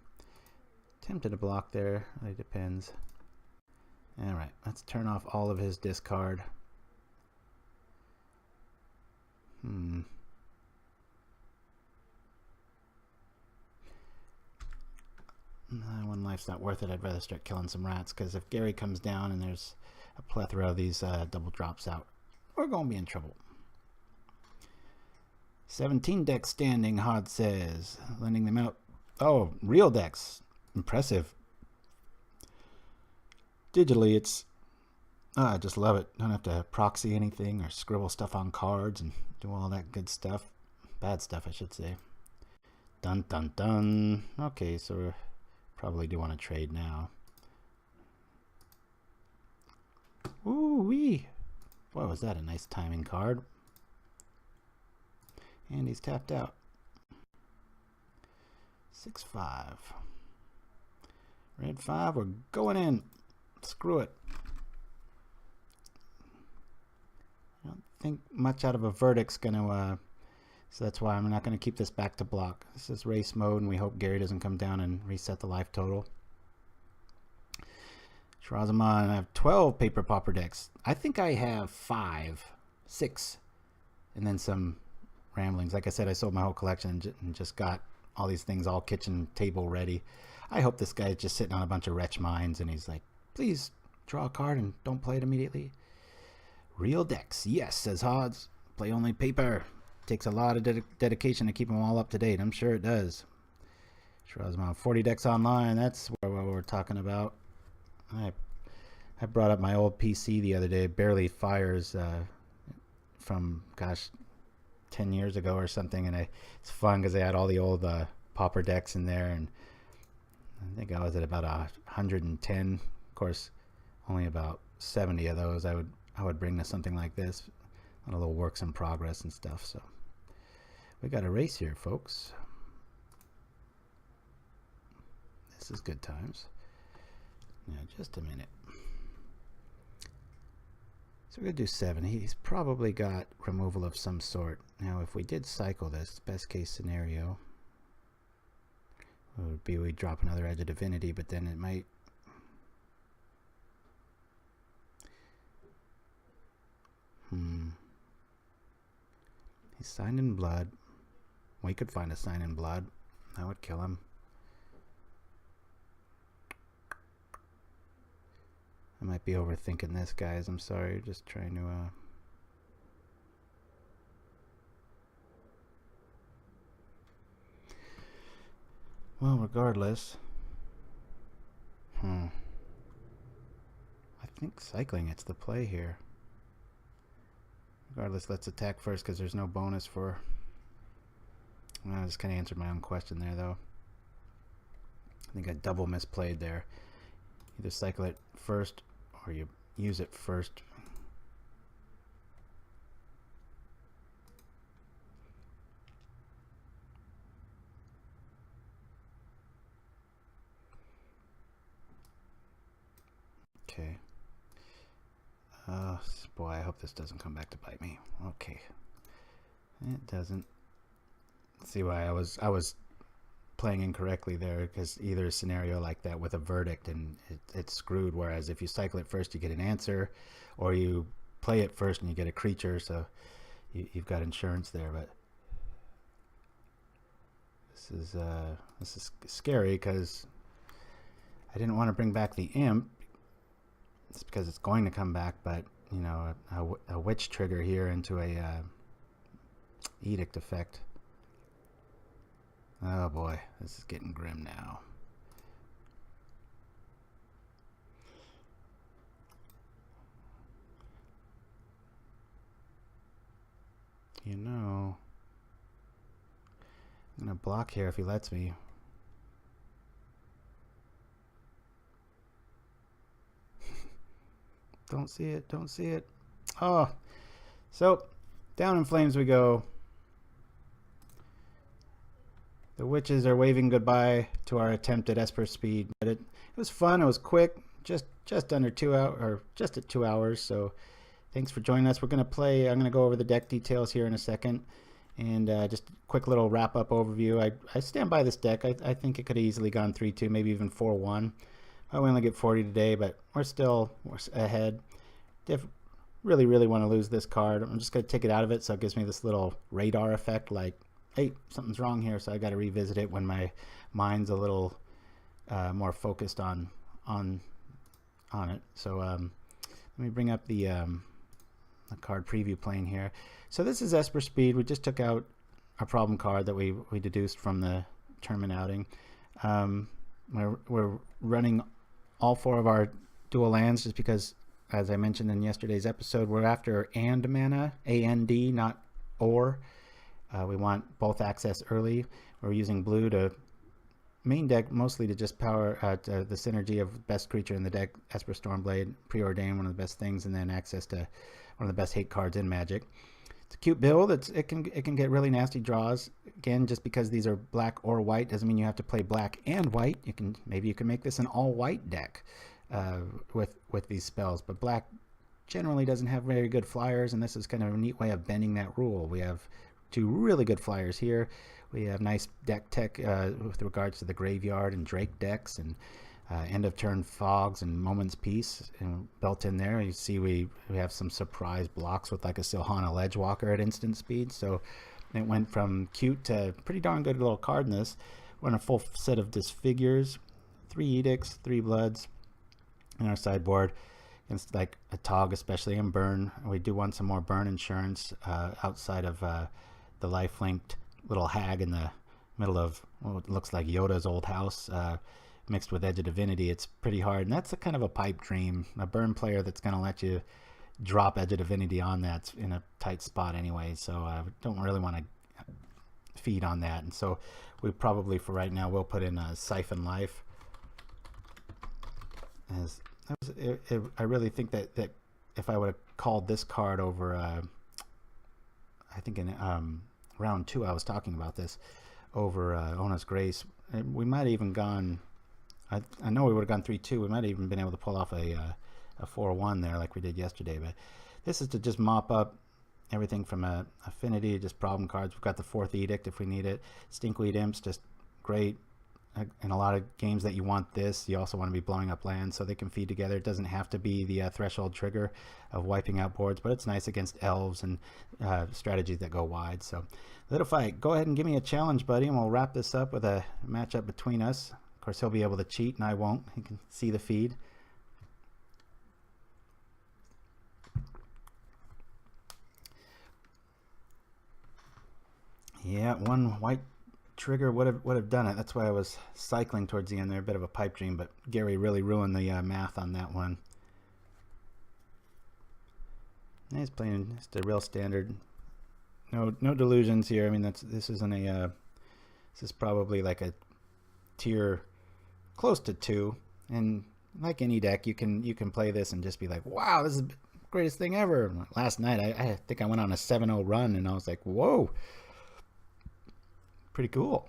Tempted to block there. It depends. Alright, let's turn off all of his discard. One life's not worth it. I'd rather start killing some rats, because if Gary comes down and there's a plethora of these double drops out, we're going to be in trouble. 17 decks standing, Hod says. Lending them out. Oh, real decks. Impressive. Digitally, it's... I just love it. Don't have to proxy anything or scribble stuff on cards and do all that good stuff. Bad stuff, I should say. Dun, dun, dun. Okay, so we probably do want to trade now. Ooh-wee. Boy, was that a nice timing card. And he's tapped out. 6-5. Red 5, we're going in. Screw it. I don't think much out of a Verdict's gonna, so that's why I'm not gonna keep this back to block. This is race mode, and we hope Gary doesn't come down and reset the life total. Shirazaman, I have 12 paper Pauper decks. I think I have 6, and then some ramblings. Like I said, I sold my whole collection and just got all these things all kitchen table ready. I hope this guy's just sitting on a bunch of wretch mines and he's like, please draw a card and don't play it immediately. Real decks, yes, says Hodds. Play only paper. Takes a lot of dedication to keep them all up to date. I'm sure it does. Shrazman, 40 decks online. That's what we're talking about. I brought up my old PC the other day. Barely fires from, gosh, 10 years ago or something, and it's fun because they had all the old Pauper decks in there, and I think I was at about 110. Of course, only about 70 of those I would bring to something like this, a little works in progress and stuff. So we got a race here, folks. This is good times. Now, just a minute. So we're going to do 7. He's probably got removal of some sort. Now, if we did cycle this, best case scenario would be we drop another Edge of Divinity, but then it might... He's signed in blood. We could find a sign in blood. That would kill him. I might be overthinking this, guys. I'm sorry. Just trying to... Well, regardless... I think cycling, it's the play here. Regardless, let's attack first because there's no bonus for... Well, I just kind of answered my own question there, though. I think I double misplayed there. Either cycle it first or you use it first. Okay. Oh, boy, I hope this doesn't come back to bite me. Okay. It doesn't. See why I was playing incorrectly there, because either scenario like that with a verdict and it's screwed, whereas if you cycle it first you get an answer, or you play it first and you get a creature, so you've got insurance there. But this is scary because I didn't want to bring back the imp. It's because it's going to come back, but you know, a witch trigger here into a edict effect. Oh boy, this is getting grim now. You know, I'm gonna block here if he lets me. Don't see it, don't see it. Oh, so down in flames we go. The witches are waving goodbye to our attempt at Esper speed. But it was fun, it was quick, just under 2 hours, or just at 2 hours. So thanks for joining us. We're gonna play, I'm gonna go over the deck details here in a second. And just a quick little wrap-up overview. I stand by this deck. I think it could have easily gone 3-2, maybe even 4-1. I only get 40 today, but we're ahead. Really want to lose this card. I'm just going to take it out of it, so it gives me this little radar effect, like, hey, something's wrong here, so I got to revisit it when my mind's a little more focused on it. So let me bring up the card preview plane here. So this is Esper Speed. We just took out our problem card that we deduced from the tournament outing. We're running all 4 of our dual lands just because, as I mentioned in yesterday's episode, we're after and mana, A-N-D, not or. We want both access early. We're using blue to main deck mostly to just power the synergy of best creature in the deck, Esper Stormblade, Preordain, one of the best things, and then access to one of the best hate cards in Magic. It's a cute build. It can get really nasty draws. Again, just because these are black or white doesn't mean you have to play black and white. Maybe you can make this an all white deck with these spells. But black generally doesn't have very good flyers, and this is kind of a neat way of bending that rule. We have 2 really good flyers here. We have nice deck tech with regards to the graveyard and Drake decks, and end of turn fogs and Moment's Peace built in there. You see we have some surprise blocks with like a Silhana Ledgewalker at instant speed. So it went from cute to pretty darn good little card in this. We're in a full set of Disfigures, 3 Edicts, 3 Bloods in our sideboard. Against like a Tog especially, and Burn. We do want some more Burn insurance outside of the life-linked little hag in the middle of what looks like Yoda's old house. Mixed with Edge of Divinity, it's pretty hard, and that's a kind of a pipe dream. A Burn player that's going to let you drop Edge of Divinity on that's in a tight spot anyway, so I don't really want to feed on that. And so we probably, for right now, we'll put in a Siphon Life. I really think that if I would have called this card over, I think in round 2 I was talking about this, over Ona's Grace, we might have even gone, I know we would have gone 3-2. We might have even been able to pull off a 4-1 there like we did yesterday. But this is to just mop up everything from affinity to just problem cards. We've got the 4th Edict if we need it. Stinkweed Imps, just great. In a lot of games that you want this, you also want to be blowing up lands so they can feed together. It doesn't have to be the threshold trigger of wiping out boards, but it's nice against elves and strategies that go wide. So Little Fight, go ahead and give me a challenge, buddy, and we'll wrap this up with a matchup between us. Of course, he'll be able to cheat, and I won't. He can see the feed. Yeah, 1 white trigger would have done it. That's why I was cycling towards the end there. A bit of a pipe dream, but Gary really ruined the math on that one. He's playing just a real standard. No delusions here. I mean, this isn't a. This is probably like a tier close to 2, and like any deck, you can play this and just be like, wow, this is the greatest thing ever. Last night, I think I went on a 7-0 run, and I was like, whoa. Pretty cool.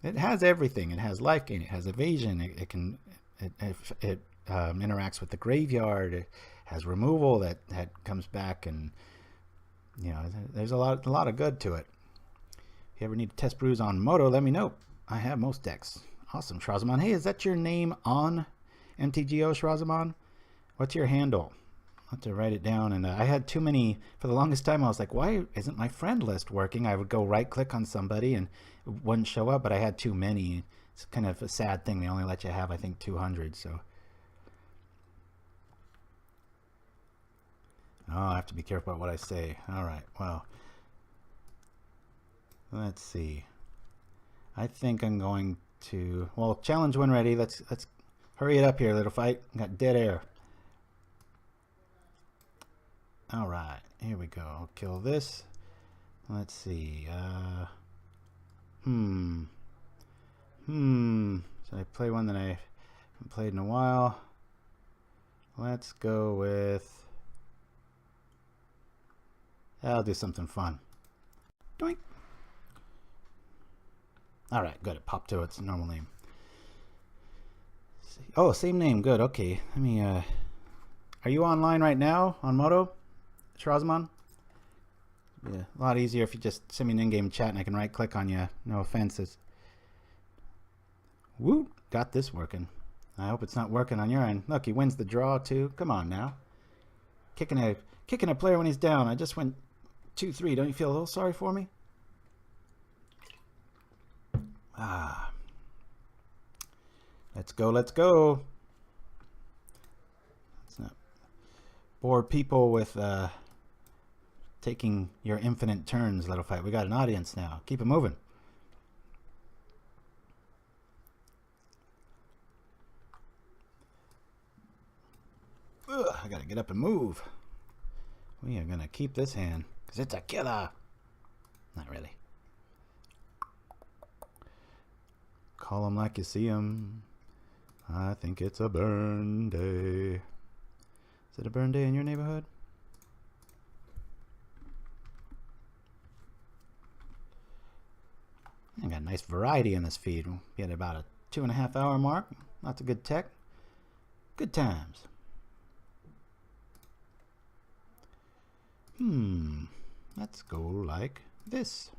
It has everything. It has life gain. It has evasion. It interacts with the graveyard. It has removal that comes back, and you know, there's a lot of good to it. If you ever need to test brews on Moto, let me know. I have most decks. Awesome, Shrazamon. Hey, is that your name on MTGO, Shrazamon? What's your handle? I'll have to write it down. And I had too many, for the longest time I was like, why isn't my friend list working? I would go right click on somebody and it wouldn't show up, but I had too many. It's kind of a sad thing. They only let you have, I think, 200. So I have to be careful about what I say. All right, well, let's see. I think I'm going to, well, challenge when ready. Let's hurry it up here, little fight. Got dead air. All right, here we go. I'll kill this. Let's see. Should I play one that I haven't played in a while? Let's go with, I'll do something fun. Doink. All right, good. It popped to its normal name. Oh, same name. Good. Okay. Let me. Are you online right now on Moto, Shrazamon? Yeah, a lot easier if you just send me an in-game chat and I can right-click on you. No offenses. Woo! Got this working. I hope it's not working on your end. Look, he wins the draw too. Come on now. Kicking a player when he's down. I just went 2-3. Don't you feel a little sorry for me? Ah. Let's go, let's go. Let's not bore people with taking your infinite turns, little fight. We got an audience now. Keep it moving. Ugh, I gotta get up and move. We are gonna keep this hand because it's a killer. Not really. Call them like you see them. I think it's a burn day. Is it a burn day in your neighborhood? I got a nice variety in this feed. We'll be at about a 2.5 hour mark. Lots of good tech. Good times. Let's go like this.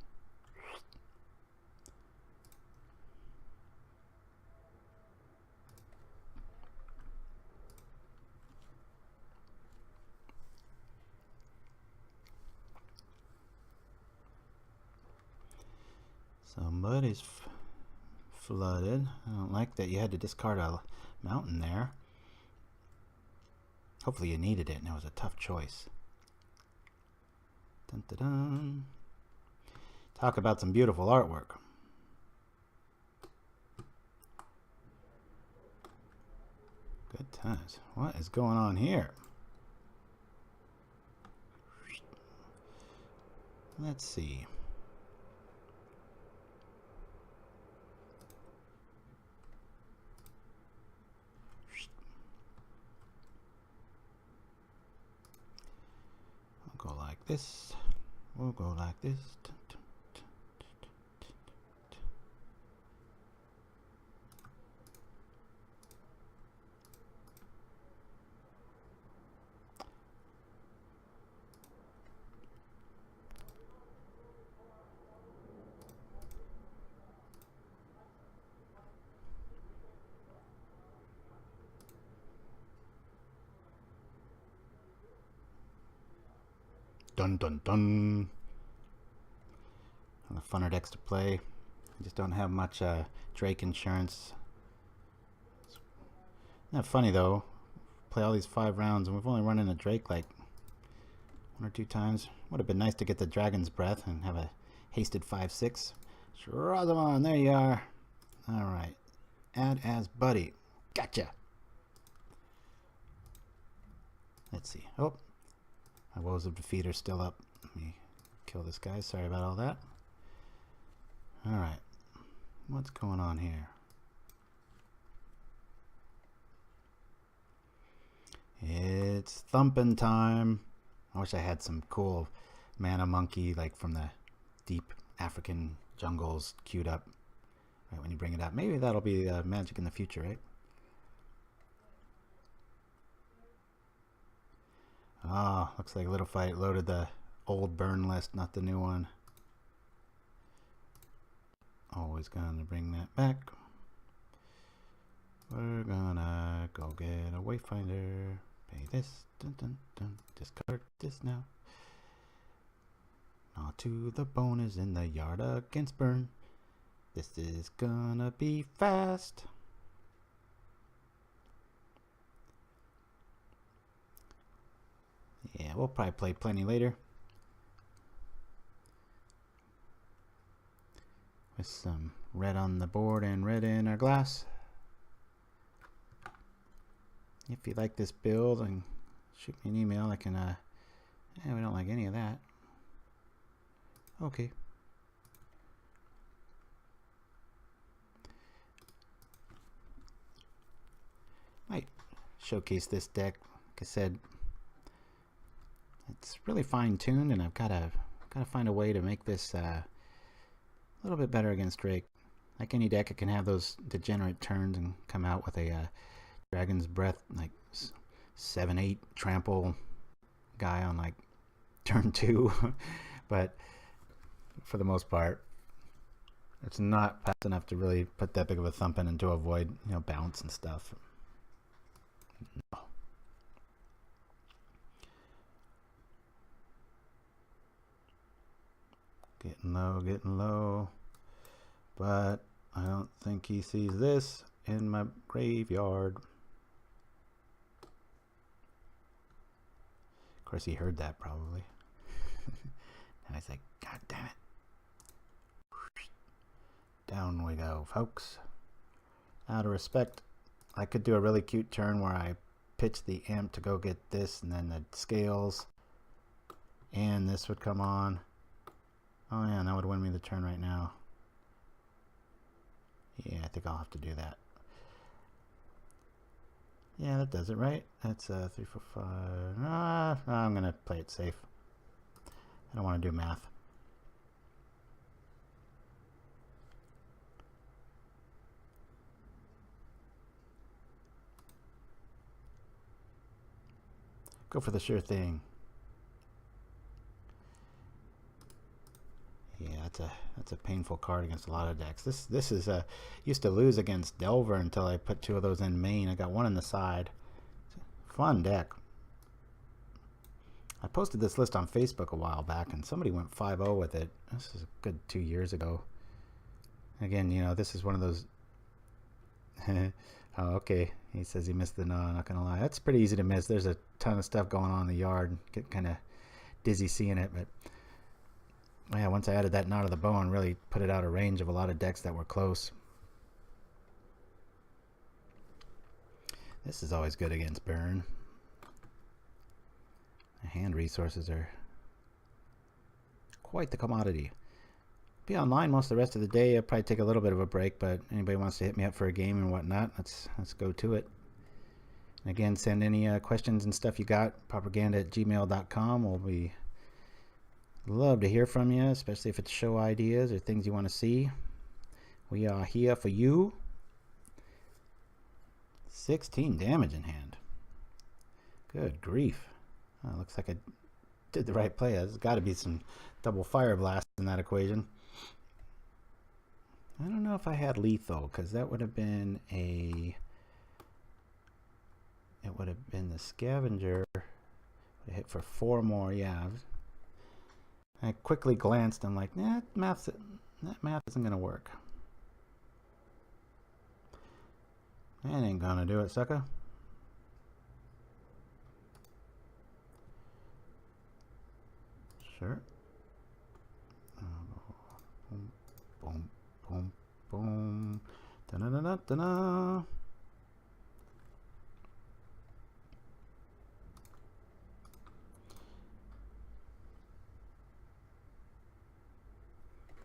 Somebody's flooded. I don't like that you had to discard a mountain there. Hopefully you needed it and it was a tough choice. Dun, dun, dun. Talk about some beautiful artwork. Good times. What is going on here? Let's see. Go like this. We'll go like this. Dun dun dun. One of the funner decks to play. I just don't have much Drake insurance. It's not funny though. Play all these 5 rounds and we've only run into Drake like 1 or 2 times. Would have been nice to get the Dragon's Breath and have a hasted 5/6. Shrazamon, there you are. Alright. Add as buddy. Gotcha. Let's see. Oh. My Woes of Defeat are still up. Let me kill this guy. Sorry about all that. Alright. What's going on here? It's thumping time. I wish I had some cool mana monkey like from the deep African jungles queued up. Right when you bring it up. Maybe that'll be magic in the future, right? Ah, looks like Little Fight loaded the old burn list, not the new one. Always gonna bring that back. We're gonna go get a wayfinder. Pay this. Dun, dun, dun. Discard this now. Gnaw to the bone is in the yard against burn. This is gonna be fast. Yeah, we'll probably play plenty later. With some red on the board and red in our glass. If you like this build, and shoot me an email. I can, yeah, we don't like any of that. Okay. Might showcase this deck. Like I said, it's really fine-tuned, and I've got to find a way to make this a little bit better against Drake. Like any deck, it can have those degenerate turns and come out with a Dragon's Breath, like 7/8 trample guy on like turn 2, but for the most part, it's not fast enough to really put that big of a thump in and to avoid, you know, bounce and stuff. No. Getting low, but I don't think he sees this in my graveyard. Of course, he heard that probably. And he's like, God damn it. Down we go, folks. Out of respect, I could do a really cute turn where I pitch the imp to go get this, and then the scales, and this would come on. Oh yeah, and that would win me the turn right now. Yeah, I think I'll have to do that. Yeah, that does it, right? That's 3, 4, 5. I'm gonna play it safe. I don't want to do math. Go for the sure thing. Yeah, that's a painful card against a lot of decks. This is used to lose against Delver until I put 2 of those in main. I got 1 in the side. It's a fun deck. I posted this list on Facebook a while back, and somebody went 5-0 with it. This is a good 2 years ago. Again, you know, this is one of those. Oh, okay. He says he missed the no. Not gonna lie, that's pretty easy to miss. There's a ton of stuff going on in the yard. Get kind of dizzy seeing it, but. Yeah, once I added that knot of the bone, really put it out of range of a lot of decks that were close. This is always good against burn. Hand resources are quite the commodity. Be online most of the rest of the day. I'll probably take a little bit of a break, but anybody wants to hit me up for a game and whatnot, let's go to it. And again, send any questions and stuff you got. Pauperganda@gmail.com. We'll be love to hear from you, especially if it's show ideas or things you want to see. We are here for you. 16 damage in hand. Good grief. Oh, looks like I did the right play. There's got to be some double fire blast in that equation. I don't know if I had lethal, because that would have been a... It would have been the scavenger. Would have hit for 4 more, yeah. I quickly glanced. I'm like, nah, that math isn't gonna work. That ain't gonna do it, sucker. Sure. Boom, boom, boom, boom. Da-da-da-da-da-da.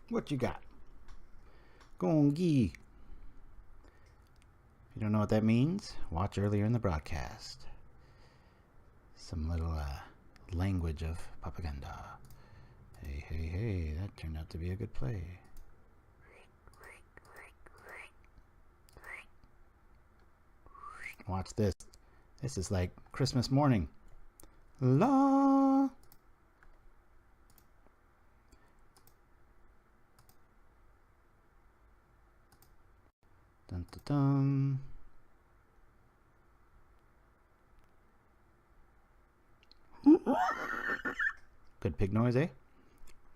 What you got? Gongi. If you don't know what that means, watch earlier in the broadcast. Some little language of Pauperganda. Hey, hey, hey, that turned out to be a good play. Watch this. This is like Christmas morning. La. Dun, dun, dun. Good pig noise, eh?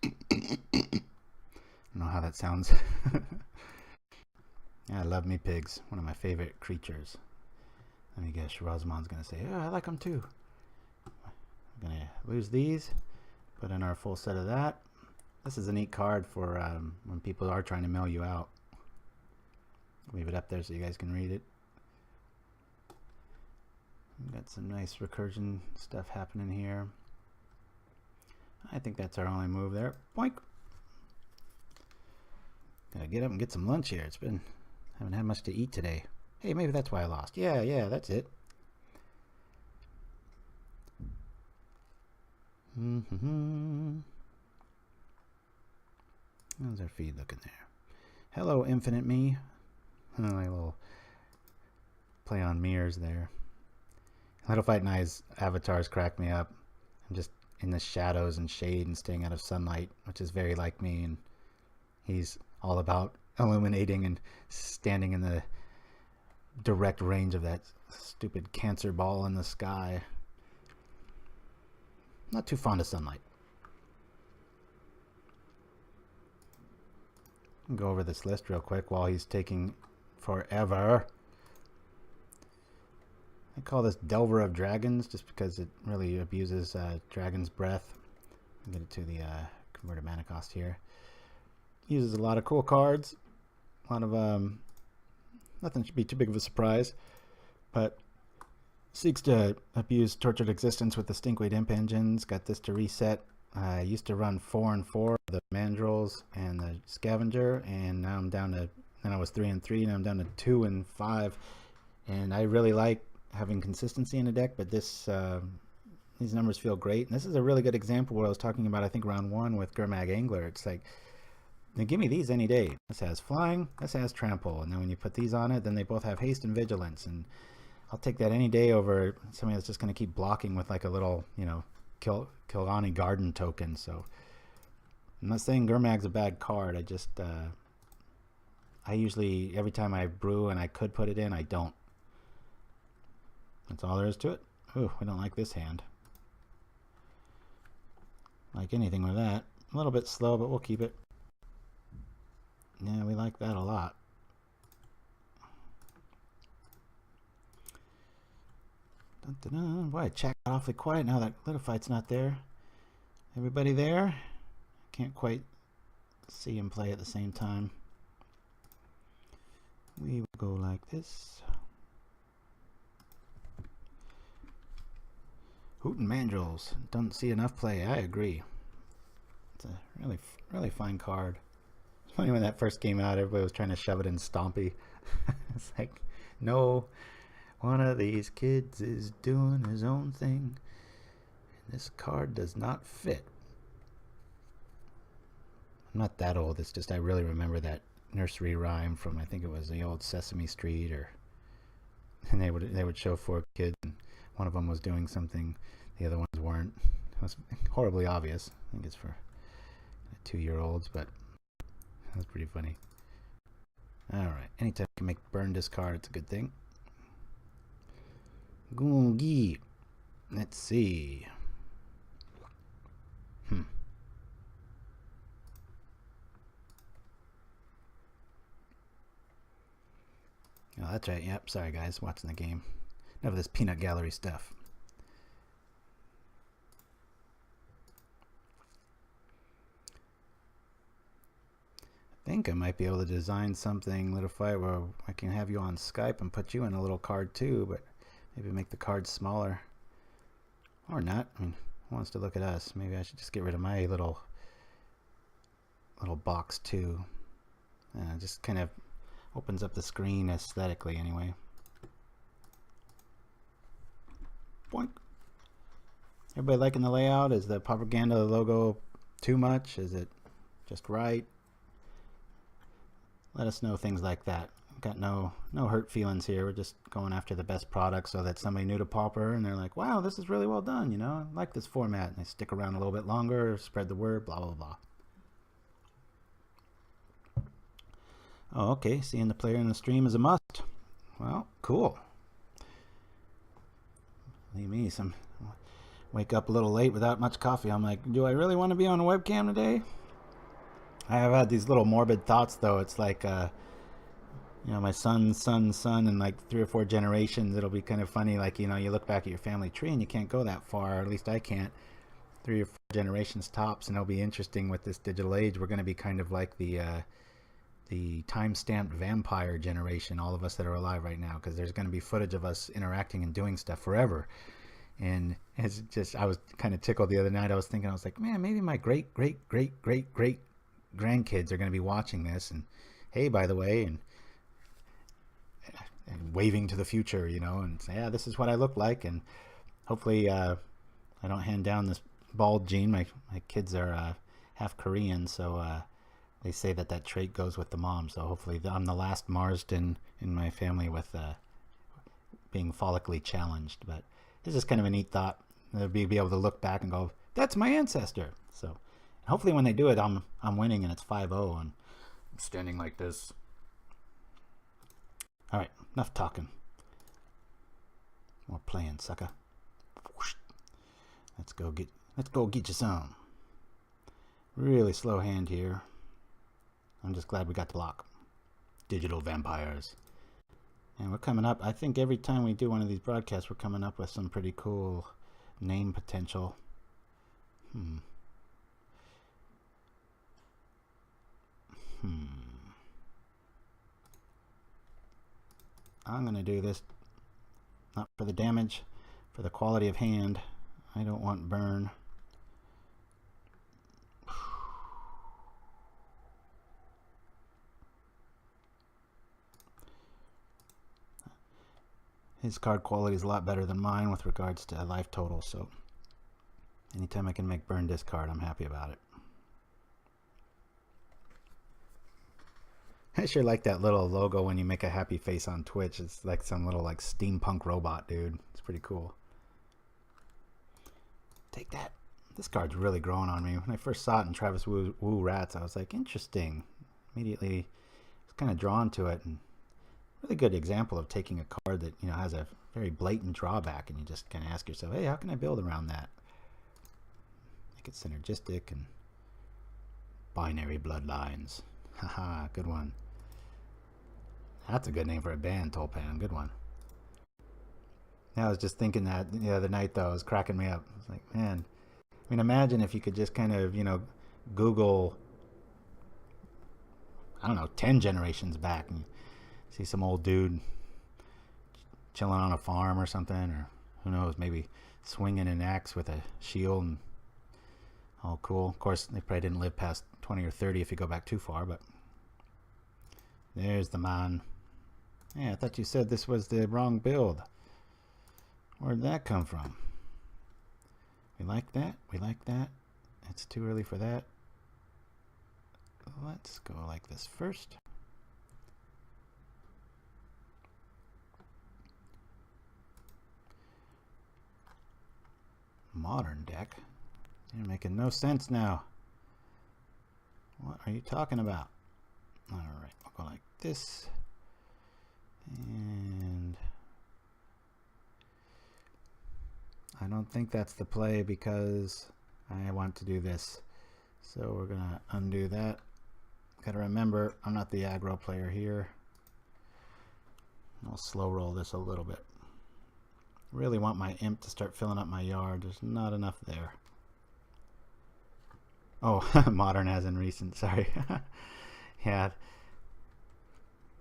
I don't know how that sounds. Yeah, I love me pigs. One of my favorite creatures. Let me guess, Rosamond's going to say, oh, I like them too. I'm going to lose these. Put in our full set of that. This is a neat card for when people are trying to mail you out. Leave it up there so you guys can read it. We've got some nice recursion stuff happening here. I think that's our only move there. Boink! Gotta get up and get some lunch here. Haven't had much to eat today. Hey, maybe that's why I lost. Yeah, that's it. How's our feed looking there? Hello, Infinite Me. My little play on mirrors there. Little Fight Night's avatars crack me up. I'm just in the shadows and shade and staying out of sunlight, which is very like me, and he's all about illuminating and standing in the direct range of that stupid cancer ball in the sky. Not too fond of sunlight. I'll go over this list real quick while he's taking forever. I call this Delver of Dragons just because it really abuses Dragon's Breath. I'll get it to the converted mana cost here. Uses a lot of cool cards. A lot of nothing should be too big of a surprise, but seeks to abuse Tortured Existence with the Stinkweed Imp engines. Got this to reset. I used to run 4 and 4, the Mandrills and the Scavenger, and now I'm down to, then I was 3 and 3, now I'm down to 2 and 5, and I really like having consistency in the deck, but this these numbers feel great. And this is a really good example where I was talking about, I think, round 1 with Gurmag Angler. It's like, now give me these any day. This has flying, this has trample, and then when you put these on it, then they both have haste and vigilance, and I'll take that any day over somebody that's just going to keep blocking with like a little, you know, Kilgani Garden token. So I'm not saying Gurmag's a bad card. I just I usually, every time I brew and I could put it in, I don't. That's all there is to it. Ooh, we don't like this hand. Like anything with that. A little bit slow, but we'll keep it. Yeah, we like that a lot. Dun, dun, dun. Boy, chat got awfully quiet now that Little Fight's not there. Everybody there? Can't quite see him play at the same time. We will go like this. Hootin' Mandrills. Don't see enough play. I agree. It's a really fine card. It's funny when that first came out, everybody was trying to shove it in Stompy. It's like, no, one of these kids is doing his own thing. And this card does not fit. I'm not that old. It's just I really remember that nursery rhyme from, I think it was the old Sesame Street, and they would show 4 kids, and one of them was doing something, the other ones weren't. It was horribly obvious. I think it's for 2-year-olds, but that's pretty funny. Alright, anytime you can make burn discard, it's a good thing. Gungi. Let's see. Oh, that's right. Yep. Sorry, guys. Watching the game. Enough of this peanut gallery stuff. I think I might be able to design something, Little Fight, where I can have you on Skype and put you in a little card too, but maybe make the cards smaller. Or not. I mean, who wants to look at us? Maybe I should just get rid of my little box too. Just kind of opens up the screen aesthetically anyway. Boink. Everybody liking the layout? Is the Pauperganda logo too much? Is it just right? Let us know things like that. got no hurt feelings here. We're just going after the best product so that somebody new to Pauper and they're like, wow, this is really well done, you know, I like this format, and they stick around a little bit longer, spread the word, blah blah blah. Oh, okay, seeing the player in the stream is a must. Well, cool. Leave me some. Wake up a little late without much coffee. I'm like, do I really want to be on a webcam today? I have had these little morbid thoughts, though. It's like, you know, my son's son, and like 3 or 4 generations. It'll be kind of funny, like, you know, you look back at your family tree and you can't go that far, or at least I can't. 3 or 4 generations tops, and it'll be interesting with this digital age. We're going to be kind of like the time-stamped vampire generation, all of us that are alive right now, because there's going to be footage of us interacting and doing stuff forever. And it's just, I was kind of tickled the other night. I was thinking, I was like, man, maybe my great grandkids are going to be watching this, and hey, by the way, and waving to the future, you know, and say, yeah, this is what I look like. And hopefully I don't hand down this bald gene. My kids are half Korean, so they say that trait goes with the mom. So hopefully I'm the last Marsden in my family with being follically challenged. But this is kind of a neat thought. They'll be able to look back and go, that's my ancestor. So hopefully when they do it, I'm winning and it's 5-0 and I'm standing like this. All right, enough talking. More playing, sucker. Let's go get you some. Really slow hand here. I'm just glad we got the block. Digital vampires. And we're coming up, I think every time we do one of these broadcasts, we're coming up with some pretty cool name potential. I'm going to do this, not for the damage, for the quality of hand. I don't want burn. His card quality is a lot better than mine with regards to life total, so anytime I can make burn discard, I'm happy about it. I sure like that little logo when you make a happy face on Twitch. It's like some little like steampunk robot, dude. It's pretty cool. Take that. This card's really growing on me. When I first saw it in Travis Wu Rats, I was like, interesting. Immediately was kind of drawn to it, and really good example of taking a card that, you know, has a very blatant drawback, and you just kind of ask yourself, hey, how can I build around that? Make it synergistic and binary bloodlines. Haha, good one. That's a good name for a band, Tulpan. Good one. Yeah, I was just thinking that the other night, though. It was cracking me up. I was like, man, I mean, imagine if you could just kind of, you know, Google, I don't know, 10 generations back and see some old dude chilling on a farm or something, or who knows, maybe swinging an axe with a shield and all cool. Of course, they probably didn't live past 20 or 30 if you go back too far, but there's the man. Yeah, I thought you said this was the wrong build. Where'd that come from? We like that. We like that. It's too early for that. Let's go like this first. Modern deck. You're making no sense now. What are you talking about? Alright, we'll go like this. And I don't think that's the play because I want to do this. So we're going to undo that. Got to remember, I'm not the aggro player here. I'll slow roll this a little bit. Really want my imp to start filling up my yard. There's not enough there. Oh, modern as in recent, sorry. Yeah.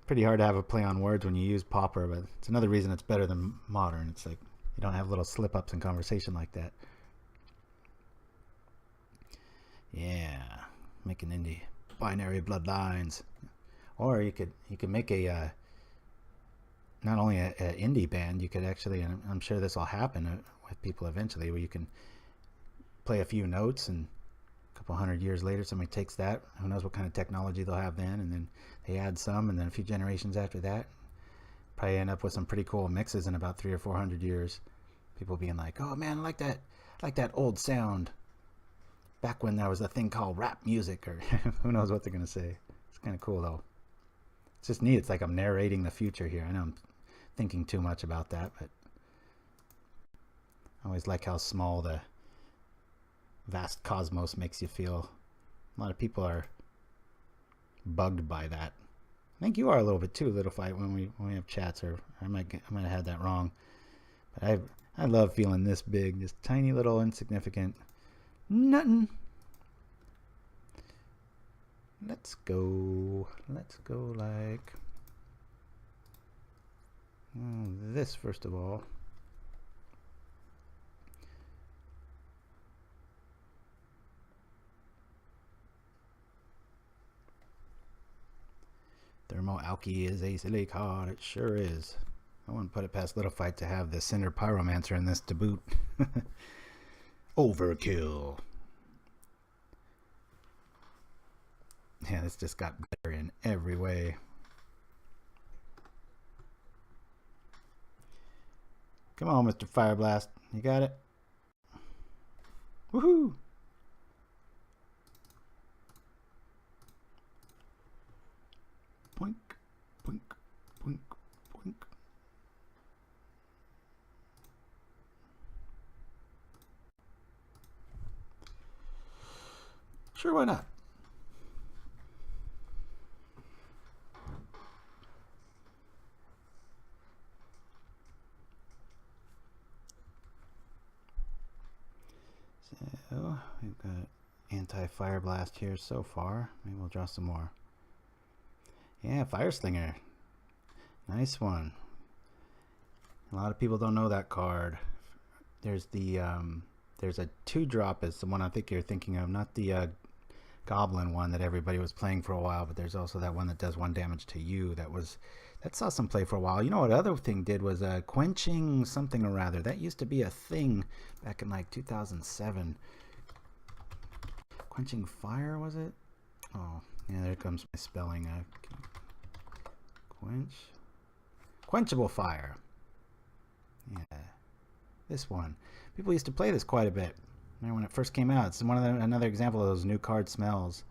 Pretty hard to have a play on words when you use Pauper, but it's another reason it's better than modern. It's like you don't have little slip-ups in conversation like that. Yeah, making indie binary bloodlines. Or you could make a not only an indie band, you could actually, and I'm sure this will happen with people eventually, where you can play a few notes and couple hundred years later, somebody takes that. Who knows what kind of technology they'll have then, and then they add some, and then a few generations after that, probably end up with some pretty cool mixes in about 300 or 400 years. People being like, "Oh man, I like that old sound." Back when there was a thing called rap music, or who knows what they're gonna say. It's kind of cool though. It's just neat. It's like I'm narrating the future here. I know I'm thinking too much about that, but I always like how small the vast cosmos makes you feel. A lot of people are bugged by that. I think you are a little bit too, Little Fight, when we have chats, or I might have had that wrong. But I love feeling this big, this tiny little insignificant nothing. Let's go like this first of all. Thermoalky is a silly card. It sure is. I wouldn't put it past Little Fight to have the Cinder Pyromancer in this to boot. Overkill. Yeah, this just got better in every way. Come on, Mr. Fireblast. You got it? Woohoo! Poink, poink, poink, poink. Sure, why not? So, we've got anti-fire blast here so far. Maybe we'll draw some more. Yeah, Fire Slinger. Nice one. A lot of people don't know that card. There's the there's a 2-drop is the one I think you're thinking of, not the Goblin one that everybody was playing for a while, but there's also that one that does 1 damage to you. That saw some play for a while. You know what other thing did was quenching something or rather. That used to be a thing back in like 2007. Quenching fire, was it? Oh, yeah, there comes my spelling. Quenchable fire. Yeah, this one. People used to play this quite a bit. Remember when it first came out? It's another example of those new card smells.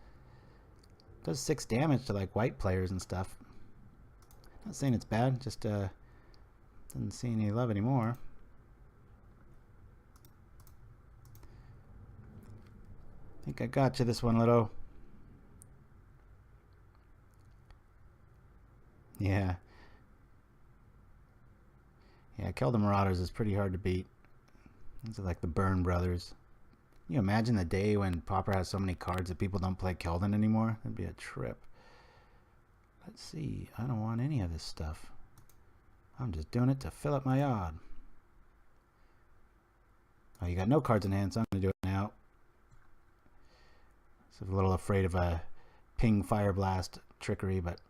It does 6 damage to like white players and stuff. Not saying it's bad, just doesn't see any love anymore. I think I got you this one, Little. Yeah. Yeah, Kill the Marauders is pretty hard to beat. These are like the Byrne brothers. Can you imagine the day when Pauper has so many cards that people don't play Keldon anymore? That'd be a trip. Let's see. I don't want any of this stuff. I'm just doing it to fill up my yard. Oh, you got no cards in hand, so I'm going to do it now. So I'm a little afraid of a ping fire blast trickery, but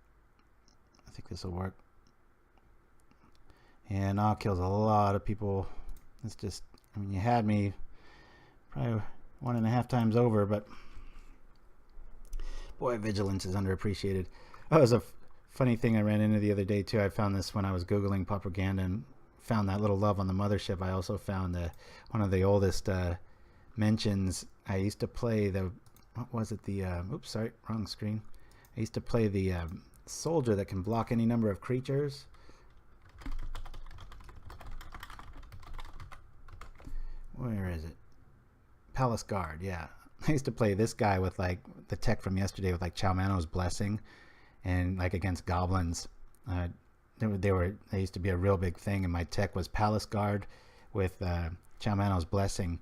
I think this will work. And Nah kills a lot of people. It's just, I mean, you had me probably 1.5 times over, but boy, vigilance is underappreciated. Oh, it was a funny thing I ran into the other day too. I found this when I was Googling Pauperganda and found that little love on the mothership. I also found one of the oldest mentions. I used to play the, what was it? The, oops, sorry, wrong screen. I used to play the soldier that can block any number of creatures. Where is it? Palace Guard, yeah. I used to play this guy with like the tech from yesterday with like Chalmano's Blessing, and like against goblins. They used to be a real big thing, and my tech was Palace Guard with Chalmano's Blessing,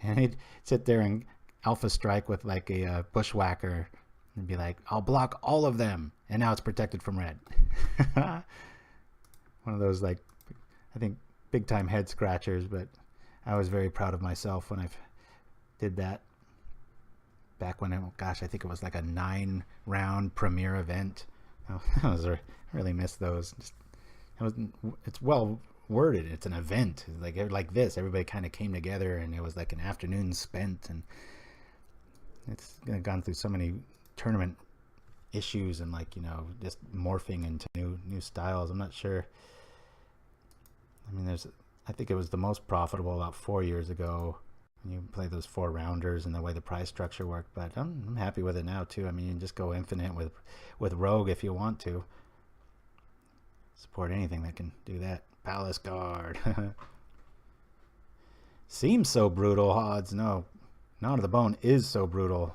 and he'd sit there and alpha strike with like a bushwhacker and be like, "I'll block all of them," and now it's protected from red. One of those like, I think big time head scratchers, but I was very proud of myself when I did that. Back when, gosh, I think it was like a 9-round premiere event. Oh, I really missed those. It's well worded. It's an event. Like this, everybody kind of came together, and it was like an afternoon spent. And It's gone through so many tournament issues and, like, you know, just morphing into new styles. I'm not sure. I mean, I think it was the most profitable about 4 years ago when you play those 4-rounders and the way the prize structure worked. But I'm happy with it now too. I mean, you can just go infinite with Rogue if you want to. Support anything that can do that. Palace Guard. Seems so brutal. Odds no. Not of the Bone is so brutal.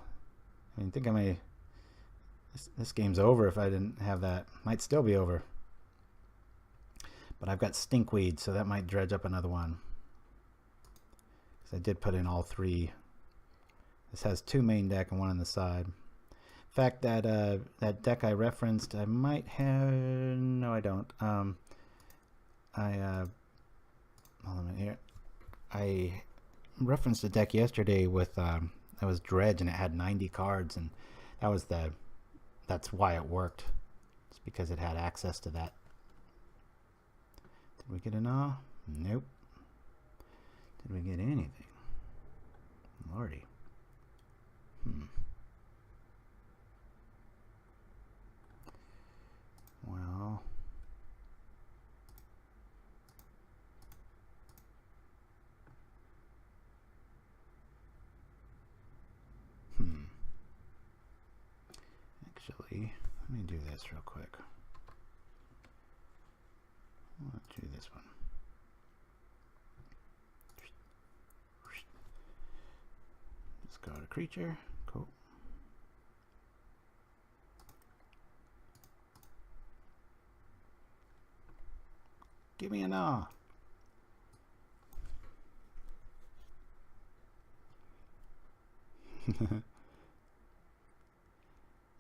I mean, think I may. This game's over if I didn't have that. Might still be over. But I've got Stinkweed, so that might dredge up another one. Because I did put in all 3. This has 2 main deck and 1 on the side. In fact, that deck I referenced, I might have. No, I don't. Hold on a minute here. I referenced a deck yesterday with that was Dredge, and it had 90 cards, and that's why it worked. It's because it had access to that. Did we get an awe? Nope. Did we get anything? Lordy. Well. Actually, let me do this real quick. Let's do this one. Discard a creature. Cool. Give me an awe.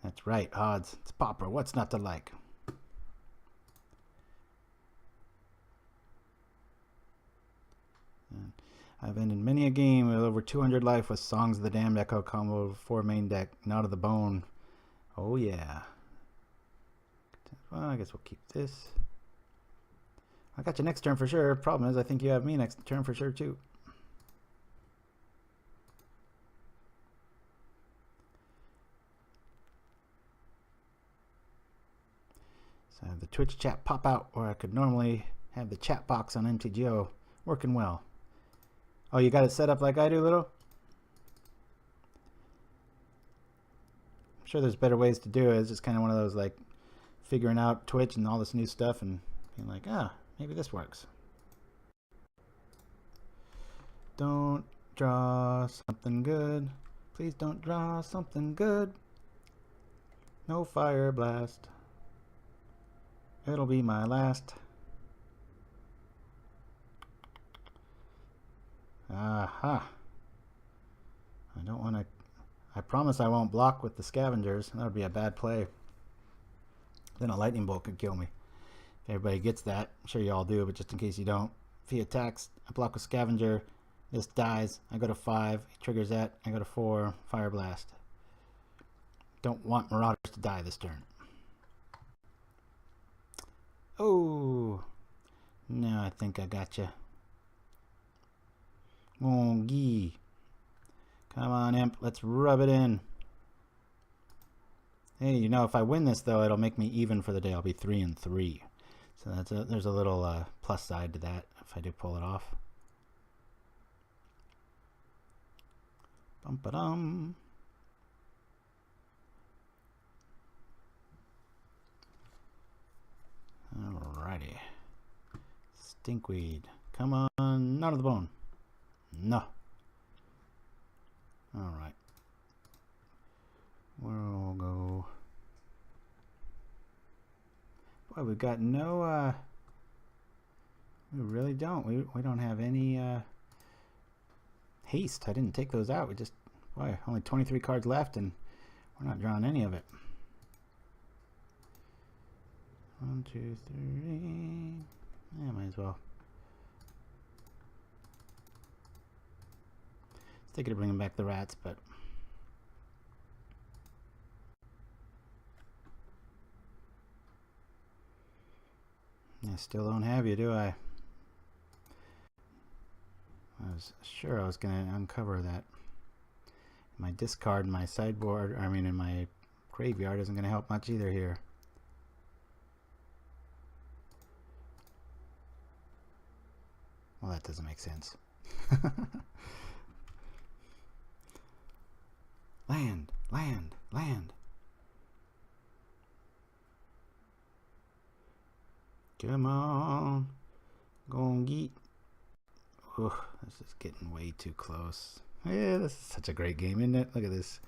That's right, odds. It's Pauper. What's not to like? And I've ended many a game with over 200 life with Songs of the Damned Echo combo, 4 main deck, Not of the Bone. Oh yeah. Well, I guess we'll keep this. I got you next turn for sure. Problem is, I think you have me next turn for sure too. So I have the Twitch chat pop out, or I could normally have the chat box on MTGO working well. Oh, you got it set up like I do, Little? I'm sure there's better ways to do it. It's just kind of one of those, like, figuring out Twitch and all this new stuff and being like, maybe this works. Don't draw something good. Please don't draw something good. No fire blast. It'll be my last. Aha. I don't want to. I promise I won't block with the scavengers. That would be a bad play. Then a lightning bolt could kill me. If everybody gets that, I'm sure you all do, but just in case you don't. If he attacks, I block with scavenger. This dies. I go to 5. He triggers that. I go to 4. Fire blast. Don't want Marauders to die this turn. Oh. Now I think I got you. Oh, gee. Come on, Imp. Let's rub it in. Hey, you know, if I win this, though, it'll make me even for the day. I'll be 3-3. So there's a little plus side to that if I do pull it off. Bum-ba-dum. Alrighty. Stinkweed. Come on. Not of the Bone. No. Alright. We'll go. Boy, we've got no, we really don't. We don't have any, haste. I didn't take those out. We just, boy, only 23 cards left and we're not drawing any of it. 1, 2, 3. Yeah, might as well. It's thinking of bringing back the rats, but I still don't have you, do I? I was sure I was going to uncover that My discard in my sideboard, I mean in my graveyard, isn't going to help much either here. Well, that doesn't make sense. Land, land, land. Come on. Go and get. Oh, this is getting way too close. Yeah, this is such a great game, isn't it? Look at this.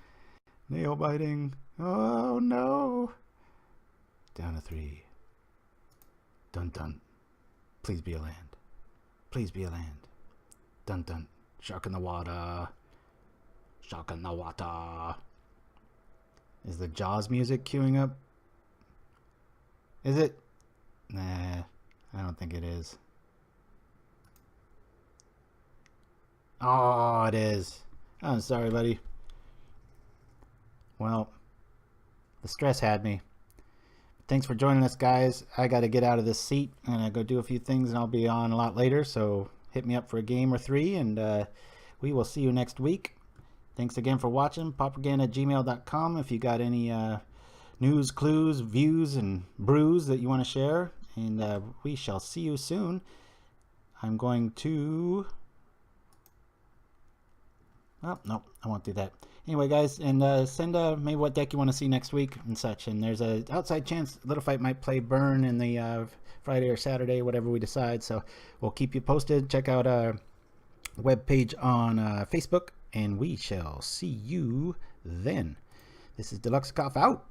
Nail biting. Oh, no. Down to 3. Dun dun. Please be a land. Please be a land. Dun dun. Shark in the water. Shark in the water. Is the Jaws music queuing up? Is it? Nah, I don't think it is. Oh, it is. I'm sorry, buddy. Well, the stress had me. Thanks for joining us, guys. I got to get out of this seat and go do a few things, and I'll be on a lot later. So hit me up for a game or 3, and we will see you next week. Thanks again for watching. Pauperganda@gmail.com if you got any news, clues, views, and brews that you want to share. And we shall see you soon. I'm going to... Oh, no, I won't do that. Anyway, guys, and send maybe what deck you want to see next week and such. And there's an outside chance Little Fight might play Burn in the Friday or Saturday, whatever we decide. So we'll keep you posted. Check out our webpage on Facebook, and we shall see you then. This is Deluxe Cough out.